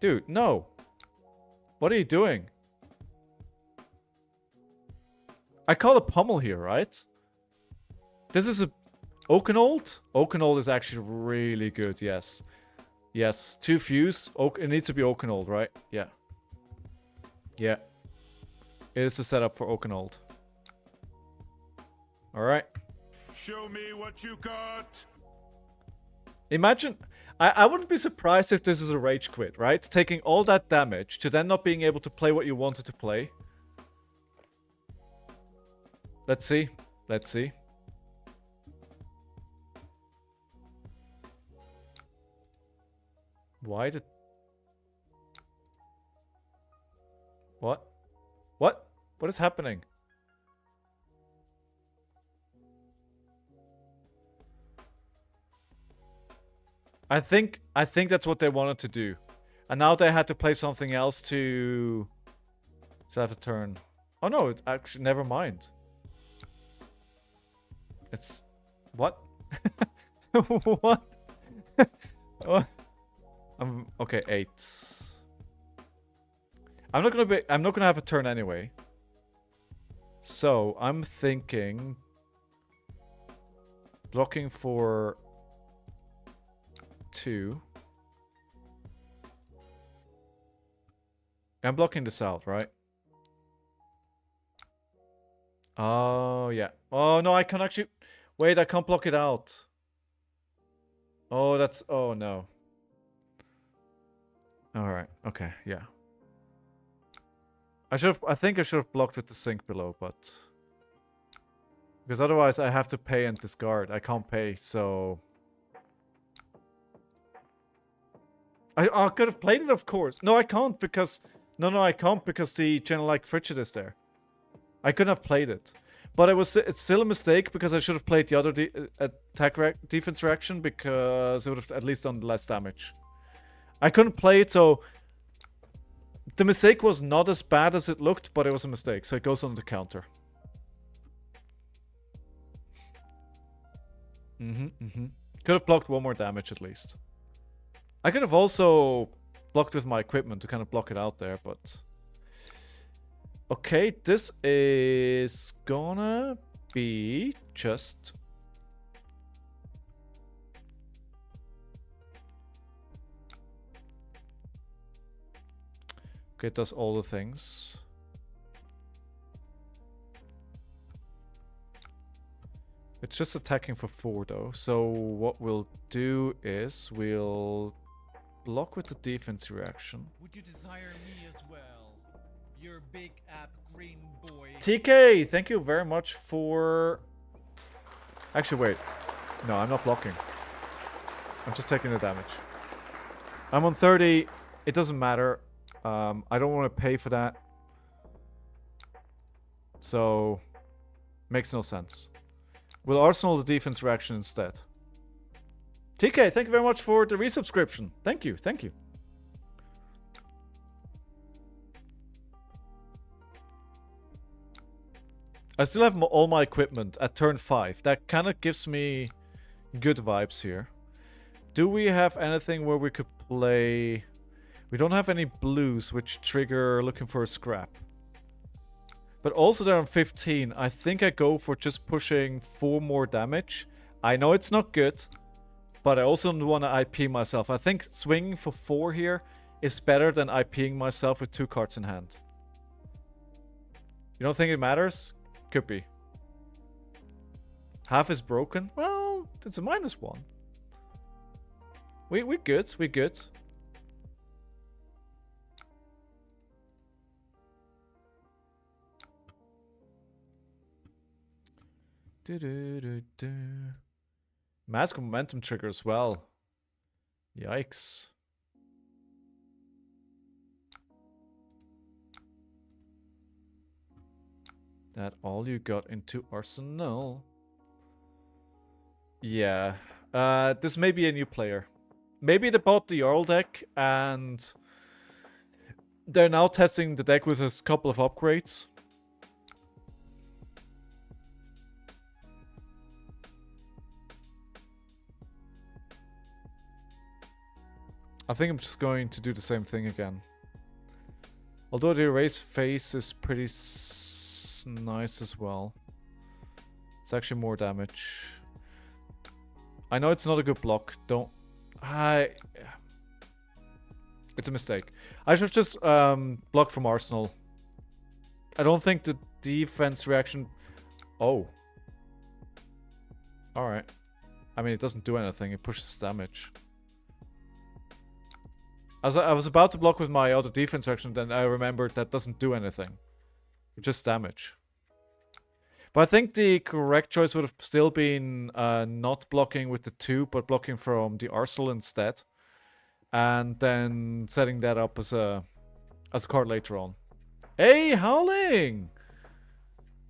Dude, no. What are you doing? I call it pummel here, right? This is a... Oakenold? Oakenold is actually really good, yes. Yes, 2 fuse. It needs to be Oakenold, right? Yeah. Yeah. It is the setup for Oakenold. Alright. Show me what you got. Imagine... I wouldn't be surprised if this is a rage quit, right? Taking all that damage to then not being able to play what you wanted to play. Let's see. Let's see. Why did... What? What? What is happening? I think that's what they wanted to do. And now they had to play something else to have a turn. Oh no, it's actually... Never mind. It's... What? What? What? Okay, 8. I'm not gonna have a turn anyway. So I'm thinking blocking for 2. I'm blocking this out, right? Oh yeah. Oh no, I can actually... Wait, I can't block it out. Oh, that's... Oh no. Alright, okay, yeah. I think I should have blocked with the sink below, but... Because otherwise I have to pay and discard. I can't pay, so... I could have played it, of course. No, I can't, because... No, I can't, because the channel like Frigid is there. I couldn't have played it. But it's still a mistake, because I should have played the other defense reaction, because it would have at least done less damage. I couldn't play it, so... The mistake was not as bad as it looked, but it was a mistake, so it goes on the counter. Could have blocked 1 more damage at least. I could have also blocked with my equipment to kind of block it out there, but... Okay, this is gonna be just... Okay, it does all the things. It's just attacking for 4 though. So what we'll do is we'll block with the defense reaction. Would you desire me as well? Your big app green boy. TK, thank you very much for... Actually, wait. No, I'm not blocking. I'm just taking the damage. I'm on 30. It doesn't matter. I don't want to pay for that. So, makes no sense. We'll arsenal the defense reaction instead. TK, thank you very much for the resubscription. Thank you, thank you. I still have all my equipment at turn 5. That kind of gives me good vibes here. Do we have anything where we could play... We don't have any blues which trigger looking for a scrap. But also they're on 15. I think I go for just pushing 4 more damage. I know it's not good, but I also don't want to IP myself. I think swinging for 4 here is better than IPing myself with 2 cards in hand. You don't think it matters? Could be. Half is broken? Well, it's a -1. We good, we good. Do-do-do-do. Mask momentum trigger as well. Yikes. That all you got into Arsenal. Yeah. This may be a new player. Maybe they bought the Jarl deck and they're now testing the deck with a couple of upgrades. I think I'm just going to do the same thing again. Although the erase face is pretty nice as well. It's actually more damage. I know it's not a good block. Don't... It's a mistake. I should just block from Arsenal. I don't think the defense reaction... Oh. Alright. I mean, it doesn't do anything. It pushes damage. I was about to block with my auto defense reaction, then I remembered that doesn't do anything. Just damage. But I think the correct choice would have still been not blocking with the 2, but blocking from the Arsenal instead. And then setting that up as a card later on. Hey, Howling!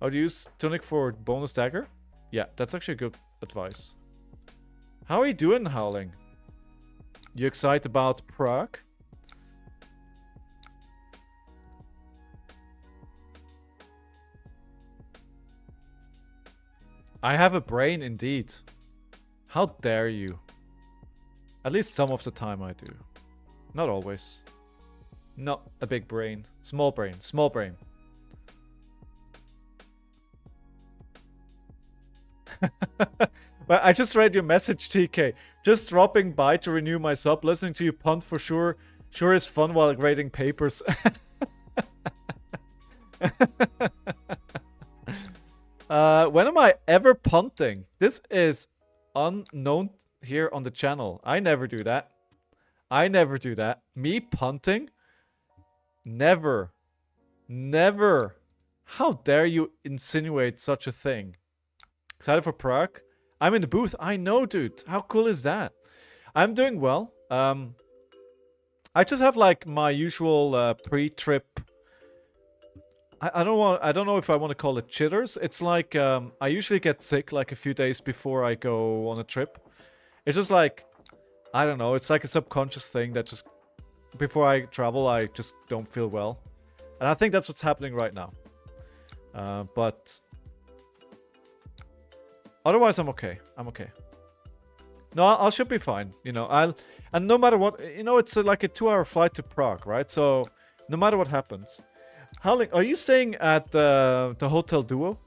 Oh, do you use Tunic for bonus dagger? Yeah, that's actually good advice. How are you doing, Howling? You excited about Prague? I have a brain indeed. How dare you? At least some of the time I do. Not always. Not a big brain. Small brain. Small brain. But I just read your message, TK. Just dropping by to renew my sub. Listening to you punt for sure. Sure is fun while grading papers. When am I ever punting? This is unknown here on the channel. I never do that. I never do that. Me punting? Never. Never. How dare you insinuate such a thing? Excited for Prague? I'm in the booth. I know, dude. How cool is that? I'm doing well. I just have like my usual pre-trip. I don't know if I want to call it jitters. It's like I usually get sick like a few days before I go on a trip. It's just like, I don't know. It's like a subconscious thing that just before I travel, I just don't feel well. And I think that's what's happening right now. But otherwise, I'm okay. I'm okay. No, I should be fine. You know, and no matter what, you know, it's like a 2-hour flight to Prague, right? So no matter what happens. Howling, are you staying at the Hotel Duo?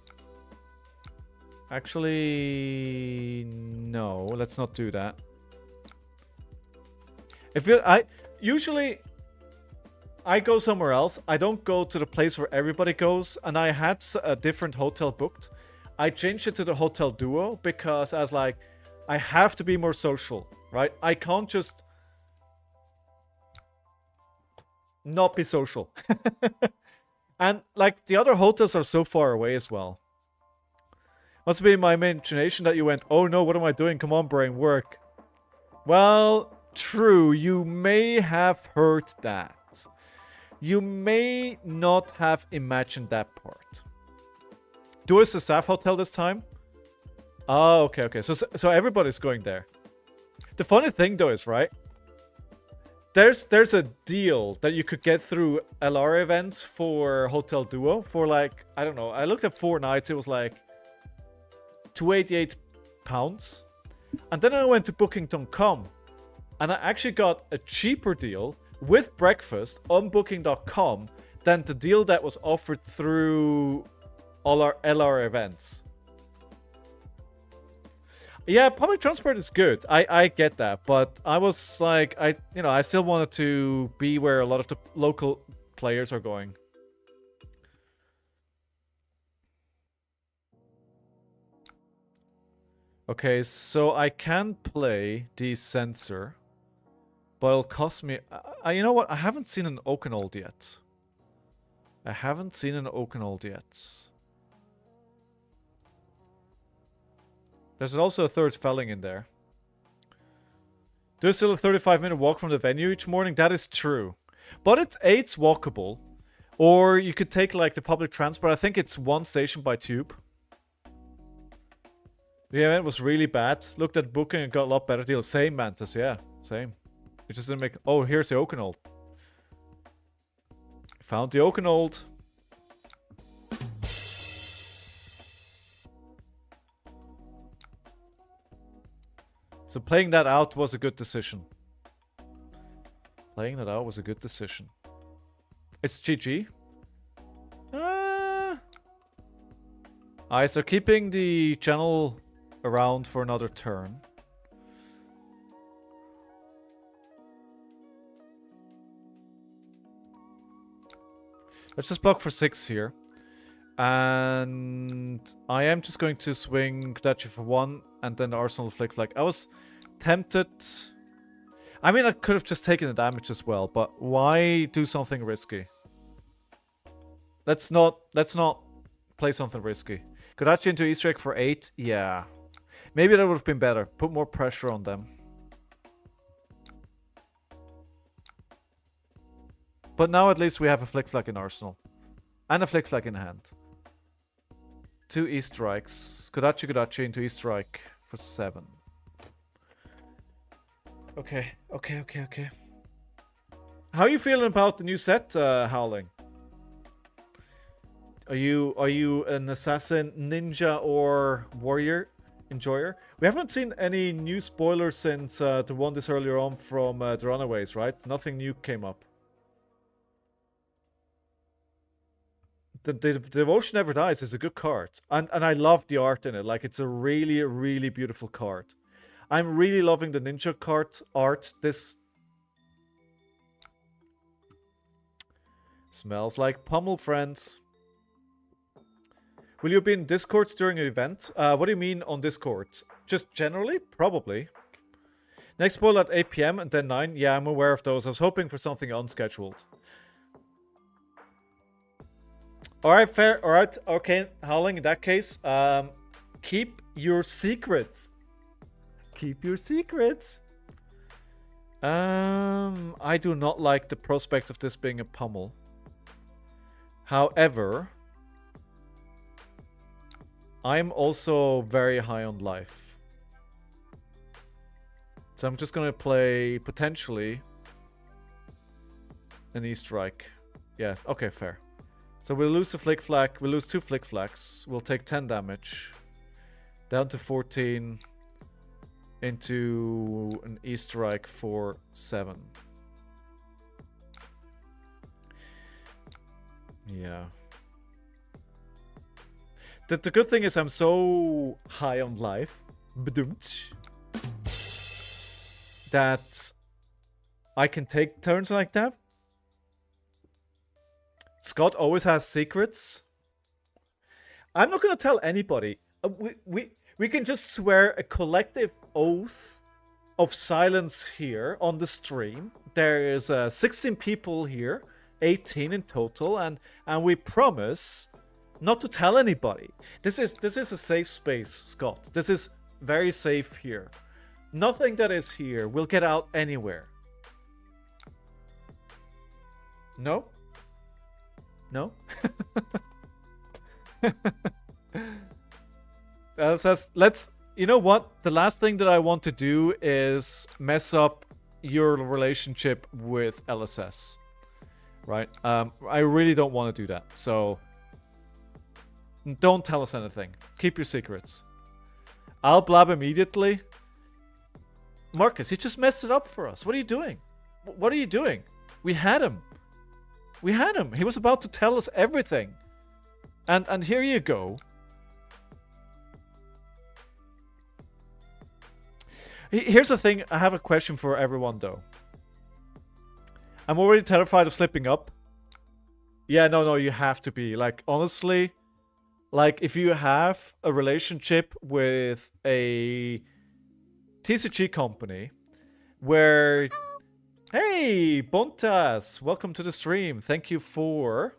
Actually, no. Let's not do that. Usually I go somewhere else. I don't go to the place where everybody goes, and I had a different hotel booked. I changed it to the Hotel Duo because I was like, I have to be more social, right? I can't just not be social. And like the other hotels are so far away as well. Must be my imagination that you went, oh no, what am I doing? Come on, brain, work. Well, true, you may have heard that. You may not have imagined that part. Do us a staff hotel this time? Oh, okay. So everybody's going there. The funny thing though is, right? There's a deal that you could get through LR events for Hotel Duo for like, I don't know. I looked at 4 nights. It was like £288. And then I went to booking.com and I actually got a cheaper deal with breakfast on booking.com than the deal that was offered through all our LR events. Yeah, public transport is good. I get that, but I was like, I still wanted to be where a lot of the local players are going. Okay, so I can play the sensor, but it'll cost me. You know what? I haven't seen an Oakenhold yet. I haven't seen an Oakenhold yet. There's also a third felling in there. There's still a 35-minute walk from the venue each morning. That is true. But it's walkable. Or you could take like the public transport. I think it's 1 station by tube. The event was really bad. Looked at booking and got a lot better deals. Same, Mantis. Yeah, same. It just didn't make... Oh, here's the Oakenold. Found the Oakenold. So playing that out was a good decision. Playing that out was a good decision. It's GG. Alright, so keeping the channel around for another turn. Let's just block for 6 here. And I am just going to swing Kodachi for 1 and then the Arsenal Flick Flag. I was tempted. I mean, I could have just taken the damage as well, but why do something risky? Let's not play something risky. Kodachi into Easter egg for 8? Yeah. Maybe that would have been better. Put more pressure on them. But now at least we have a Flick Flag in Arsenal. And a Flick Flag in hand. 2 E-strikes. Kodachi into E-strike for 7. Okay. How are you feeling about the new set, Howling? Are you an assassin, ninja, or warrior enjoyer? We haven't seen any new spoilers since the one this earlier on from the Runaways, right? Nothing new came up. The Devotion Never Dies is a good card. And I love the art in it. Like, it's a really, really beautiful card. I'm really loving the ninja card art. This smells like pummel, friends. Will you be in Discord during an event? What do you mean on Discord? Just generally? Probably. Next spoil at 8 PM and then 9. Yeah, I'm aware of those. I was hoping for something unscheduled. Alright, fair. Alright, okay, Howling, in that case, keep your secrets. Keep your secrets. I do not like the prospect of this being a pummel. However, I'm also very high on life. So I'm just gonna play, potentially, an E-strike. Yeah, okay, fair. So we'll lose the Flick Flag. We'll lose 2 Flick Flags. We'll take 10 damage. Down to 14. Into an E-strike for 7. Yeah. The good thing is I'm so high on life. That I can take turns like that. Scott always has secrets. I'm not going to tell anybody. We can just swear a collective oath of silence here on the stream. There is 16 people here, 18 in total, and we promise not to tell anybody. This is a safe space, Scott. This is very safe here. Nothing that is here will get out anywhere. No? No? Let's... You know what? The last thing that I want to do is mess up your relationship with LSS. Right? I really don't want to do that. So... don't tell us anything. Keep your secrets. I'll blab immediately. Marcus, you just messed it up for us. What are you doing? What are you doing? We had him. We had him. He was about to tell us everything. And here you go. Here's the thing. I have a question for everyone, though. I'm already terrified of slipping up. Yeah, no, you have to be. Like, honestly, like, if you have a relationship with a TCG company where... Hey, Bontas! Welcome to the stream. Thank you for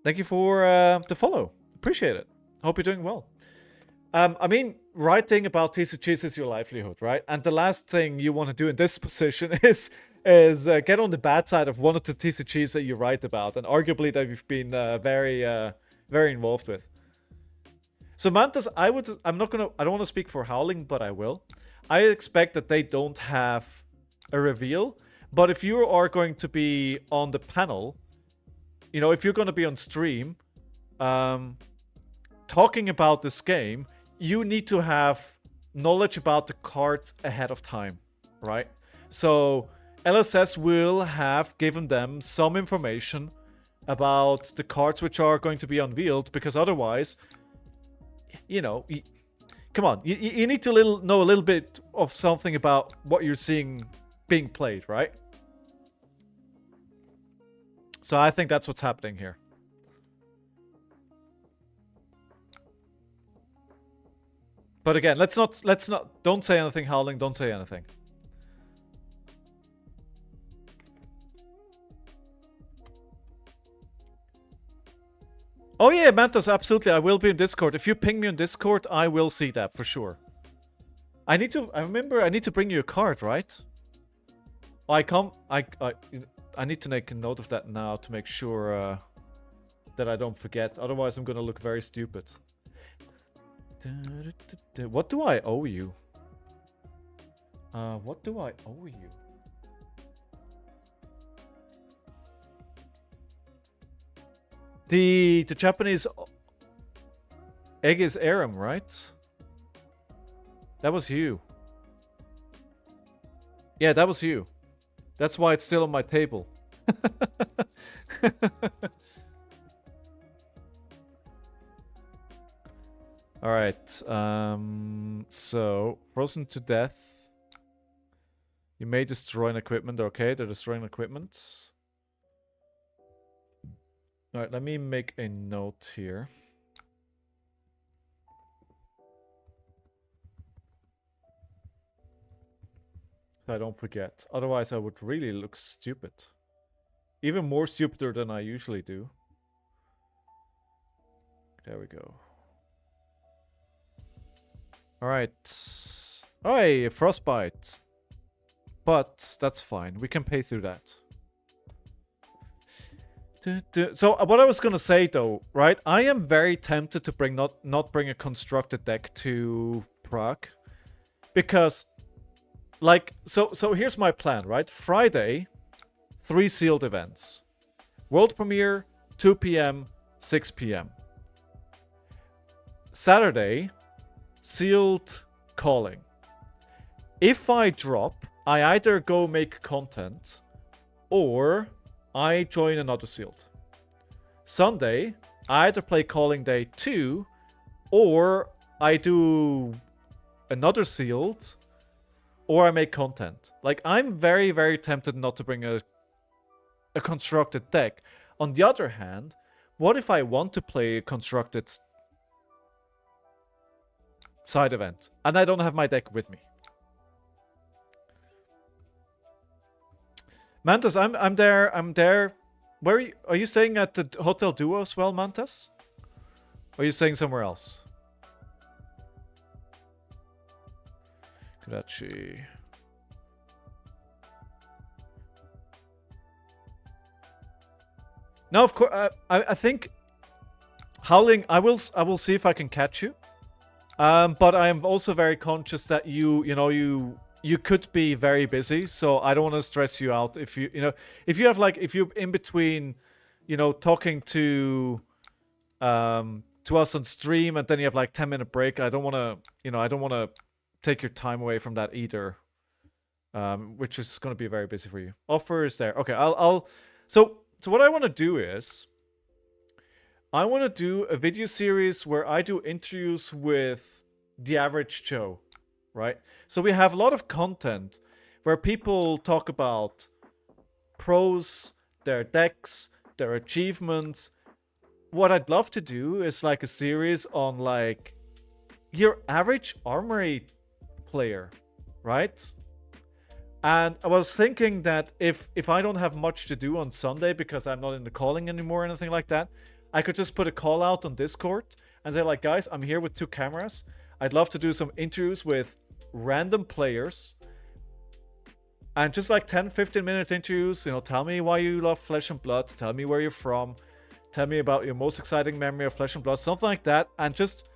the follow. Appreciate it. Hope you're doing well. I mean, writing about TCGs is your livelihood, right? And the last thing you want to do in this position is get on the bad side of one of the TCGs that you write about, and arguably that you've been very involved with. So Mantas, I don't want to speak for Howling, but I will. I expect that they don't have a reveal, but if you are going to be on the panel, you know, if you're going to be on stream, talking about this game, you need to have knowledge about the cards ahead of time, right? So LSS will have given them some information about the cards which are going to be unveiled, because otherwise, you know, come on, you need to know a little bit of something about what you're seeing being played, right? So I think that's what's happening here. But again, don't say anything, Howling, don't say anything. Oh yeah, Mantos, absolutely, I will be in Discord. If you ping me on Discord, I will see that for sure. I need to bring you a card, right? I need to make a note of that now to make sure that I don't forget. Otherwise, I'm gonna look very stupid. What do I owe you? What do I owe you? The Japanese egg is Aram, right? That was you. Yeah, that was you. That's why it's still on my table. Alright, so, frozen to death. You may destroy an equipment. Okay, they're destroying equipment. Alright, let me make a note here. So I don't forget. Otherwise, I would really look stupid. Even more stupider than I usually do. There we go. Alright. Oh, hey, frostbite. But that's fine. We can pay through that. So what I was gonna say though, right? I am very tempted to not bring a constructed deck to Prague. Because, like, so here's my plan, right? Friday, 3 sealed events. World premiere, 2 p.m., 6 p.m. Saturday, sealed calling. If I drop, I either go make content or I join another sealed. Sunday, I either play calling day 2 or I do another sealed or I make content. Like, I'm very, very tempted not to bring a constructed deck. On the other hand, what if I want to play a constructed side event and I don't have my deck with me? Mantas, I'm there. Where are you staying at the Hotel Duo as well, Mantas? Or are you staying somewhere else? Karachi. Now, of course, I think Howling. I will see if I can catch you. But I am also very conscious that you could be very busy, so I don't want to stress you out. If if you're in between, talking to us on stream, and then you have like 10-minute break. I don't want to, take your time away from that either. Which is going to be very busy for you. Offer is there. Okay, So what I want to do is, I want to do a video series where I do interviews with the average Joe, right? So we have a lot of content where people talk about pros, their decks, their achievements. What I'd love to do is like a series on like your average Armory player, right? And I was thinking that if I don't have much to do on Sunday because I'm not in the calling anymore or anything like that, I could just put a call out on Discord and say like, guys, I'm here with 2 cameras. I'd love to do some interviews with random players. And just like 10, 15-minute interviews, you know, tell me why you love Flesh and Blood. Tell me where you're from. Tell me about your most exciting memory of Flesh and Blood. Something like that. And just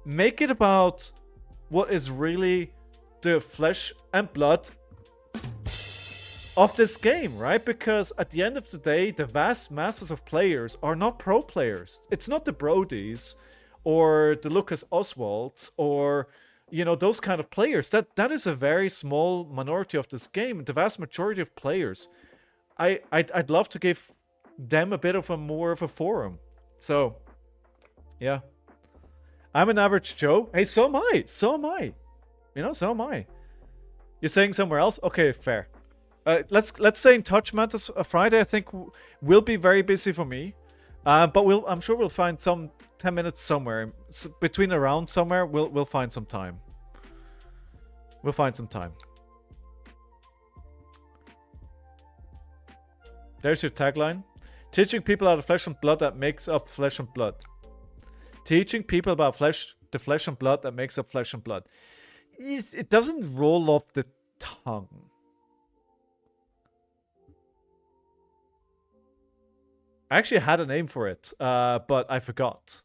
make it about what is really the flesh and blood of this game, right? Because at the end of the day, the vast masses of players are not pro players. It's not the Brodies or the Lucas Oswalds or, you know, those kind of players. That is a very small minority of this game. The vast majority of players, I'd love to give them a bit of a more of a forum. So, yeah. I'm an average Joe. Hey, so am I. So am I. You know, so am I. You're saying somewhere else? Okay, fair. Let's stay in touch, man. This Friday, I think, will be very busy for me. But I'm sure we'll find some 10 minutes somewhere between a round somewhere. We'll find some time. We'll find some time. There's your tagline. Teaching people out of flesh and blood that makes up flesh and blood. Teaching people about the flesh and blood that makes up flesh and blood. It doesn't roll off the tongue. I actually had a name for it, but I forgot.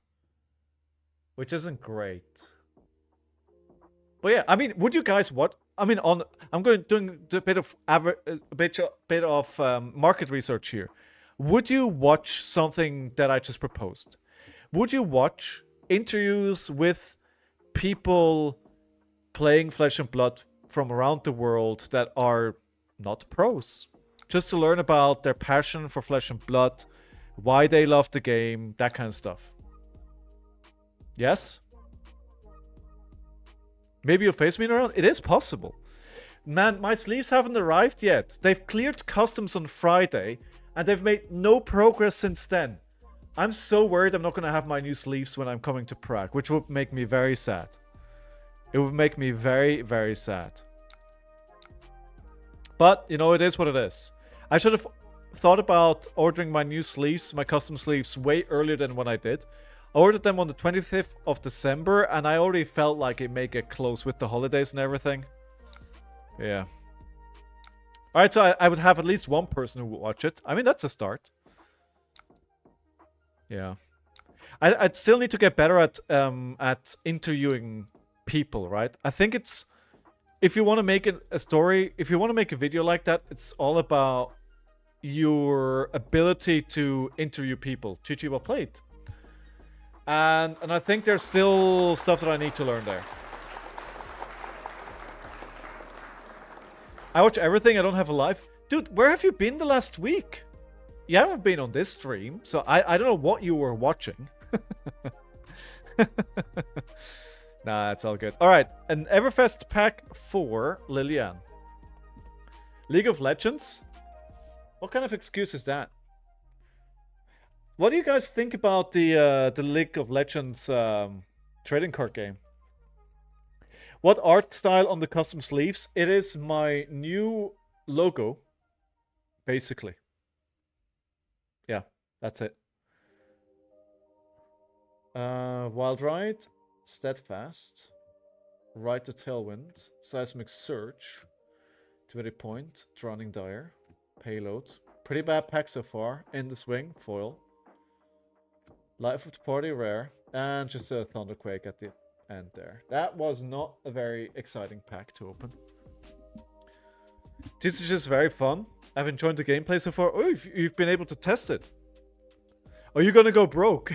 Which isn't great. But yeah, I mean, would you guys what? I mean, I'm doing a bit of market research here. Would you watch something that I just proposed? Would you watch interviews with people playing Flesh and Blood from around the world that are not pros? Just to learn about their passion for Flesh and Blood, why they love the game, that kind of stuff. Yes? Maybe you'll face me around? It is possible. Man, my sleeves haven't arrived yet. They've cleared customs on Friday, and they've made no progress since then. I'm so worried I'm not going to have my new sleeves when I'm coming to Prague, which would make me very sad. It would make me very, very sad. But, you know, it is what it is. I should have thought about ordering my new sleeves, my custom sleeves, way earlier than when I did. I ordered them on the 25th of December, and I already felt like it may get close with the holidays and everything. Yeah. Alright, so I would have at least one person who would watch it. I mean, that's a start. Yeah. I'd still need to get better at interviewing people, right? I think it's... If you want to make a story, if you want to make a video like that, it's all about your ability to interview people. Chichi, well played. And I think there's still stuff that I need to learn there. I watch everything. I don't have a life. Dude, where have you been the last week? You haven't been on this stream, so I don't know what you were watching. Nah, it's all good. Alright, an Everfest Pack 4, Lilian. League of Legends? What kind of excuse is that? What do you guys think about the League of Legends trading card game? What art style on the custom sleeves? It is my new logo, basically. Yeah, that's it. Wild Ride, Steadfast, Ride to Tailwind, Seismic Surge, 20 Point, Drowning Dire, Payload. Pretty bad pack so far. In the Swing, Foil. Life of the Party, Rare, and just a Thunderquake at the end there. That was not a very exciting pack to open. This is just very fun. I've enjoyed the gameplay so far. Oh, you've been able to test it. Are you gonna go broke?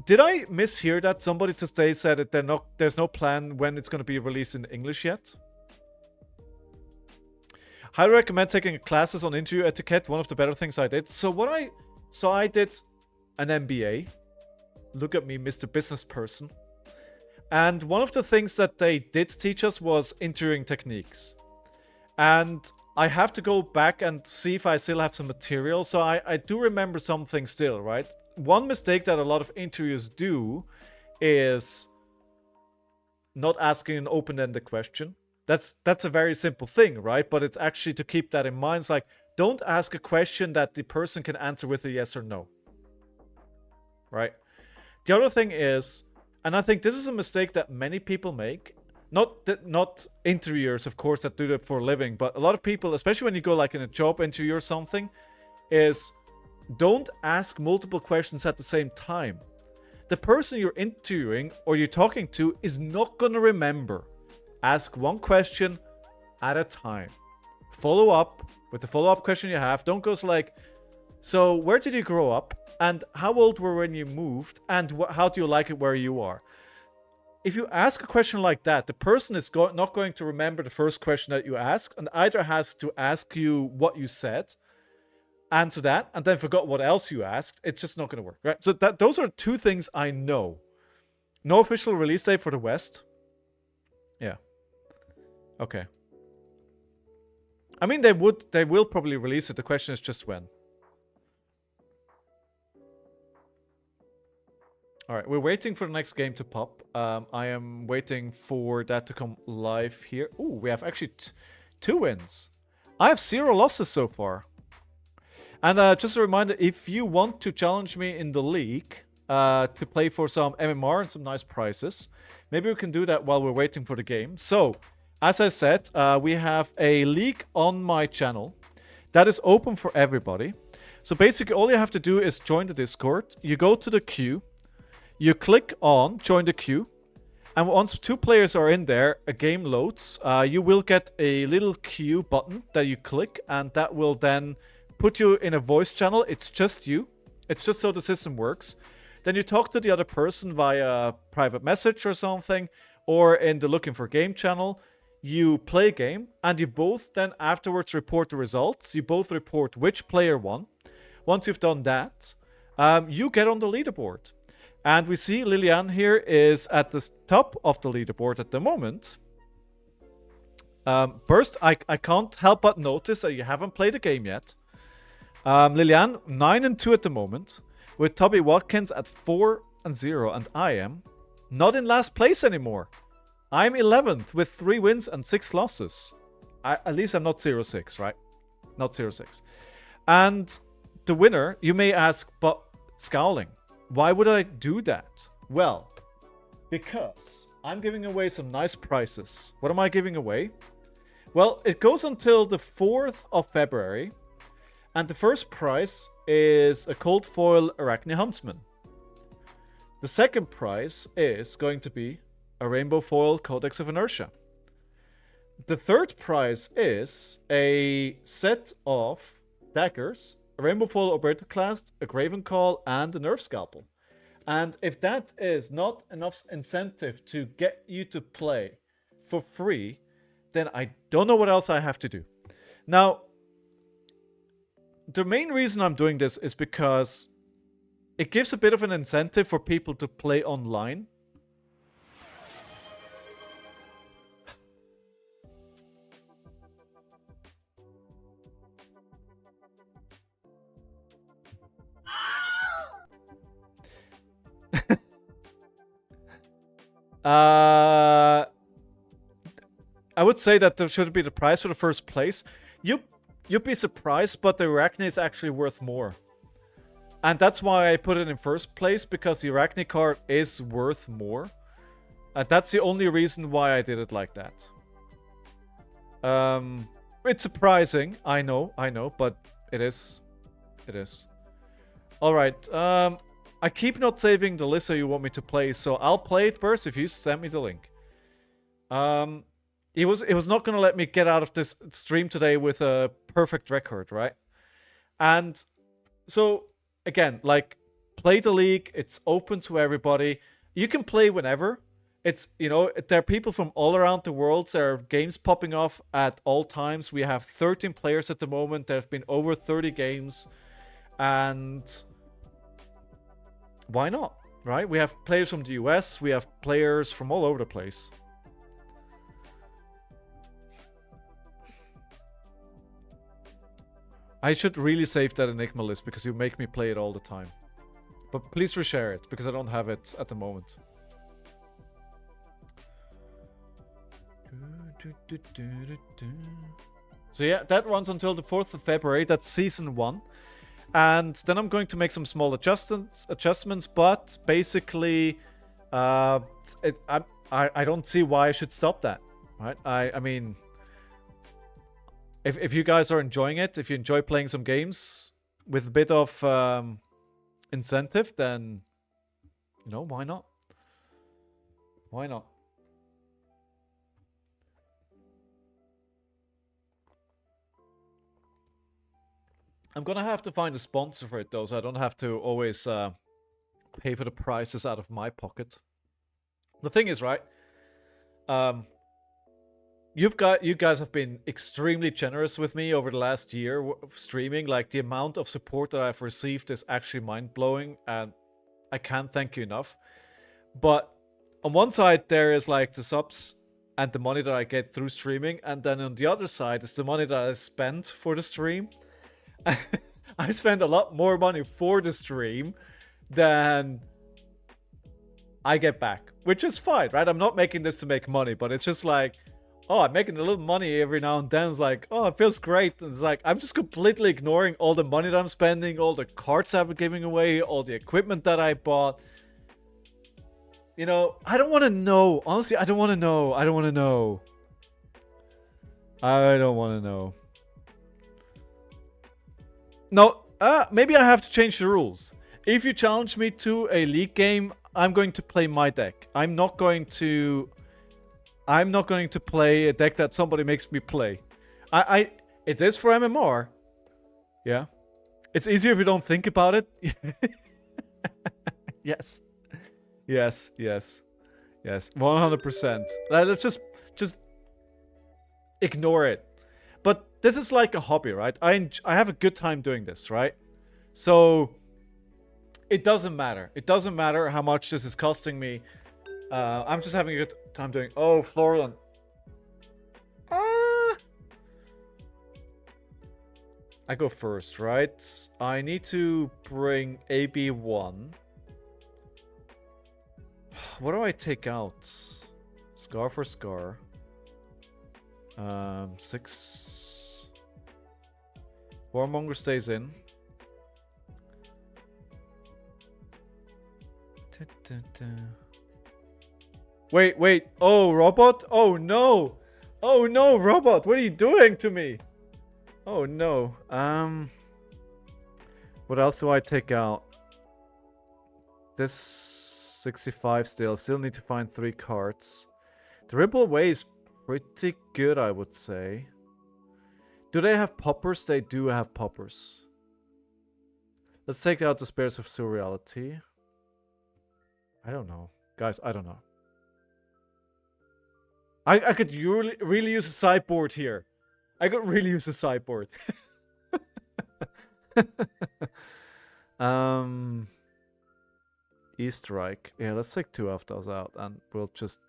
Did I mishear that? Somebody today said that there's no plan when it's gonna be released in English yet. Highly recommend taking classes on interview etiquette. One of the better things I did. So I did an MBA. Look at me, Mr. Business Person. And one of the things that they did teach us was interviewing techniques. And I have to go back and see if I still have some material. So I do remember something still, right? One mistake that a lot of interviewers do is not asking an open-ended question. That's a very simple thing, right? But it's actually to keep that in mind. It's like, don't ask a question that the person can answer with a yes or no. right? The other thing is, and I think this is a mistake that many people make, not interviewers, of course, that do that for a living, but a lot of people, especially when you go like in a job interview or something, is don't ask multiple questions at the same time. The person you're interviewing or you're talking to is not going to remember. Ask one question at a time. Follow up with the follow-up question you have. Don't go like, so where did you grow up? And how old were when you moved? And how do you like it where you are? If you ask a question like that, the person is not going to remember the first question that you asked, and either has to ask you what you said, answer that, and then forgot what else you asked. It's just not going to work, right? So those are two things I know. No official release date for the West. Yeah. Okay. I mean, they will probably release it. The question is just when. All right, we're waiting for the next game to pop. I am waiting for that to come live here. Ooh, we have actually 2 wins. I have 0 losses so far. And just a reminder, if you want to challenge me in the league to play for some MMR and some nice prizes, maybe we can do that while we're waiting for the game. So, as I said, we have a league on my channel that is open for everybody. So basically, all you have to do is join the Discord. You go to the queue. You click on join the queue, and once 2 players are in there, a game loads. You will get a little queue button that you click, and that will then put you in a voice channel. It's just you. It's just so the system works. Then you talk to the other person via private message or something, or in the looking for game channel. You play a game, and you both then afterwards report the results. You both report which player won. Once you've done that, you get on the leaderboard. And we see Liliane here is at the top of the leaderboard at the moment. Burst, I can't help but notice that you haven't played the game yet. Liliane, 9-2 at the moment, with Toby Watkins at 4-0, and I am not in last place anymore. I'm 11th with 3 wins and 6 losses. At least I'm not 0-6, right? Not 0-6. And the winner, you may ask, but Scowling, why would I do that? Well, because I'm giving away some nice prizes. What am I giving away? Well, it goes until the 4th of February. And the first prize is a cold foil Arachne Huntsman. The second prize is going to be a rainbow foil Codex of Inertia. The third prize is a set of daggers, a rainbow foil Oberto class, a Graven Call, and a Nerf Scalpel. And if that is not enough incentive to get you to play for free, then I don't know what else I have to do. Now, the main reason I'm doing this is because it gives a bit of an incentive for people to play online. I would say that there should be the prize for the first place. You'd be surprised, but the Arachne is actually worth more. And that's why I put it in first place, because the Arachne card is worth more. And that's the only reason why I did it like that. It's surprising, I know, but it is. It is. Alright, I keep not saving the list that you want me to play, so I'll play it first if you send me the link. It was not going to let me get out of this stream today with a perfect record, right? And so, again, like, play the league. It's open to everybody. You can play whenever. It's, you know, there are people from all around the world. There are games popping off at all times. We have 13 players at the moment. There have been over 30 games. And why not, right? We have players from the US. We have players from all over the place. I should really save that Enigma list because you make me play it all the time. But please reshare it because I don't have it at the moment. So yeah, that runs until the 4th of February. That's Season 1. And then I'm going to make some small adjustments, but basically, I don't see why I should stop that, right? I mean, if you guys are enjoying it, if you enjoy playing some games with a bit of incentive, then, you know, why not? Why not? I'm gonna have to find a sponsor for it though, so I don't have to always pay for the prices out of my pocket. The thing is, right? You guys have been extremely generous with me over the last year of streaming. Like, the amount of support that I've received is actually mind-blowing, and I can't thank you enough. But on one side, there is like the subs and the money that I get through streaming, and then on the other side is the money that I spent for the stream. I spend a lot more money for the stream than I get back, which is fine, right? I'm not making this to make money, but it's just like, oh, I'm making a little money every now and then. It's like, oh, it feels great. And it's like, I'm just completely ignoring all the money that I'm spending, all the cards I'm giving away, all the equipment that I bought. You know, I don't want to know. Honestly, I don't want to know. I don't want to know. I don't want to know. No, maybe I have to change the rules. If you challenge me to a league game, I'm going to play my deck. I'm not going to play a deck that somebody makes me play. It is for MMR. Yeah. It's easier if you don't think about it. Yes. Yes, yes. Yes, 100%. Let's just ignore it. But this is like a hobby, right? I have a good time doing this, right? So it doesn't matter. It doesn't matter how much this is costing me. I'm just having a good time doing. Oh, Florian. I go first, right? I need to bring AB1. What do I take out? Scar for Scar. 6. Warmonger stays in. Wait. Oh, robot? Oh, no. Oh, no, robot. What are you doing to me? Oh, no. What else do I take out? This 65 still. Still need to find 3 cards. The Ripple Away is pretty good, I would say. Do they have poppers? They do have poppers. Let's take out the Spares of Surreality. I don't know. Guys, I don't know. I could really use a sideboard here. I could really use a sideboard. E-Strike. Yeah, let's take 2 of those out and we'll just...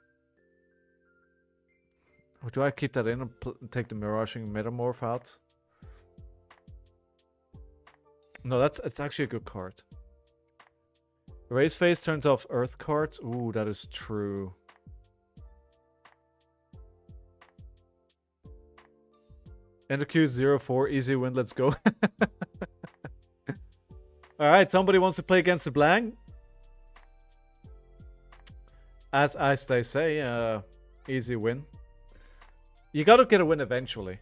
Or do I keep that in and take the Miraging Metamorph out? No, it's actually a good card. Erase Phase turns off Earth cards. Ooh, that is true. Enter Q 04, easy win, let's go. Alright, somebody wants to play against the Blank? As they say, easy win. You gotta get a win eventually.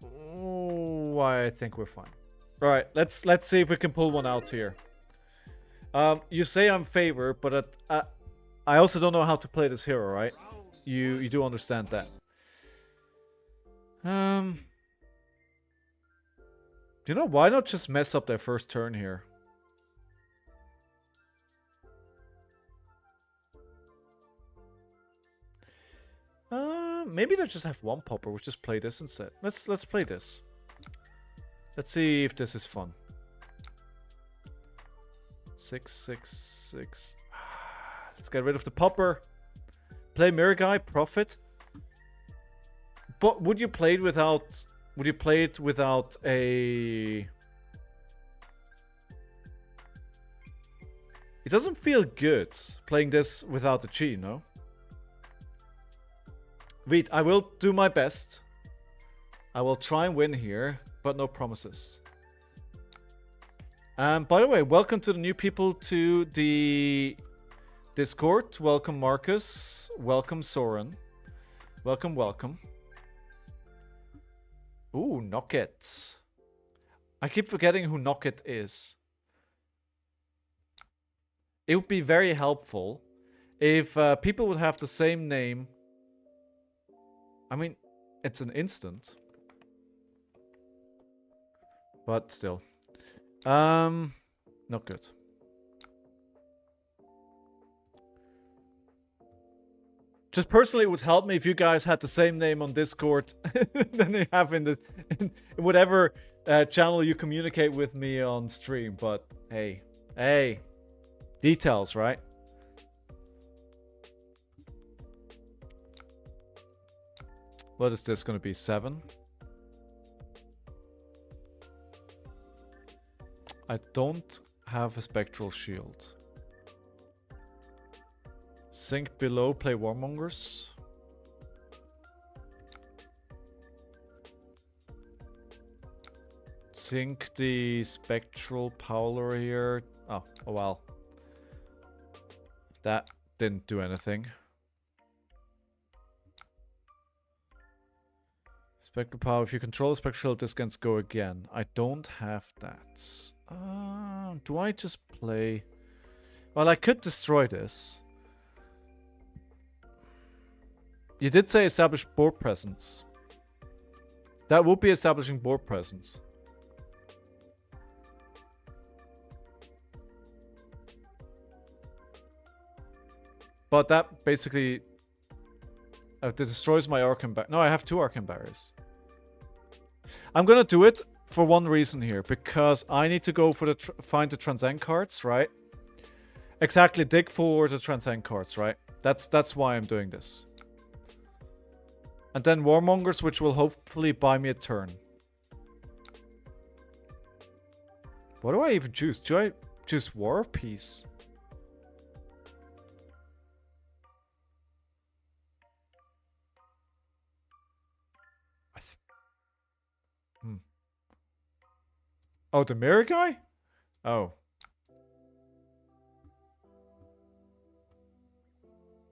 Oh, I think we're fine. Alright, let's see if we can pull one out here. You say I'm favored, but I also don't know how to play this hero, right? You do understand that. You know, why not just mess up their first turn here? Maybe they just have 1 popper. We'll just play this instead. Let's play this. Let's see if this is fun. 6, 6, 6. Let's get rid of the popper. Play Mirror Guy, profit. But would you play it without... Would you play it without a... It doesn't feel good playing this without the G, no? Wait, I will do my best. I will try and win here, but no promises. By the way, welcome to the new people to the Discord. Welcome Marcus. Welcome Soren. Welcome, welcome. Ooh, Knocket. I keep forgetting who Knocket is. It would be very helpful if people would have the same name. I mean, it's an instant. But still. Not good. Just personally, it would help me if you guys had the same name on Discord than you have in whatever channel you communicate with me on stream. But hey, details, right? What is this going to be? 7? I don't have a spectral shield. Sink below, play Warmongers. Sink the spectral Powler here. Oh well. That didn't do anything. Spectral power. If you control the spectral, this can go again. I don't have that. Do I just play? Well, I could destroy this. You did say establish board presence. That would be establishing board presence. But that basically destroys my Arcane Barrier. No, I have 2 Arcane Barriers. I'm gonna do it for one reason here, because I need to go for the find the Transcend cards, right? Exactly, dig for the Transcend cards, right? That's why I'm doing this. And then Warmongers, which will hopefully buy me a turn. What do I even choose? Do I choose War or Peace? Oh, the mirror guy? Oh.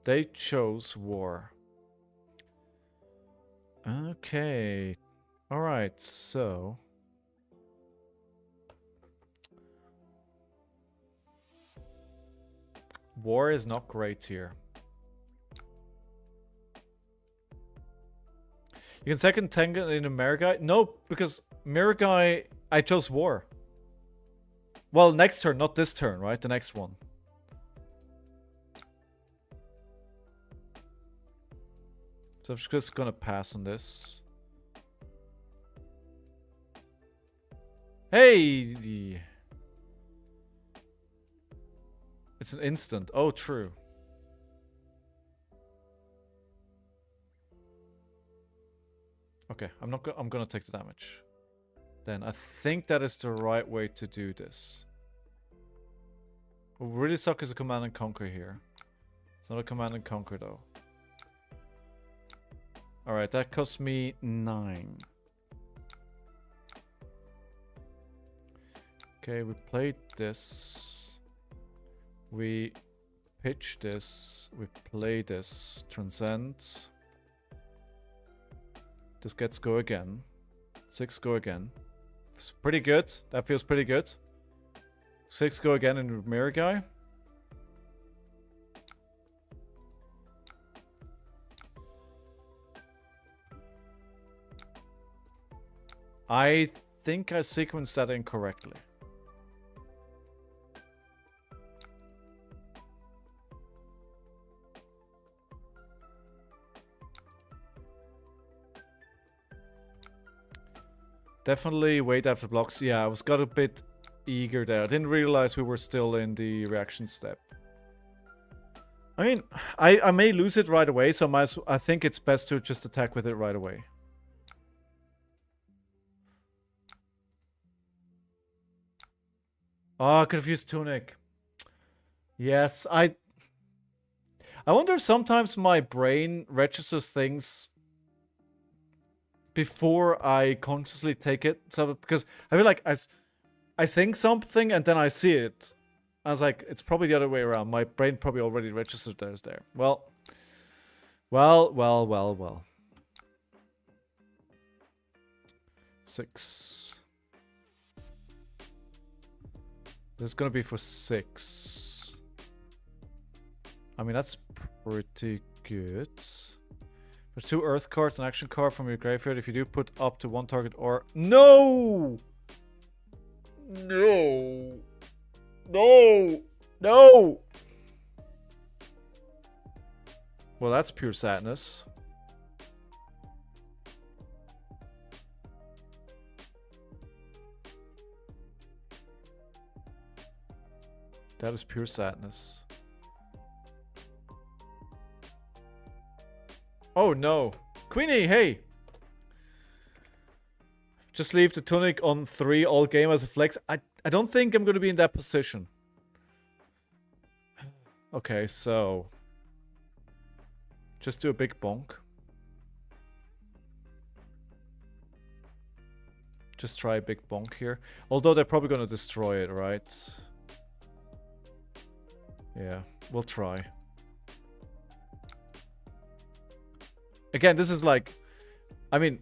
They chose War. Okay. Alright, so... War is not great here. You can second Tengen in a Mirror Guy? No, because Mirror Guy, I chose War. Well, next turn, not this turn, right? The next one. So I'm just gonna pass on this. Hey! It's an instant. Oh, true. Okay, I'm gonna take the damage. Then I think that is the right way to do this. What would really suck is a command and conquer here. It's not a command and conquer though. Alright, that cost me 9. Okay, we played this. We pitch this. We play this. Transcend. This gets go again. 6 go again. It's pretty good. That feels pretty good. 6 go again in Mirror Guy. I think I sequenced that incorrectly. Definitely wait after blocks. Yeah, I got a bit eager there. I didn't realize we were still in the reaction step. I mean, I may lose it right away, so I think it's best to just attack with it right away. Oh, I could have used Tunic. Yes, I wonder if sometimes my brain registers things before I consciously take it. So because I feel like I think something and then I see it. I was like, it's probably the other way around. My brain probably already registered there's there. Well. 6. This is gonna be for 6. I mean, that's pretty good. There's 2 earth cards, an action card from your graveyard. If you do, put up to 1 target or... No! No! No! No! Well, that's pure sadness. That is pure sadness. Oh no. Queenie, hey! Just leave the tunic on 3 all game as a flex. I don't think I'm going to be in that position. Okay, so... Just do a big bonk. Just try a big bonk here. Although they're probably going to destroy it, right? Yeah, we'll try. Again, this is like... I mean,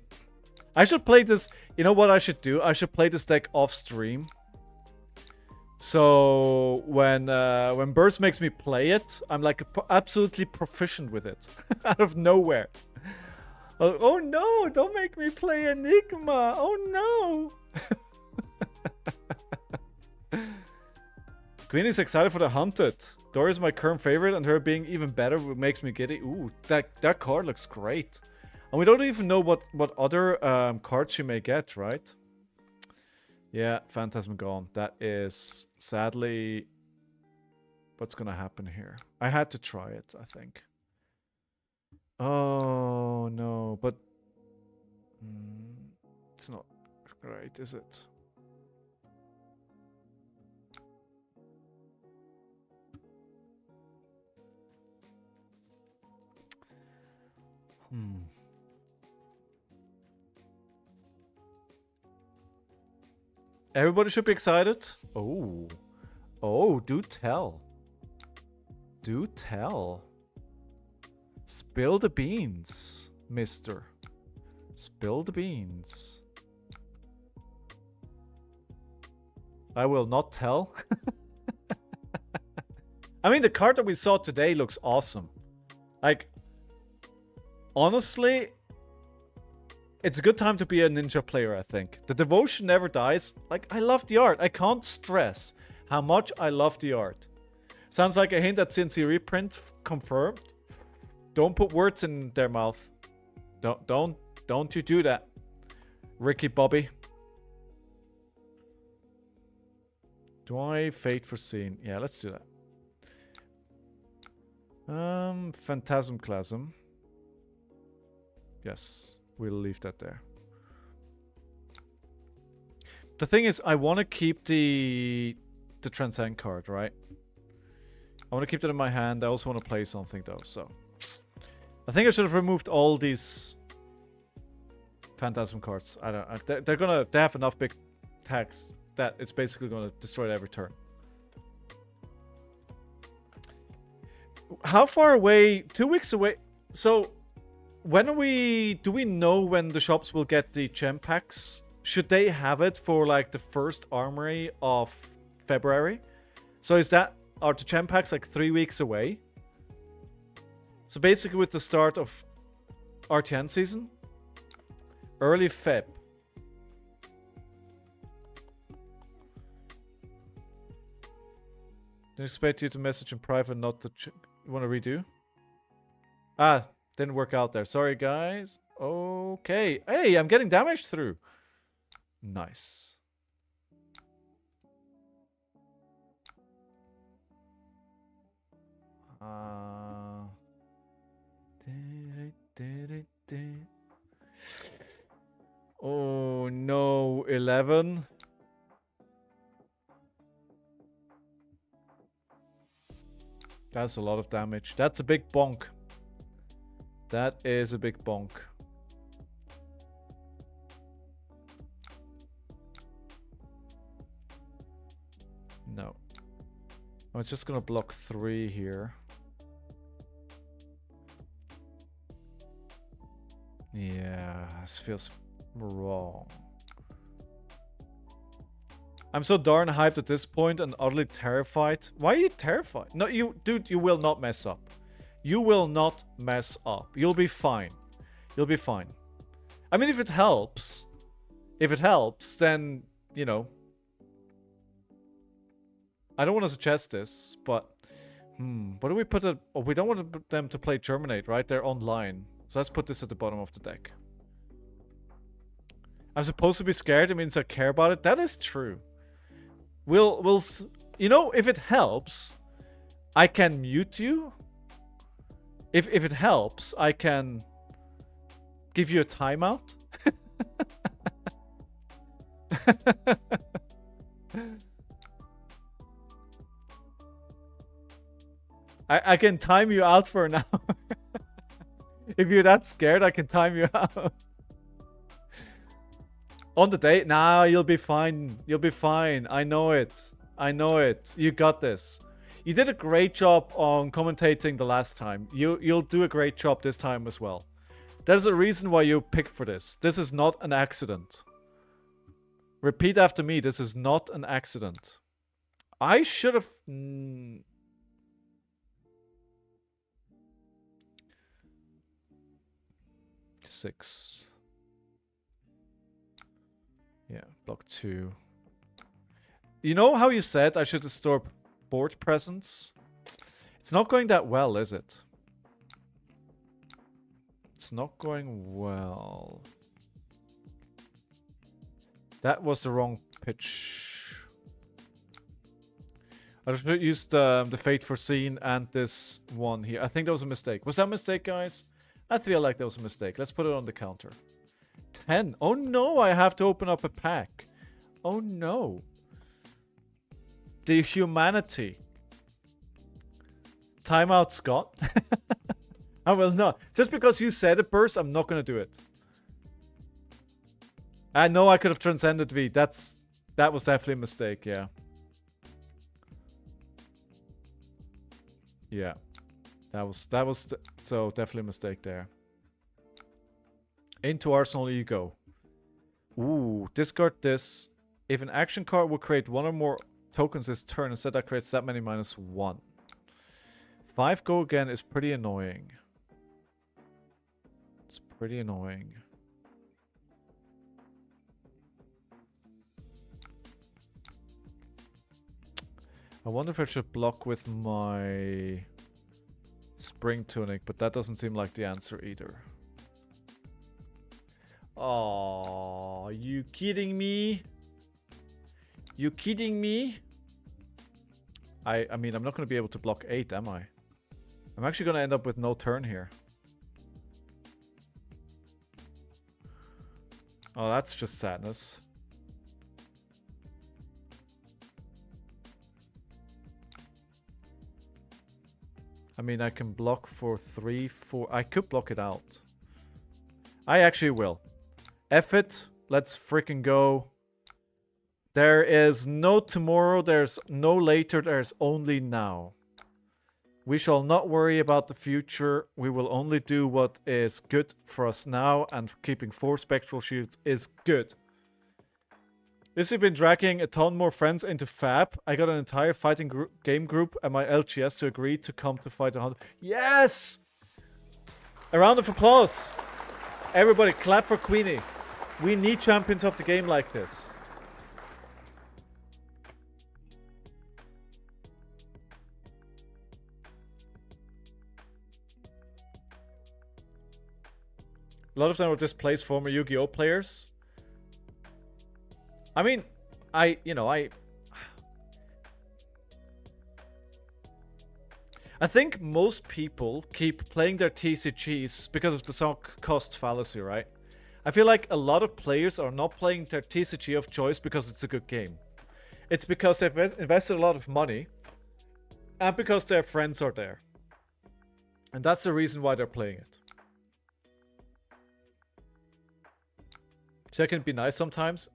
I should play this... You know what I should do? I should play this deck off stream. So when Burst makes me play it, I'm like absolutely proficient with it. Out of nowhere. Oh no, don't make me play Enigma. Oh no. Queenie's excited for the Hunted. Dora is my current favorite, and her being even better makes me giddy. Ooh, that card looks great. And we don't even know what other cards she may get, right? Yeah, Phantasm gone. That is sadly what's gonna happen here. I had to try it, I think. Oh no, but it's not great, is it? Everybody should be excited. Oh. Oh, do tell. Do tell. Spill the beans, mister. Spill the beans. I will not tell. I mean, the card that we saw today looks awesome. Like, honestly, it's a good time to be a ninja player, I think. The devotion never dies. Like, I love the art. I can't stress how much I love the art. Sounds like a hint at CNC reprint confirmed. Don't put words in their mouth. Don't you do that, Ricky Bobby. Do I fate foreseen? Yeah, let's do that. Phantasm Clasm. Yes, we'll leave that there. The thing is, I want to keep the Transcend card, right? I want to keep that in my hand. I also want to play something though, so I think I should have removed all these Phantasm cards. I don't. They have enough big tags that it's basically gonna destroy it every turn. How far away? 2 weeks away. So when do we know when the shops will get the gem packs? Should they have it for like the first armory of February? So are the gem packs like 3 weeks away? So basically with the start of RTN season? Early Feb. Didn't expect you to message in private, not to... You want to redo? Ah, didn't work out there. Sorry, guys. Okay. Hey, I'm getting damage through. Nice. Oh no, 11. That's a lot of damage. That's a big bonk. That is a big bonk. No. I'm just gonna block 3 here. Yeah, this feels wrong. I'm so darn hyped at this point and utterly terrified. Why are you terrified? No, dude, you will not mess up. You will not mess up. You'll be fine. You'll be fine. I mean, if it helps, then, you know. I don't want to suggest this, but, what do we put it? Oh, we don't want them to play Germinate, right? They're online. So let's put this at the bottom of the deck. I'm supposed to be scared. It means I care about it. That is true. We'll, you know, if it helps, I can mute you. If it helps, I can give you a timeout. I can time you out for an hour. If you're that scared, I can time you out. On the date? Nah, you'll be fine. You'll be fine. I know it. I know it. You got this. You did a great job on commentating the last time. You'll do a great job this time as well. There's a reason why you picked for this. This is not an accident. Repeat after me. This is not an accident. I should have... 6. Yeah, block 2. You know how you said I should store board presence? It's not going that well, is it? It's not going well. That was the wrong pitch. I just used the Fate Foreseen and this one here. I think that was a mistake. Was that a mistake, guys? I feel like that was a mistake. Let's put it on the counter. 10. Oh no, I have to open up a pack. Oh no. The humanity. Timeout, Scott. I will not. Just because you said it, Burst, I'm not going to do it. I know I could have transcended V. That was definitely a mistake, yeah. Yeah. That was so definitely a mistake there. Into Arsenal you go. Ooh, discard this. If an action card will create 1 or more tokens this turn, instead that creates that many -1. 5 go again is pretty annoying. It's pretty annoying. I wonder if I should block with my Spring Tunic, but that doesn't seem like the answer either. Oh, you kidding me? You kidding me? I mean, I'm not going to be able to block 8, am I? I'm actually going to end up with no turn here. Oh, that's just sadness. I mean, I can block for 3, 4... I could block it out. I actually will. F it. Let's freaking go. There is no tomorrow. There's no later. There's only now. We shall not worry about the future. We will only do what is good for us now. And keeping 4 spectral shields is good. This has been dragging a ton more friends into FAB. I got an entire fighting game group and my LGS to agree to come to fight 100. Yes! A round of applause. Everybody clap for Queenie. We need champions of the game like this. A lot of them will displace former Yu-Gi-Oh players. I mean, I think most people keep playing their TCGs because of the sunk cost fallacy, right? I feel like a lot of players are not playing their TCG of choice because it's a good game. It's because they've invested a lot of money and because their friends are there. And that's the reason why they're playing it. So I can be nice sometimes.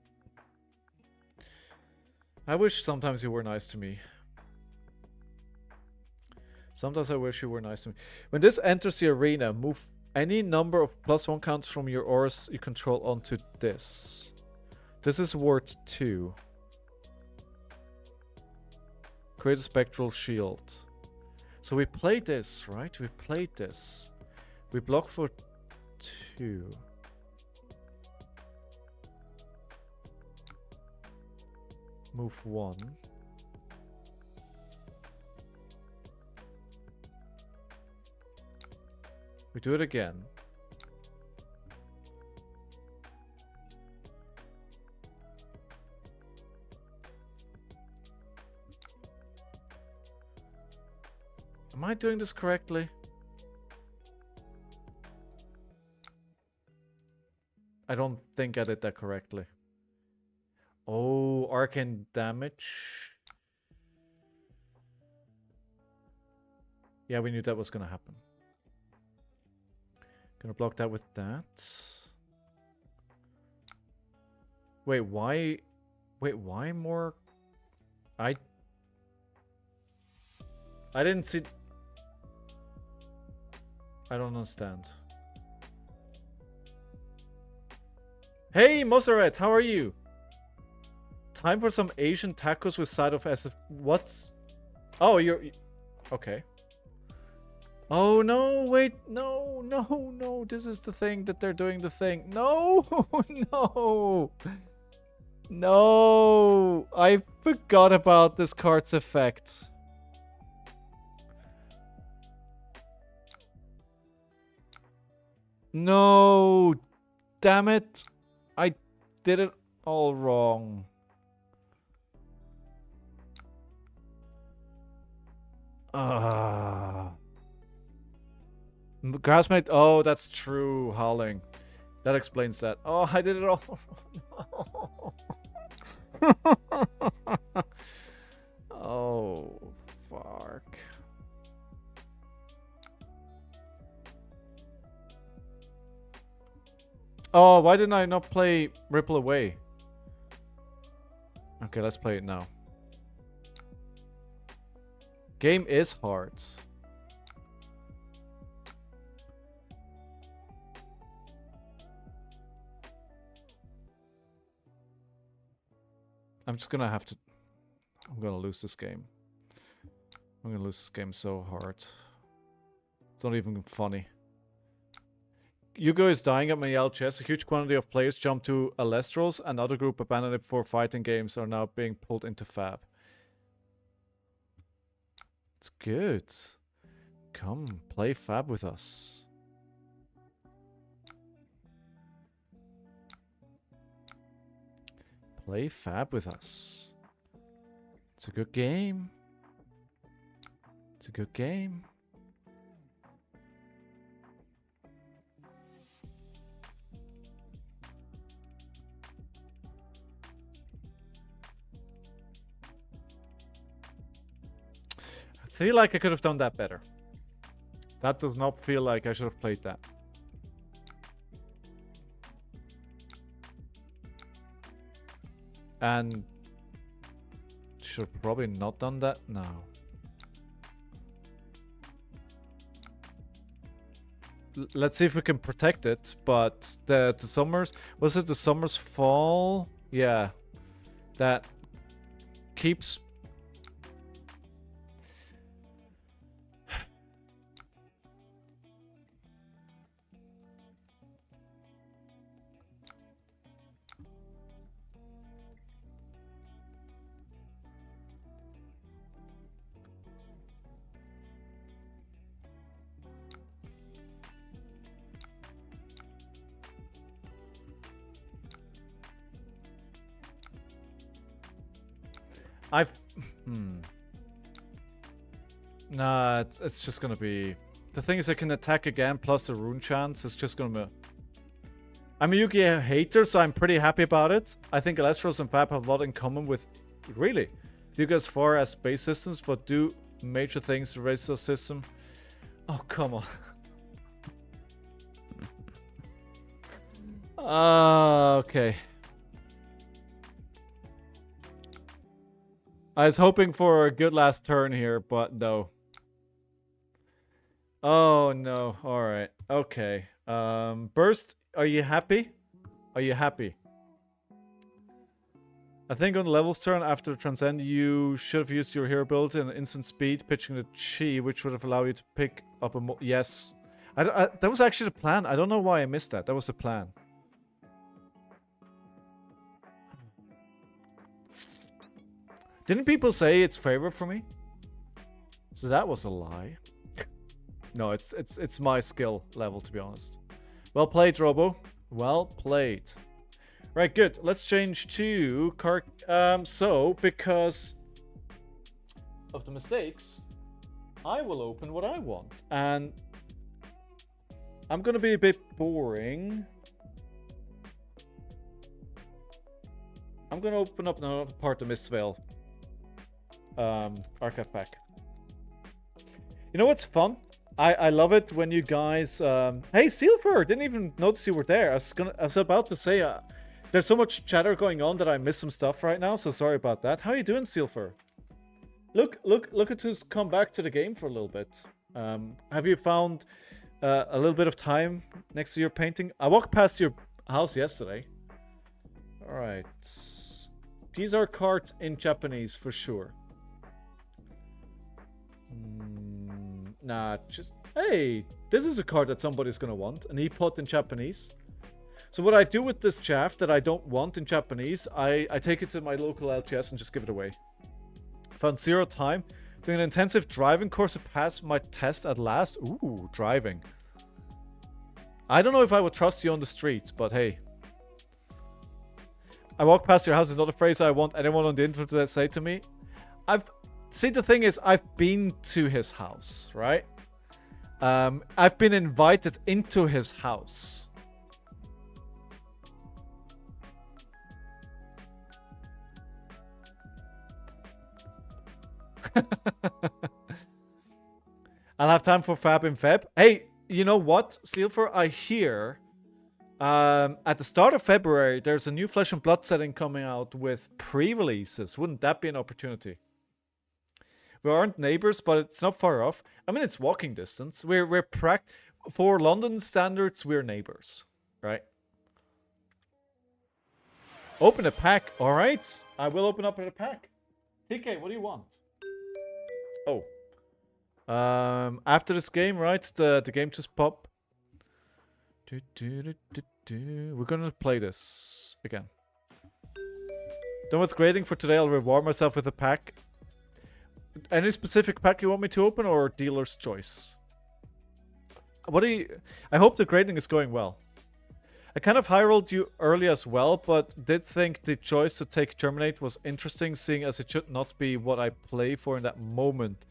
I wish sometimes you were nice to me. Sometimes I wish you were nice to me. When this enters the arena, move any number of +1 counts from your auras you control onto this. This is worth 2. Create a spectral shield. So we played this, right? We played this. We block for 2. Move 1. We do it again. Am I doing this correctly? I don't think I did that correctly. Oh, arcane damage. Yeah, we knew that was gonna happen. Gonna block that with that. Wait, why? Wait, why more? I didn't see. I don't understand. Hey, Mosaret, how are you? Time for some Asian tacos with side of SF. What's? Oh, you're okay. Oh no! Wait, no, no, no! This is the thing that they're doing the thing. No, no, no! I forgot about this card's effect. No, damn it! I did it all wrong. Grassmate, oh, that's true, Howling. That explains that. Oh, I did it all. Oh, fuck. Oh, why didn't I not play Ripple Away? Okay, let's play it now. Game is hard. I'm just gonna have to... I'm gonna lose this game. I'm gonna lose this game so hard. It's not even funny. Yugo is dying at my LGS. A huge quantity of players jumped to Alestrals, and other group abandoned it for fighting games are now being pulled into FAB. It's good. Come, play FAB with us. Play FAB with us. It's a good game. It's a good game. I feel like I could have done that better. That does not feel like I should have played that. And should have probably not done that now. Let's see if we can protect it. But the summers, was it the summers fall? Yeah, that keeps. Nah, it's just gonna be... The thing is I can attack again plus the rune chance. It's just gonna... I'm a Yu-Gi-Oh hater, so I'm pretty happy about it. I think Alestrals and FAB have a lot in common with... Really? You go as far as base systems, but do major things to raise the system. Oh, come on. Okay. I was hoping for a good last turn here, but no. Oh no. Alright. Okay. Burst, are you happy? Are you happy? I think on the levels turn after Transcend, you should have used your hero ability and instant speed, pitching the chi, which would have allowed you to pick up a yes. That was actually the plan. I don't know why I missed that. That was the plan. Didn't people say it's favorite for me? So that was a lie. No, it's my skill level, to be honest. Well played, Robo. Well played. Right, good. Let's change to so, because of the mistakes, I will open what I want. And I'm going to be a bit boring. I'm going to open up another part of Mistvale archive pack. You know what's fun? I love it when you guys... Hey, Silver! Didn't even notice you were there. I was about to say... there's so much chatter going on that I missed some stuff right now, so sorry about that. How are you doing, Silver? Look at who's come back to the game for a little bit. Have you found a little bit of time next to your painting? I walked past your house yesterday. Alright. These are cards in Japanese for sure. Nah, just... Hey, this is a card that somebody's gonna want. An E-pot in Japanese. So what I do with this chaff that I don't want in Japanese, I take it to my local LGS and just give it away. Found 0 time. Doing an intensive driving course to pass my test at last. Ooh, driving. I don't know if I would trust you on the street, but hey. I walk past your house is not a phrase I want anyone on the internet to say to me. See, the thing is, I've been to his house, right? I've been invited into his house. I'll have time for FAB in Feb. Hey, you know what, Silver? I hear at the start of February, there's a new Flesh and Blood setting coming out with pre-releases. Wouldn't that be an opportunity? We aren't neighbors, but it's not far off. I mean, it's walking distance. We're for London standards, we're neighbors, right? Open a pack. All right, I will open up a pack. TK, what do you want? Oh. After this game, right? The game just popped. We're gonna play this again. Done with grading for today. I'll reward myself with a pack. Any specific pack you want me to open, or dealer's choice? What do you... I hope the grading is going well. I kind of high-rolled you early as well, but did think the choice to take Germinate was interesting, seeing as it should not be what I play for in that moment.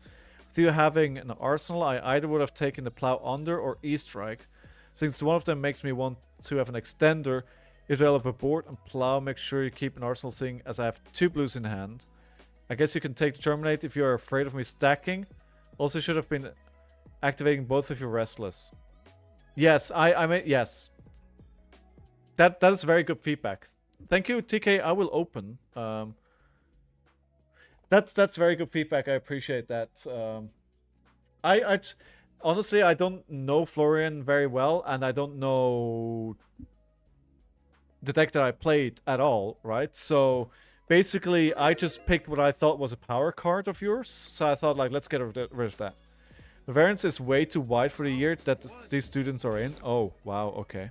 With you having an arsenal, I either would have taken the Plow Under or E-Strike, since one of them makes me want to have an extender. You develop a board and Plow, make sure you keep an arsenal, seeing as I have 2 blues in hand. I guess you can take the Germinate if you are afraid of me stacking. Also should have been activating both if you're restless. Yes, I mean, yes. That is very good feedback. Thank you, TK. I will open. That's very good feedback. I appreciate that. Honestly, I don't know Florian very well, and I don't know the deck that I played at all, right? So basically, I just picked what I thought was a power card of yours. So I thought, like, let's get rid of that. The variance is way too wide for the year that these students are in. Oh, wow, okay.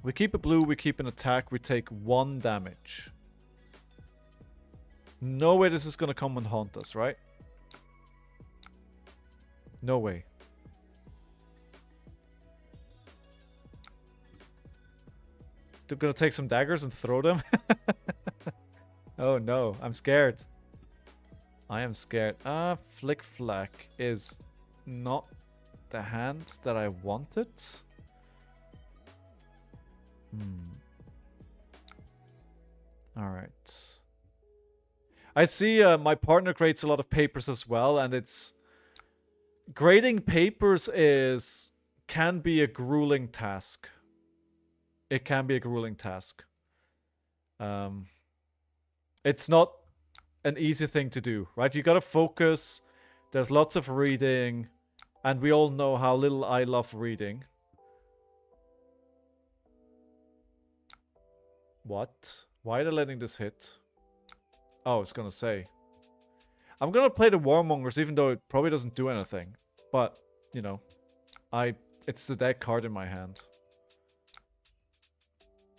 We keep a blue, we keep an attack, we take 1 damage. No way this is gonna come and haunt us, right? No way. They're gonna take some daggers and throw them? Oh no, I'm scared. I am scared. Flick Flack is not the hand that I wanted. Alright. I see my partner grades a lot of papers as well, and it's... Grading papers can be a grueling task. It can be a grueling task. It's not an easy thing to do, right? You gotta focus. There's lots of reading. And we all know how little I love reading. What? Why are they letting this hit? Oh, it's gonna say. I'm gonna play the Warmongers even though it probably doesn't do anything. But, you know, it's the deck card in my hand.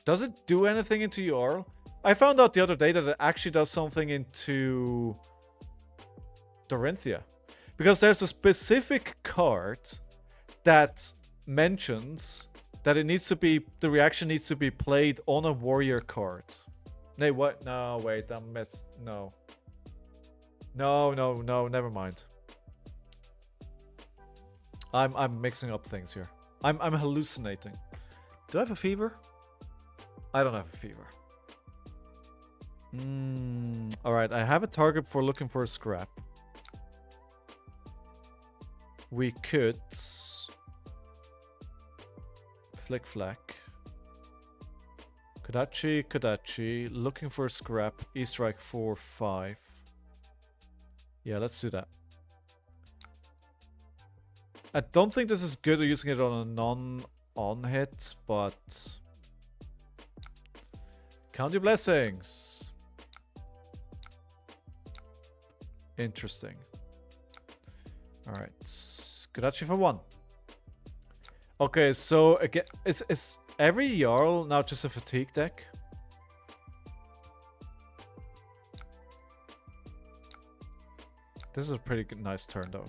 Does it do anything into Jarl? I found out the other day that it actually does something into Dorinthia. Because there's a specific card that mentions that it needs to be, the reaction needs to be played on a warrior card. Nay, what? No, wait, no. No, never mind. I'm mixing up things here. I'm hallucinating. Do I have a fever? I don't have a fever. Alright, I have a target for looking for a scrap. We could flick flack. Kodachi, looking for a scrap. E-strike 4, 5. Yeah, let's do that. I don't think this is good using it on a non-on hit, but count your blessings. Interesting. Alright. Kodachi for 1. Okay, so again, is every Jarl now just a fatigue deck? This is a pretty good, nice turn though.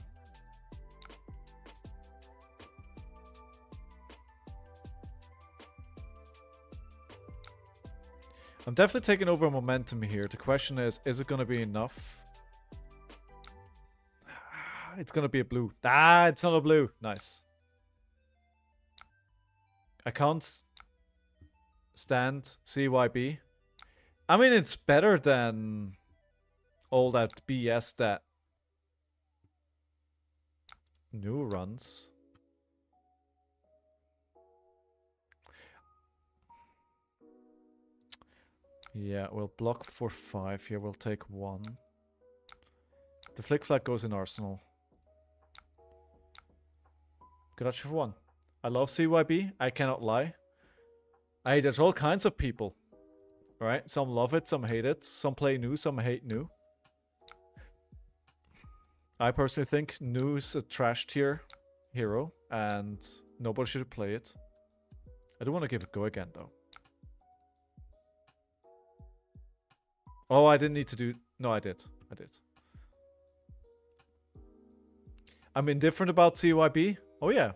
I'm definitely taking over momentum here. The question is it going to be enough? It's going to be a blue. Ah, it's not a blue. Nice. I can't stand CYB. I mean, it's better than all that BS that new runs. Yeah, we'll block for 5 here. We'll take 1. The flick flag goes in Arsenal. Kodachi for 1. I love CYB. I cannot lie. There's all kinds of people. Alright? Some love it, some hate it. Some play new, some hate new. I personally think new is a trash tier hero. And nobody should play it. I do want to give it a go again though. Oh, I didn't need to do... No, I did. I did. I'm indifferent about CYB. Oh, yeah.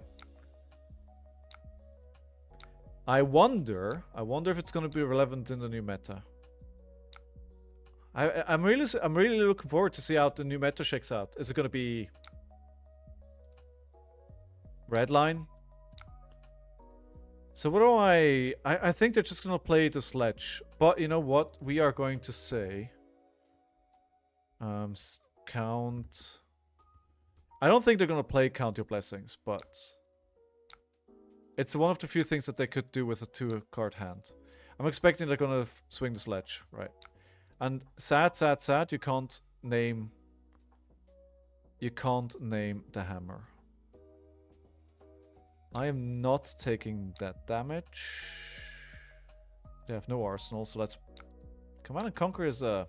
I wonder if it's going to be relevant in the new meta. I'm really looking forward to see how the new meta shakes out. Is it going to be... Redline? So what do I think they're just going to play the sledge. But you know what? We are going to say... count... I don't think they're going to play Count Your Blessings, but... It's one of the few things that they could do with a 2-card hand. I'm expecting they're going to swing the sledge, right? And sad, you can't name... You can't name the hammer. I am not taking that damage. They have no arsenal, so let's... Command and Conquer is a...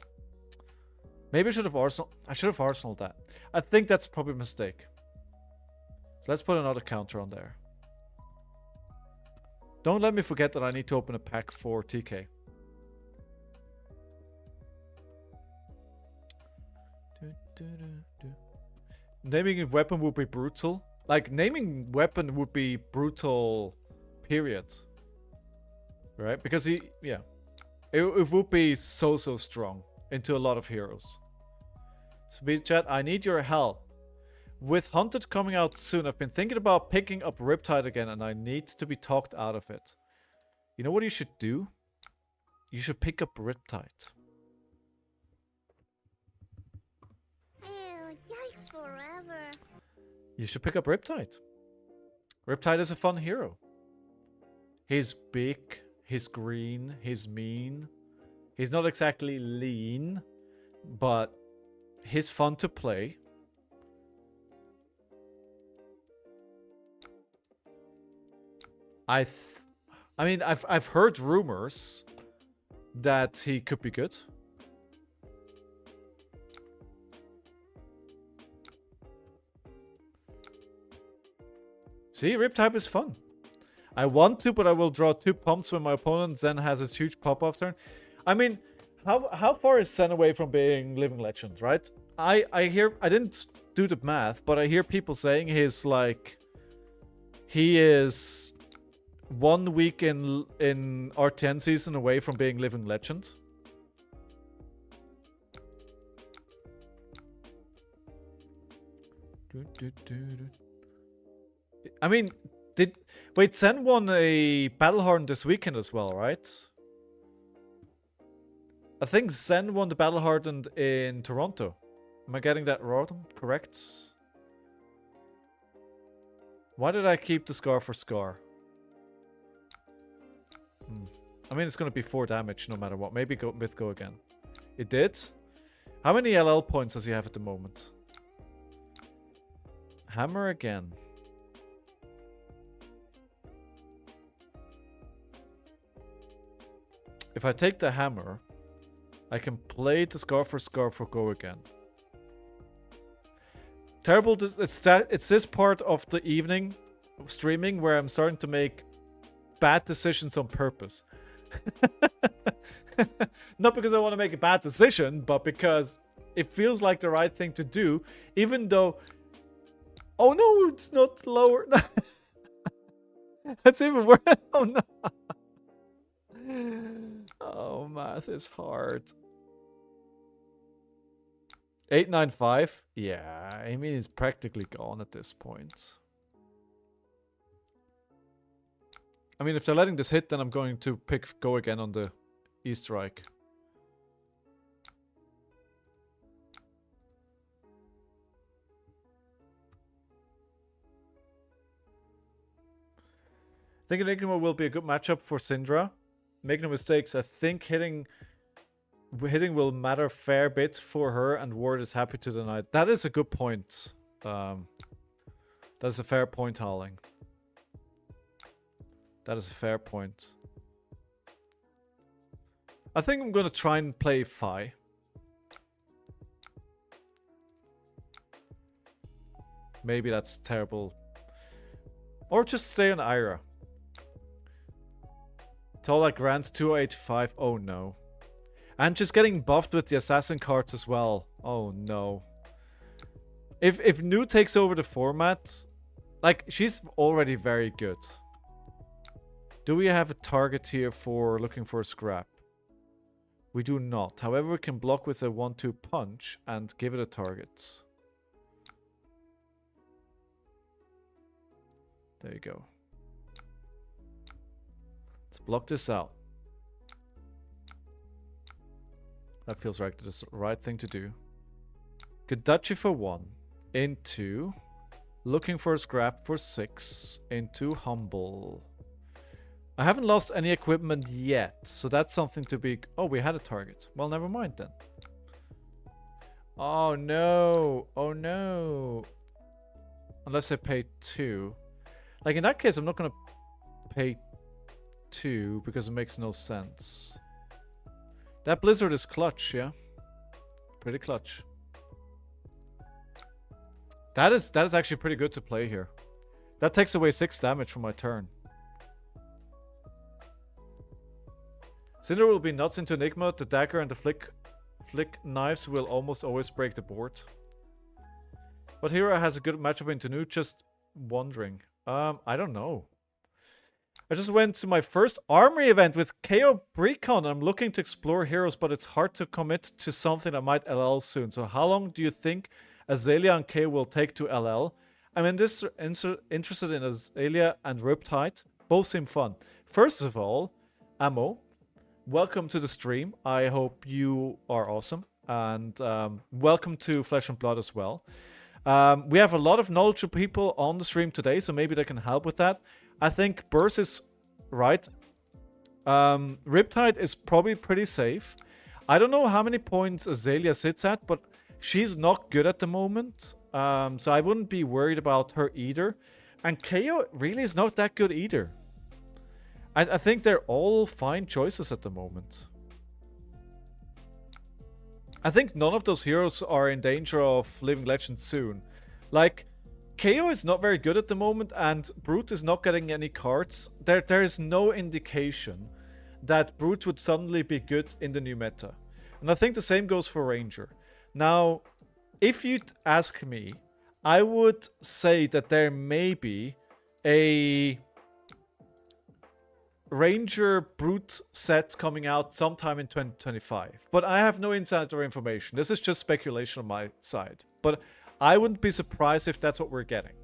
Maybe I should have arsenal... I should have arsenaled that. I think that's probably a mistake. So let's put another counter on there. Don't let me forget that I need to open a pack for TK. Naming a weapon would be brutal. Like, naming weapon would be brutal, period. Right? Because he, yeah. It would be so strong into a lot of heroes. Speed chat, I need your help. With Hunted coming out soon, I've been thinking about picking up Riptide again, and I need to be talked out of it. You know what you should do? You should pick up Riptide. Ew, yikes forever. You should pick up Riptide. Riptide is a fun hero. He's big, he's green, he's mean, He's not exactly lean, but he's fun to play. I mean, I've heard rumors that he could be good. See, Rip type is fun. I want to, but I will draw 2 pumps when my opponent Zen has his huge pop-off turn. I mean, how far is Zen away from being Living Legend, right? I hear, I didn't do the math, but I hear people saying he's like, he is 1 week in RTN season away from being Living Legend. I mean, wait, Zen won a Battlehorn this weekend as well, right? I think Zen won the Battlehorn in Toronto. Am I getting that wrong? Correct? Why did I keep the Scar for Scar? I mean, it's going to be 4 damage no matter what. Maybe go again. It did? How many LL points does he have at the moment? Hammer again. If I take the hammer, I can play the Scar for go again. Terrible. It's this part of the evening of streaming where I'm starting to make bad decisions on purpose. Not because I want to make a bad decision, but because it feels like the right thing to do, even though... Oh no, it's not lower. That's even worse. Oh no. Oh, math is hard. 895? Yeah, I mean, it's practically gone at this point. I mean, if they're letting this hit, then I'm going to go again on the E-Strike. I think Enigma will be a good matchup for Syndra. Make no mistakes, I think hitting will matter a fair bit for her, and Ward is happy to deny it. That is a good point. That's a fair point, Howling. That is a fair point. I think I'm going to try and play Fi. Maybe that's terrible. Or just stay on Ira. Tola grants 285. Oh no. And just getting buffed with the assassin cards as well. Oh no. If Nu takes over the format, like, she's already very good. Do we have a target here for looking for a scrap? We do not. However, we can block with a 1-2 punch and give it a target. There you go. Let's block this out. That feels like the right thing to do. Gadachi for 1. Into looking for a scrap for 6. Into humble. I haven't lost any equipment yet, so that's something to be... Oh, we had a target. Well, never mind then. Oh no. Oh no. Unless I pay 2. Like, in that case, I'm not going to pay 2 because it makes no sense. That Blizzard is clutch, yeah? Pretty clutch. That is actually pretty good to play here. That takes away 6 damage from my turn. Cinder will be nuts into Enigma. The dagger and the flick knives will almost always break the board. But hero has a good matchup into Nu? Just wondering. I don't know. I just went to my first armory event with KO Precon. I'm looking to explore heroes, but it's hard to commit to something that might LL soon. So how long do you think Azalea and K will take to LL? I'm interested in Azalea and Riptide. Both seem fun. First of all, Ammo, welcome to the stream. I hope you are awesome. And welcome to Flesh and Blood as well. We have a lot of knowledgeable people on the stream today, so maybe they can help with that. I think Burst is right. Riptide is probably pretty safe. I don't know how many points Azalea sits at, but she's not good at the moment. So I wouldn't be worried about her either. And KO really is not that good either. I think they're all fine choices at the moment. I think none of those heroes are in danger of Living Legend soon. Like, KO is not very good at the moment, and Brute is not getting any cards. There is no indication that Brute would suddenly be good in the new meta. And I think the same goes for Ranger. Now, if you'd ask me, I would say that there may be a Ranger Brute set coming out sometime in 2025. But I have no insider information. This is just speculation on my side. But I wouldn't be surprised if that's what we're getting.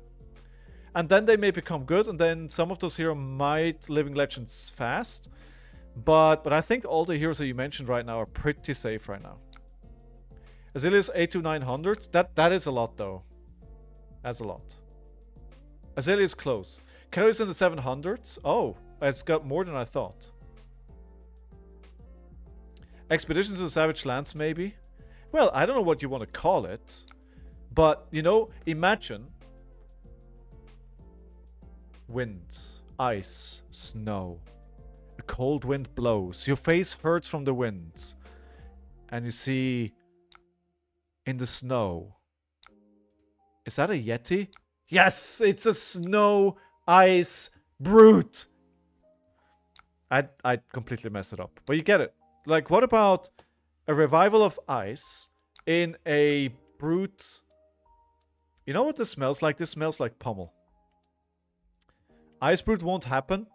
And then they may become good, and then some of those heroes might Living Legends fast. But I think all the heroes that you mentioned right now are pretty safe right now. Azalea's 82900. That is a lot though. That's a lot. Azalea is close. Carrie's in the 700s. Oh, it's got more than I thought. Expeditions to the Savage Lands, maybe? Well, I don't know what you want to call it. But, you know, imagine wind, ice, snow. A cold wind blows. Your face hurts from the wind. And you see in the snow. Is that a Yeti? Yes, it's a snow ice brute. I completely mess it up. But you get it. Like, what about a revival of ice in a brute? You know what this smells like? This smells like pummel. Ice brute won't happen.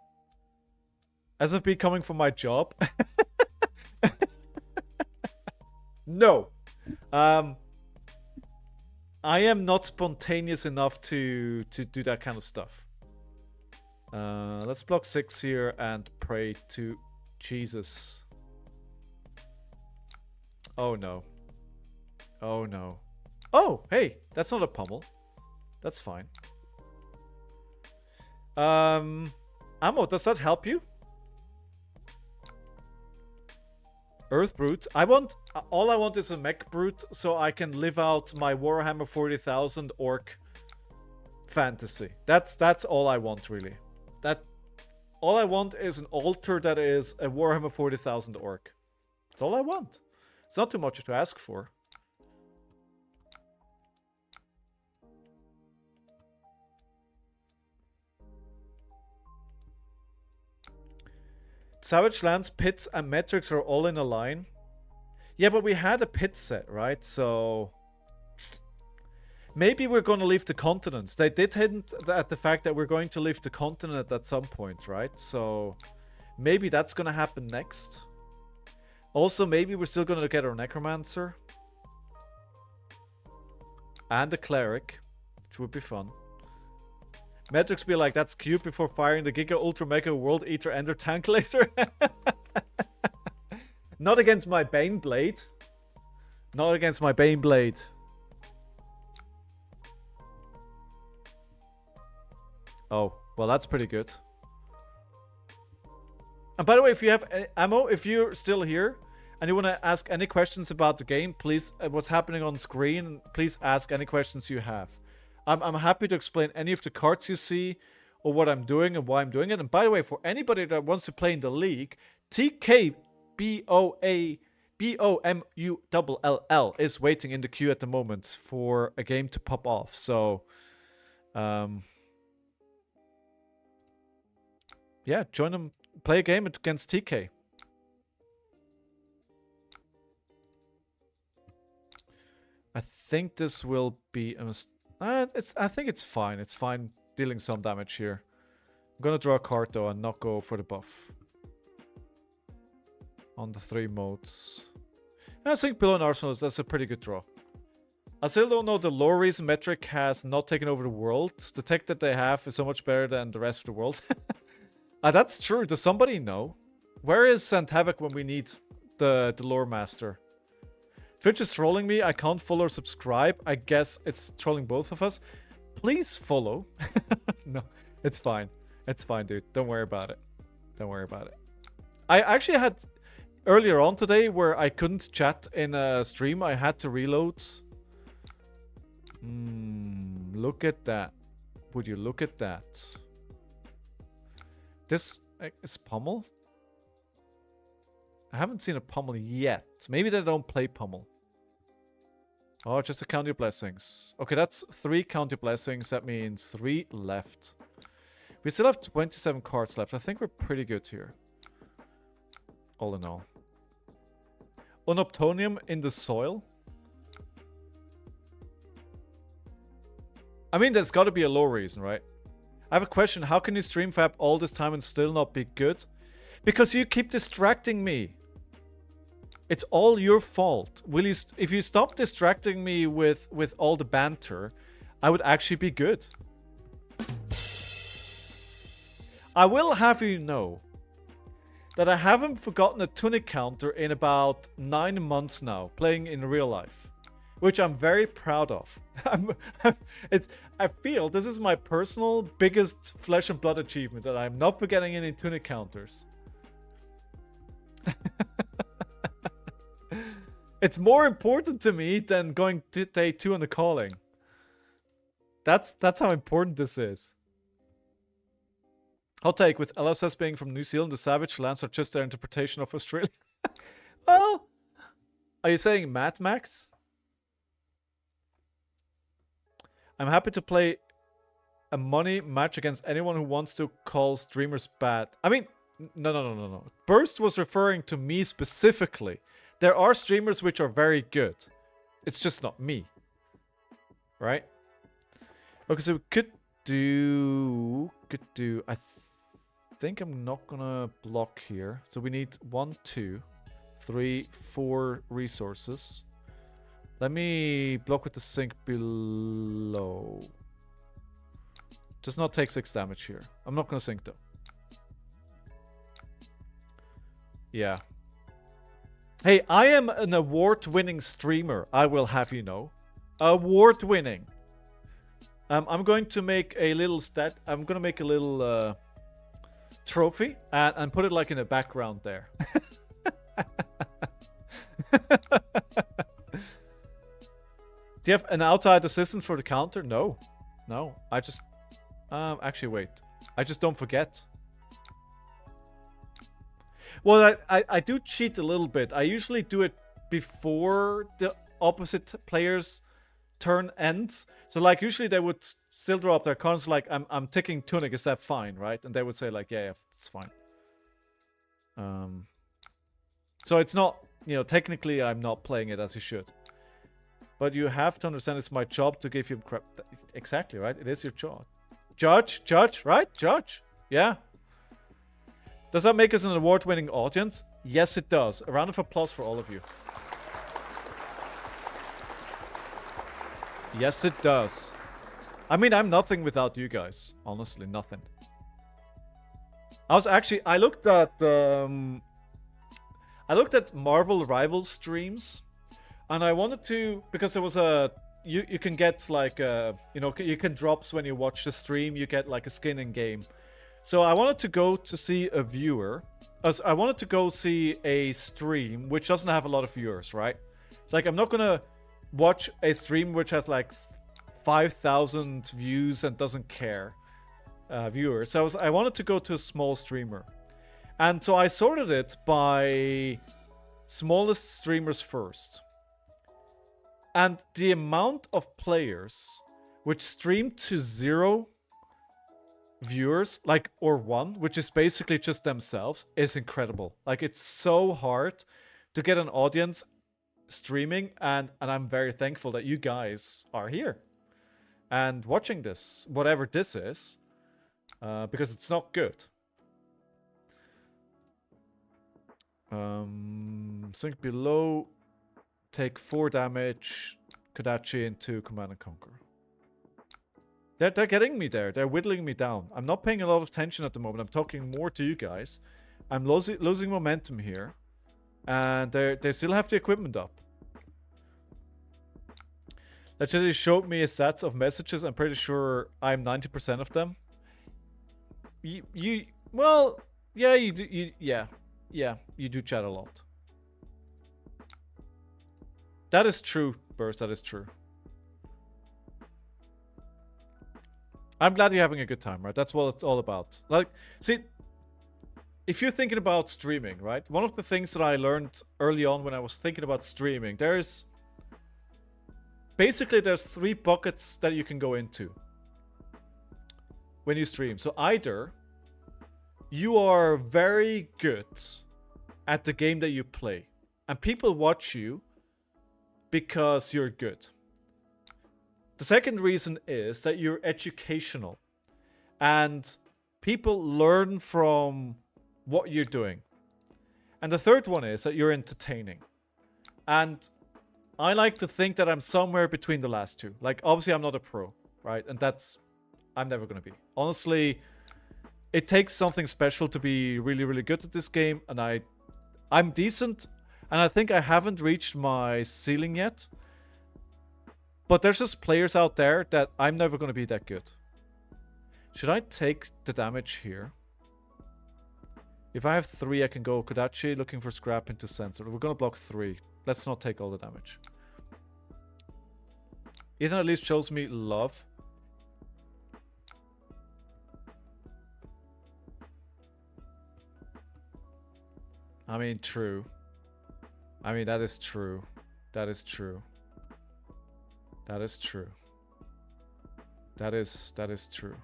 SFB coming from my job. No. I am not spontaneous enough to do that kind of stuff. Let's block 6 here and pray to Jesus. Oh no. Oh no. Oh, hey, that's not a pummel. That's fine. Ammo, does that help you? Earth Brute. All I want is a Mech Brute so I can live out my Warhammer 40,000 orc fantasy. That's all I want, really. All I want is an altar that is a Warhammer 40,000 orc. That's all I want. It's not too much to ask for. Savage Lands, Pits, and Metrics are all in a line. Yeah, but we had a pit set, right? So maybe we're going to leave the continents. They did hint at the fact that we're going to leave the continent at some point, right? So maybe that's going to happen next. Also, maybe we're still going to get our Necromancer. And a Cleric, which would be fun. Metrics be like, that's cute before firing the Giga Ultra Mega World Eater Ender Tank Laser. Not against my Bane Blade. Not against my Bane Blade. Oh, well, that's pretty good. And by the way, if you have ammo, if you're still here and you want to ask any questions about the game, please, what's happening on screen, please ask any questions you have. I'm happy to explain any of the cards you see or what I'm doing and why I'm doing it. And by the way, for anybody that wants to play in the league, TKBOMULL is waiting in the queue at the moment for a game to pop off. So, yeah, join them, play a game against TK. I think this will be a mistake. I think it's fine. It's fine dealing some damage here. I'm gonna draw a card though and not go for the buff. On the 3 modes. I think Pillow and Arsenal, that's a pretty good draw. I still don't know the lore reason Metric has not taken over the world. The tech that they have is so much better than the rest of the world. That's true. Does somebody know? Where is Saint Havoc when we need the lore master? Twitch is trolling me. I can't follow or subscribe. I guess it's trolling both of us. Please follow. No, it's fine. It's fine, dude. Don't worry about it. Don't worry about it. I actually had... earlier on today where I couldn't chat in a stream. I had to reload. Look at that. Would you look at that? This is Pummel? I haven't seen a Pummel yet. Maybe they don't play Pummel. Oh, just a count your blessings. Okay, that's 3 count your blessings. That means 3 left. We still have 27 cards left. I think we're pretty good here. All in all. Unobtonium in the soil? I mean, there's got to be a low reason, right? I have a question. How can you stream FAB all this time and still not be good? Because you keep distracting me. It's all your fault. Will you? If you stop distracting me with all the banter, I would actually be good. I will have you know that I haven't forgotten a tunic counter in about 9 months now, playing in real life. Which I'm very proud of. I feel this is my personal biggest flesh and blood achievement, that I'm not forgetting any tunic counters. It's more important to me than going to day 2 on the calling. That's how important this is. Hot take, with LSS being from New Zealand, the Savage Lands are just their interpretation of Australia. Well, are you saying Mad Max? I'm happy to play a money match against anyone who wants to call streamers bad. I mean, no. Burst was referring to me specifically. There are streamers which are very good. It's just not me. Right? Okay, so we could do... I think I'm not gonna block here. So we need 1, 2, 3, 4 resources. Let me block with the sink below. Does not take 6 damage here. I'm not gonna sink though. Yeah. Hey, I am an award-winning streamer, I will have you know. Award-winning. I'm going to make a little I'm gonna make a little trophy and put it like in the background there. Do you have an outside assistance for the counter? No. No. I just... actually, wait. I just don't forget. Well, I do cheat a little bit. I usually do it before the opposite player's turn ends. So, like, usually they would still draw up their cards like, I'm ticking Tunic, is that fine, right? And they would say, like, yeah, it's fine. So it's not, you know, technically I'm not playing it as you should. But you have to understand it's my job to give you crap. Exactly, right? It is your job. Judge, right? Judge. Yeah. Does that make us an award-winning audience? Yes, it does. A round of applause for all of you. Yes, it does. I mean, I'm nothing without you guys. Honestly, nothing. I looked at Marvel Rivals streams. And I wanted to, because there was a, you can get like a, you know, you can drops when you watch the stream, you get like a skin in game. So I wanted to go to see a viewer, I wanted to go see a stream which doesn't have a lot of viewers, right? It's like, I'm not gonna watch a stream which has like 5,000 views and doesn't care, viewers. So I wanted to go to a small streamer. And so I sorted it by smallest streamers first. And the amount of players which stream to 0 viewers, like, or 1, which is basically just themselves, is incredible. Like, it's so hard to get an audience streaming, and I'm very thankful that you guys are here and watching this, whatever this is, because it's not good. Sink below. Take 4 damage, Kodachi into Command and Conquer. They're getting me there. They're whittling me down. I'm not paying a lot of attention at the moment. I'm talking more to you guys. I'm losing momentum here. And they still have the equipment up. Legendary showed me a set of messages. I'm pretty sure I'm 90% of them. Well, yeah, you do. Yeah, you do chat a lot. That is true, Burst. That is true. I'm glad you're having a good time, right? That's what it's all about. Like, see, if you're thinking about streaming, right? One of the things that I learned early on when I was thinking about streaming, there's three buckets that you can go into when you stream. So either you are very good at the game that you play, and people watch you because you're good. The second reason is that you're educational, and people learn from what you're doing. And the third one is that you're entertaining. And I like to think that I'm somewhere between the last two. Like, obviously I'm not a pro, right? And I'm never going to be. Honestly, it takes something special to be really, really good at this game. And I'm decent. And I think I haven't reached my ceiling yet. But there's just players out there that I'm never going to be that good. Should I take the damage here? If I have 3, I can go Kodachi, looking for scrap into sensor. We're going to block 3. Let's not take all the damage. Ethan at least shows me love. I mean, true. I mean, that is true. That is true. That is true. That is true.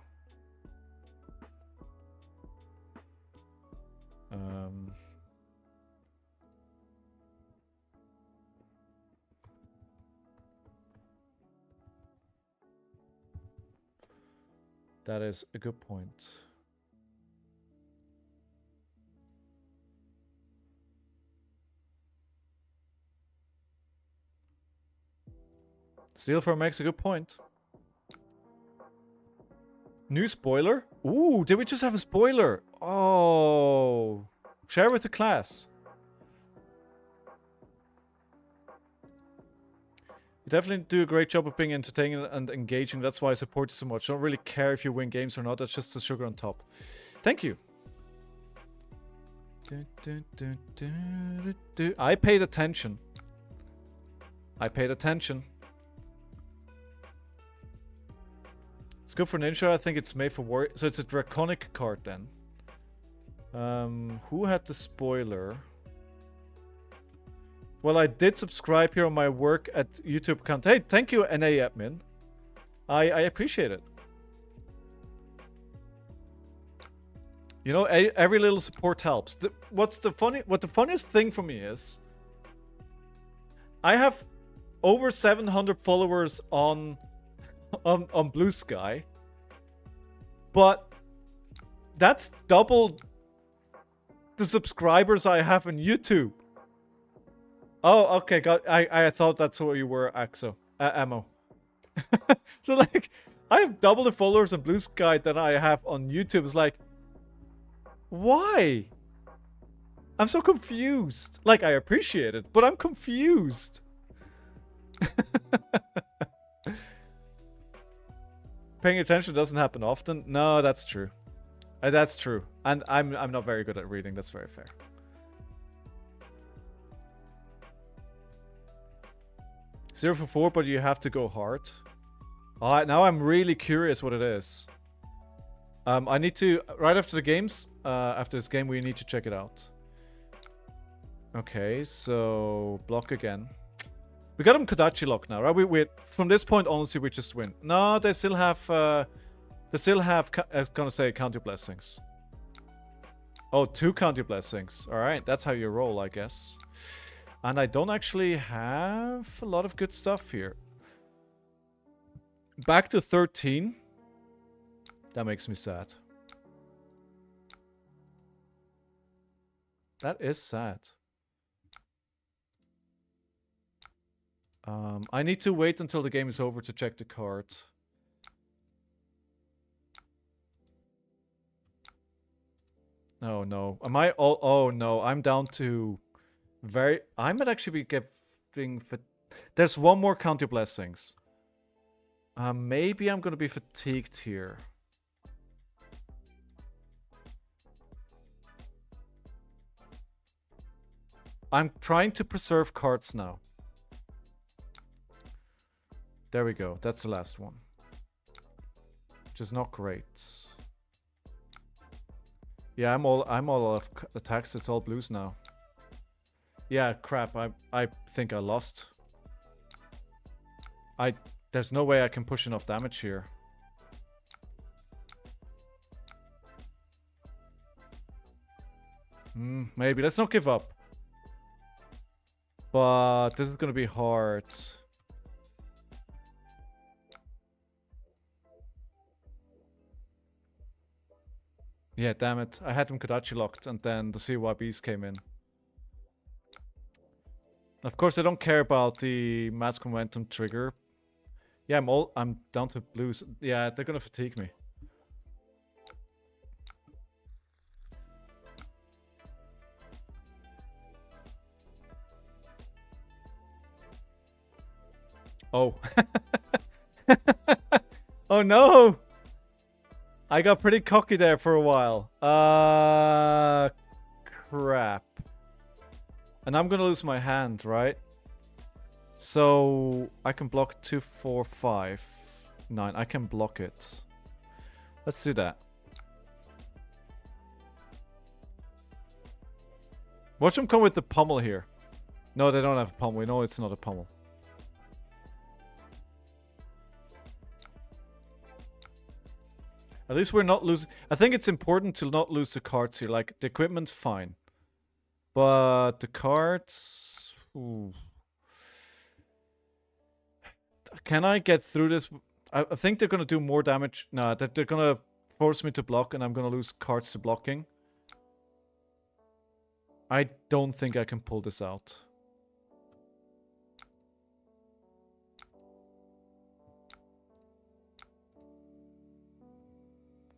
That is a good point. Steelfur makes a good point. New spoiler? Ooh, did we just have a spoiler? Oh. Share with the class. You definitely do a great job of being entertaining and engaging. That's why I support you so much. I don't really care if you win games or not. That's just the sugar on top. Thank you. I paid attention. I paid attention. It's good for Ninja. I think it's made for war. So it's a draconic card then. Who had the spoiler? Well, I did subscribe here on my work at YouTube account. Hey, thank you, NA admin. I appreciate it. You know, every little support helps. What the funniest thing for me is, I have over 700 followers on Blue Sky, but that's double the subscribers I have on YouTube. Oh, okay, I thought that's who you were, Axo. Ammo. So, like, I have double the followers on Blue Sky that I have on YouTube. It's like, why? I'm so confused. Like, I appreciate it, but I'm confused. Paying attention doesn't happen often. No, that's true. That's true. And I'm not very good at reading. That's very fair. 0 for 4, but you have to go hard. Alright, now I'm really curious what it is. I need to, right after the games, after this game, we need to check it out. Okay, so block again. We got him Kodachi lock now, right? We from this point, honestly, we just win. No, they still have, I was gonna say counter blessings. Oh, 2 counter blessings. Alright, that's how you roll, I guess. And I don't actually have a lot of good stuff here. Back to 13. That makes me sad. That is sad. I need to wait until the game is over to check the card. Oh no. Am I all... Oh no, I'm down to... I might actually be getting... There's one more counter blessings. Maybe I'm gonna be fatigued here. I'm trying to preserve cards now. There we go. That's the last one. Which is not great. Yeah, I'm all out of attacks. It's all blues now. Yeah, crap. I think I lost. There's no way I can push enough damage here. Maybe. Let's not give up. But this is gonna be hard. Yeah, damn it. I had them Kodachi locked and then the CYBs came in. Of course, I don't care about the mask momentum trigger. Yeah, I'm down to blues. Yeah, they're gonna fatigue me. Oh. Oh no! I got pretty cocky there for a while. Crap. And I'm gonna lose my hand, right? So I can block 2, 4, 5, 9. I can block it. Let's do that. Watch them come with the pummel here. No, they don't have a pummel. We know it's not a pummel. At least we're not losing. I think it's important to not lose the cards here. Like, the equipment, fine. But the cards... Ooh. Can I get through this? I think they're going to do more damage. No, they're going to force me to block and I'm going to lose cards to blocking. I don't think I can pull this out.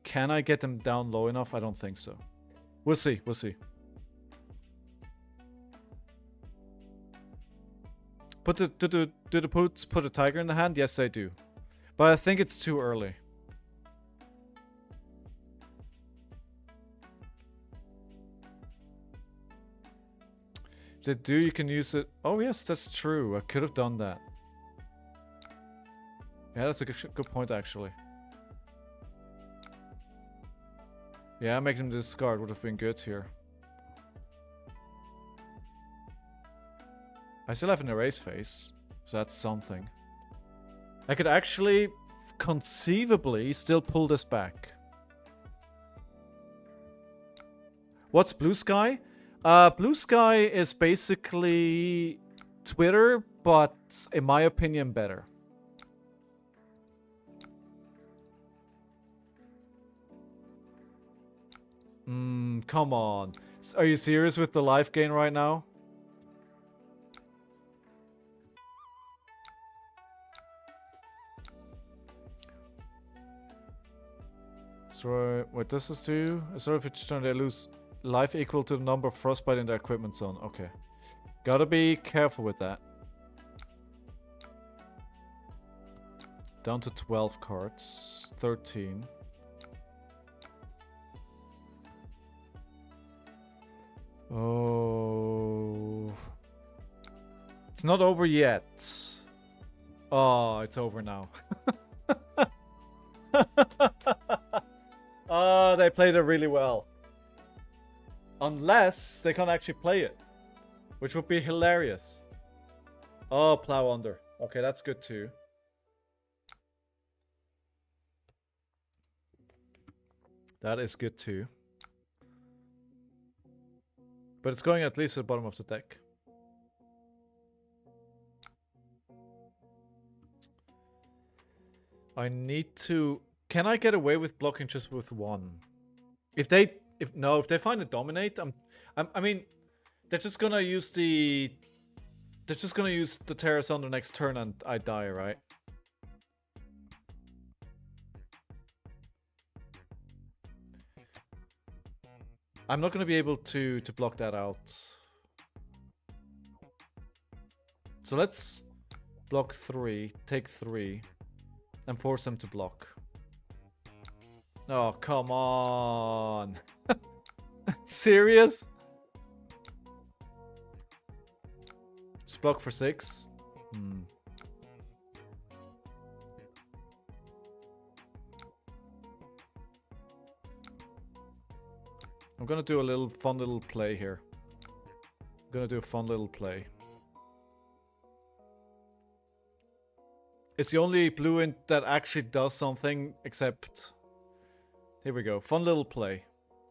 Can I get them down low enough? I don't think so. We'll see. We'll see. Do the Poots put a tiger in the hand? Yes, I do. But I think it's too early. If they do, you can use it. Oh, yes, that's true. I could have done that. Yeah, that's a good point, actually. Yeah, making them discard would have been good here. I still have an erase phase, so that's something. I could actually, conceivably, still pull this back. What's Blue Sky? Blue Sky is basically Twitter, but in my opinion, better. Come on. Are you serious with the life gain right now? So, what does this do? So if each turn they lose life equal to the number of frostbite in their equipment zone. Okay. Gotta be careful with that. Down to 12 cards. 13. Oh. It's not over yet. Oh, it's over now. Oh, they played it really well. Unless they can't actually play it. Which would be hilarious. Oh, plow under. Okay, that's good too. That is good too. But it's going at least at the bottom of the deck. I need to... Can I get away with blocking just with one? If they find a dominate, I mean, they're just gonna use the Terrace on the next turn and I die, right? I'm not gonna be able to block that out. So let's block 3, take 3, and force them to block. Oh, come on. Serious? Just block for 6. I'm gonna do a fun little play here. I'm gonna do a fun little play. It's the only blue int that actually does something, except... Here we go. Fun little play.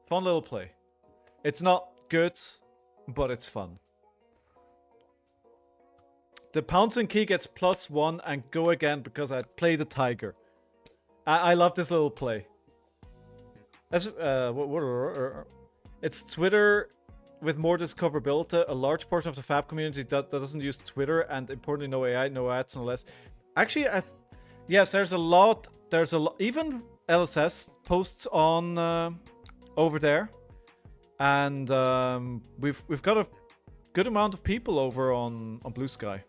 Fun little play. It's not good, but it's fun. The pouncing key gets +1 and go again because I play the tiger. I love this little play. That's, it's Twitter with more discoverability. A large portion of the FAB community that doesn't use Twitter, and importantly, no AI, no ads, no less. Actually, yes, there's a lot. Even LSS posts on over there, and we've got a good amount of people over on Blue Sky.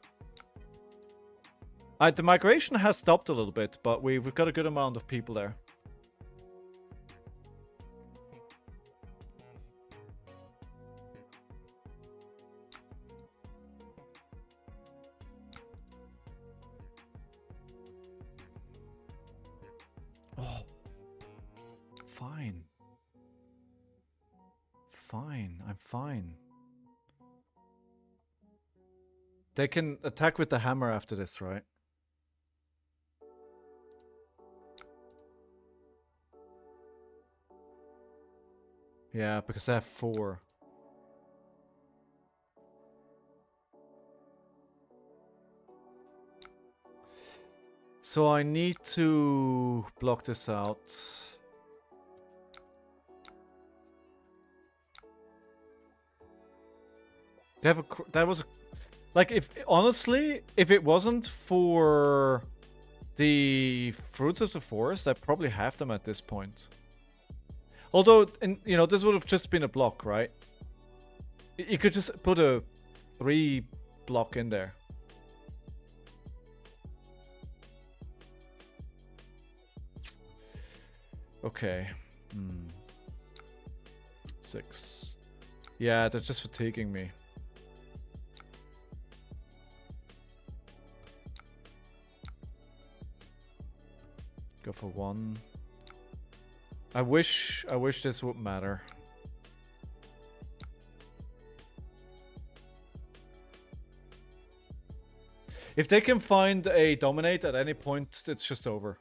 The migration has stopped a little bit, but we've got a good amount of people there. Oh, fine. Fine, I'm fine. They can attack with the hammer after this, right? Yeah, because I have 4. So I need to block this out. They have that was like, if honestly, if it wasn't for the fruits of the forest, I'd probably have them at this point. Although, you know, this would have just been a block, right? You could just put a 3 block in there. Okay. 6. Yeah, they're just fatiguing me. Go for 1. I wish this would matter. If they can find a dominate at any point, it's just over.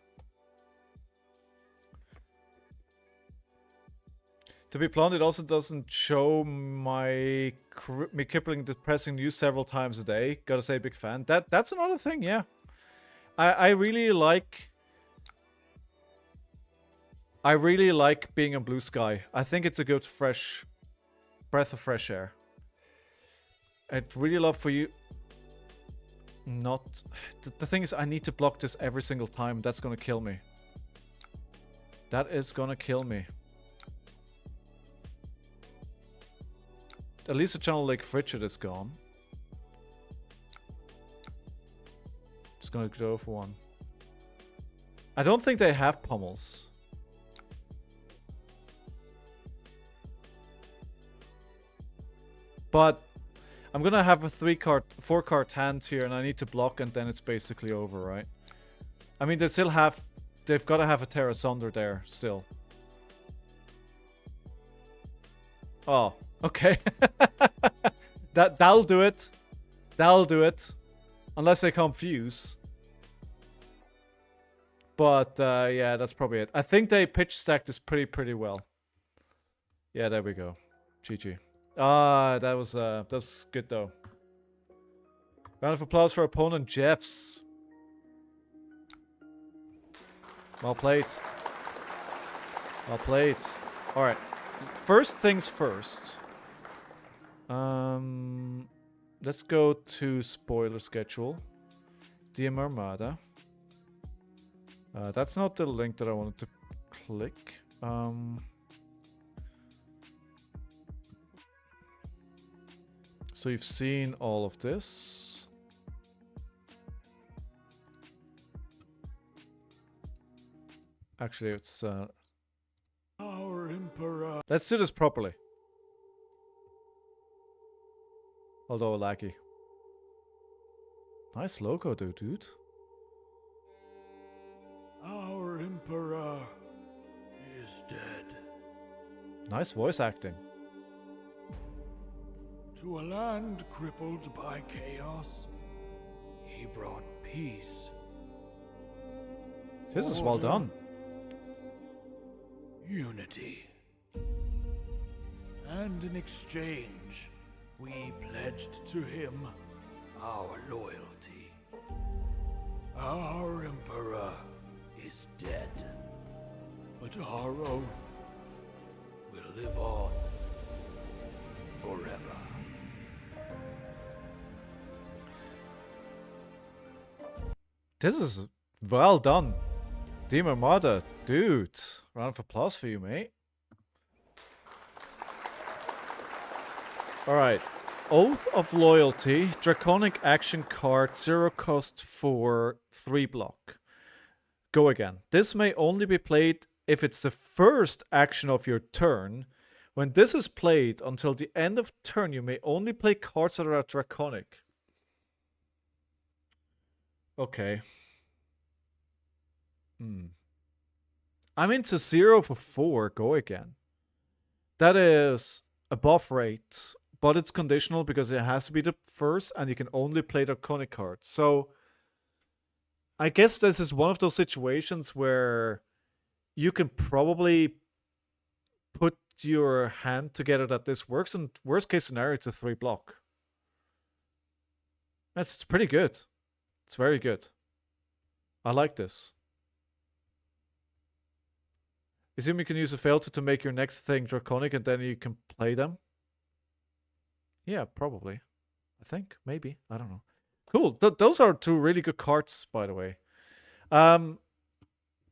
To be blunt, it also doesn't show me crippling depressing news several times a day. Gotta say, big fan. That's another thing, yeah. I really like being on Blue Sky. I think it's a good fresh breath of fresh air. I'd really love for you not... The thing is, I need to block this every single time. That's gonna kill me. That is gonna kill me. At least the Channel Lake Frigid is gone. Just gonna go for 1. I don't think they have pommels. But I'm gonna have a 4-card hand here, and I need to block, and then it's basically over, right? I mean, they've got to have a Terra Sonder there still. Oh, okay. That'll do it. That'll do it, unless they confuse. But yeah, that's probably it. I think they pitch stacked this pretty well. Yeah, there we go. GG. Ah, that was good though. Round of applause for opponent Jeffs. Well played. Well played. Alright. First things first. Let's go to spoiler schedule. DM Armada. That's not the link that I wanted to click. So you've seen all of this. Actually, it's Our Emperor. let's do this properly. Although laggy. Nice logo, dude. Our Emperor is dead. Nice voice acting. To a land crippled by chaos, he brought peace. This is well done. Unity. And in exchange, we pledged to him our loyalty. Our Emperor is dead, but our oath will live on forever. This is well done. Team Armada, dude. Round of applause for you, mate. Alright. Oath of Loyalty, Draconic Action card, 0 cost for 3 block. Go again. This may only be played if it's the first action of your turn. When this is played until the end of turn, you may only play cards that are Draconic. Okay. I'm into 0 for 4. Go again. That is a buff rate, but it's conditional because it has to be the first and you can only play Draconic cards. So I guess this is one of those situations where you can probably put your hand together that this works, and worst case scenario, it's a 3 block. That's pretty good. It's very good. I like this. Assume you can use a filter to make your next thing Draconic and then you can play them. Yeah, probably. I think. Maybe. I don't know. Cool. Those are 2 really good cards, by the way.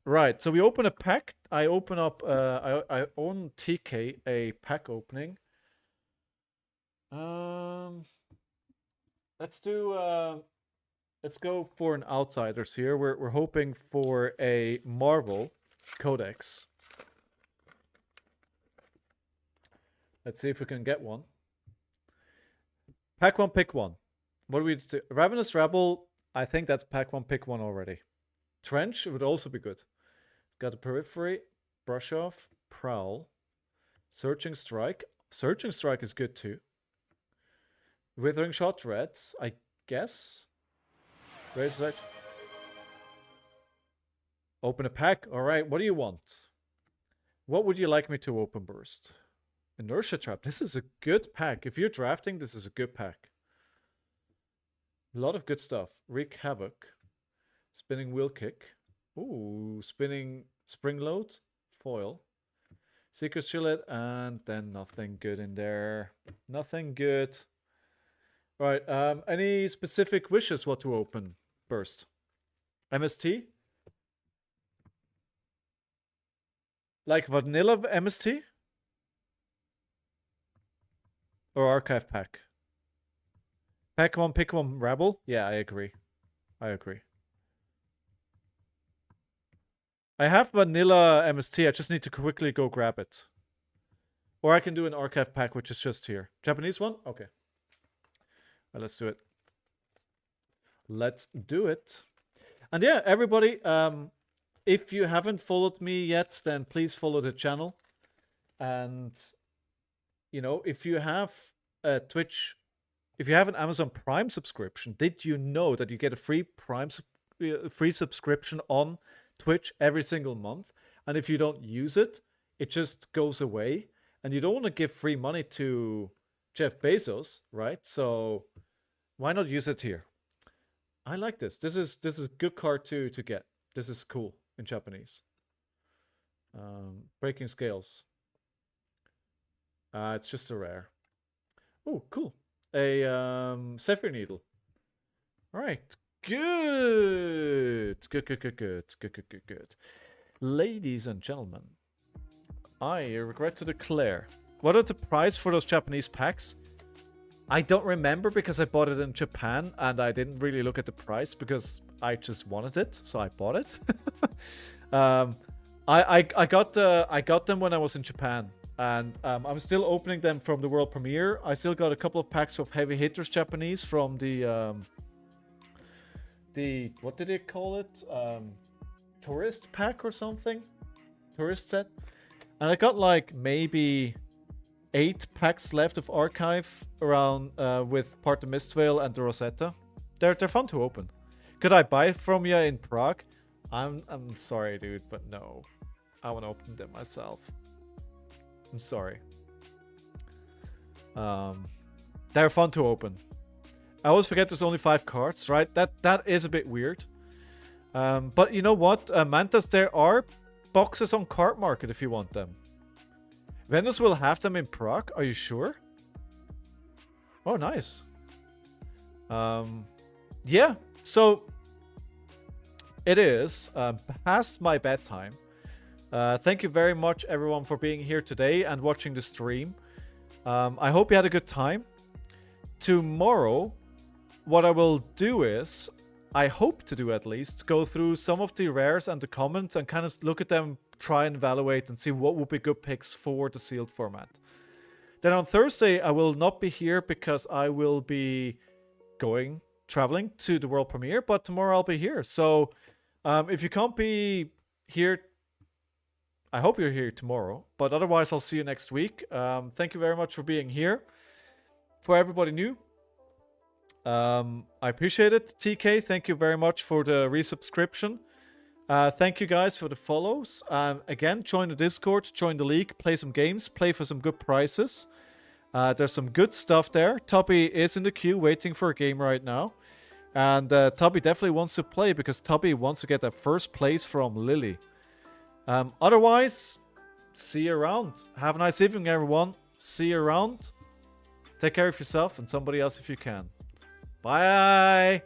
Right. So we open a pack. I open up... I own TK a pack opening. Let's do... let's go for an Outsiders here. We're hoping for a Marvel Codex. Let's see if we can get one. Pack 1, pick 1. What do we do? Ravenous Rebel, I think that's pack 1, pick 1 already. Trench would also be good. Got a Periphery, Brush Off, Prowl, Searching Strike. Searching Strike is good too. Withering Shot, Red, I guess. Razor Edge. Open a pack. Alright, what do you want? What would you like me to open, Burst? Inertia Trap. This is a good pack. If you're drafting, this is a good pack. A lot of good stuff. Wreak Havoc. Spinning Wheel Kick. Ooh, Spinning Spring Load. Foil. Seeker's Shillet. And then nothing good in there. Nothing good. Alright, any specific wishes what to open? Burst. MST? Like vanilla MST? Or archive pack? Pack 1, pick 1, Rebel? Yeah, I agree. I agree. I have vanilla MST, I just need to quickly go grab it. Or I can do an archive pack, which is just here. Japanese one? Okay. Well, let's do it. Let's do it. And yeah, everybody, if you haven't followed me yet, then please follow the channel. And... you know, if you have a Twitch, if you have an Amazon Prime subscription, did you know that you get a free subscription on Twitch every single month? And if you don't use it, it just goes away. And you don't want to give free money to Jeff Bezos, right? So why not use it here? I like this. This is a good card to get. This is cool in Japanese. Breaking Scales. It's just a rare. Oh, cool. A Sapphire Needle. Alright. Good. Good. Ladies and gentlemen, I regret to declare. What are the price for those Japanese packs? I don't remember because I bought it in Japan and I didn't really look at the price because I just wanted it, so I bought it. I got them when I was in Japan. And I'm still opening them from the world premiere. I still got a couple of packs of Heavy Hitters Japanese from the what did they call it? Tourist pack or something? Tourist set. And I got like maybe 8 packs left of Archive around with part of Mistveil and the Rosetta. They're fun to open. Could I buy from you in Prague? I'm sorry, dude, but no. I want to open them myself. I'm sorry. They're fun to open. I always forget there's only 5 cards, right? That is a bit weird. But you know what, Mantas, there are boxes on Card Market if you want them. Vendors will have them in Prague, are you sure? Oh, nice. Yeah, so it is past my bedtime. Thank you very much, everyone, for being here today and watching the stream. I hope you had a good time. Tomorrow, what I will do is, I hope to do at least, go through some of the rares and the comments and kind of look at them, try and evaluate and see what would be good picks for the sealed format. Then on Thursday, I will not be here because I will be traveling to the world premiere, but tomorrow I'll be here. So if you can't be here, I hope you're here tomorrow, but otherwise I'll see you next week. Thank you very much for being here. For everybody new, I appreciate it. TK, thank you very much for the resubscription. Thank you guys for the follows. Again, join the Discord, join the league, play some games, play for some good prizes. There's some good stuff there. Tubby is in the queue waiting for a game right now. And Tubby definitely wants to play because Tubby wants to get that first place from Lily. Otherwise, see you around. Have a nice evening, everyone. See you around. Take care of yourself and somebody else if you can. Bye.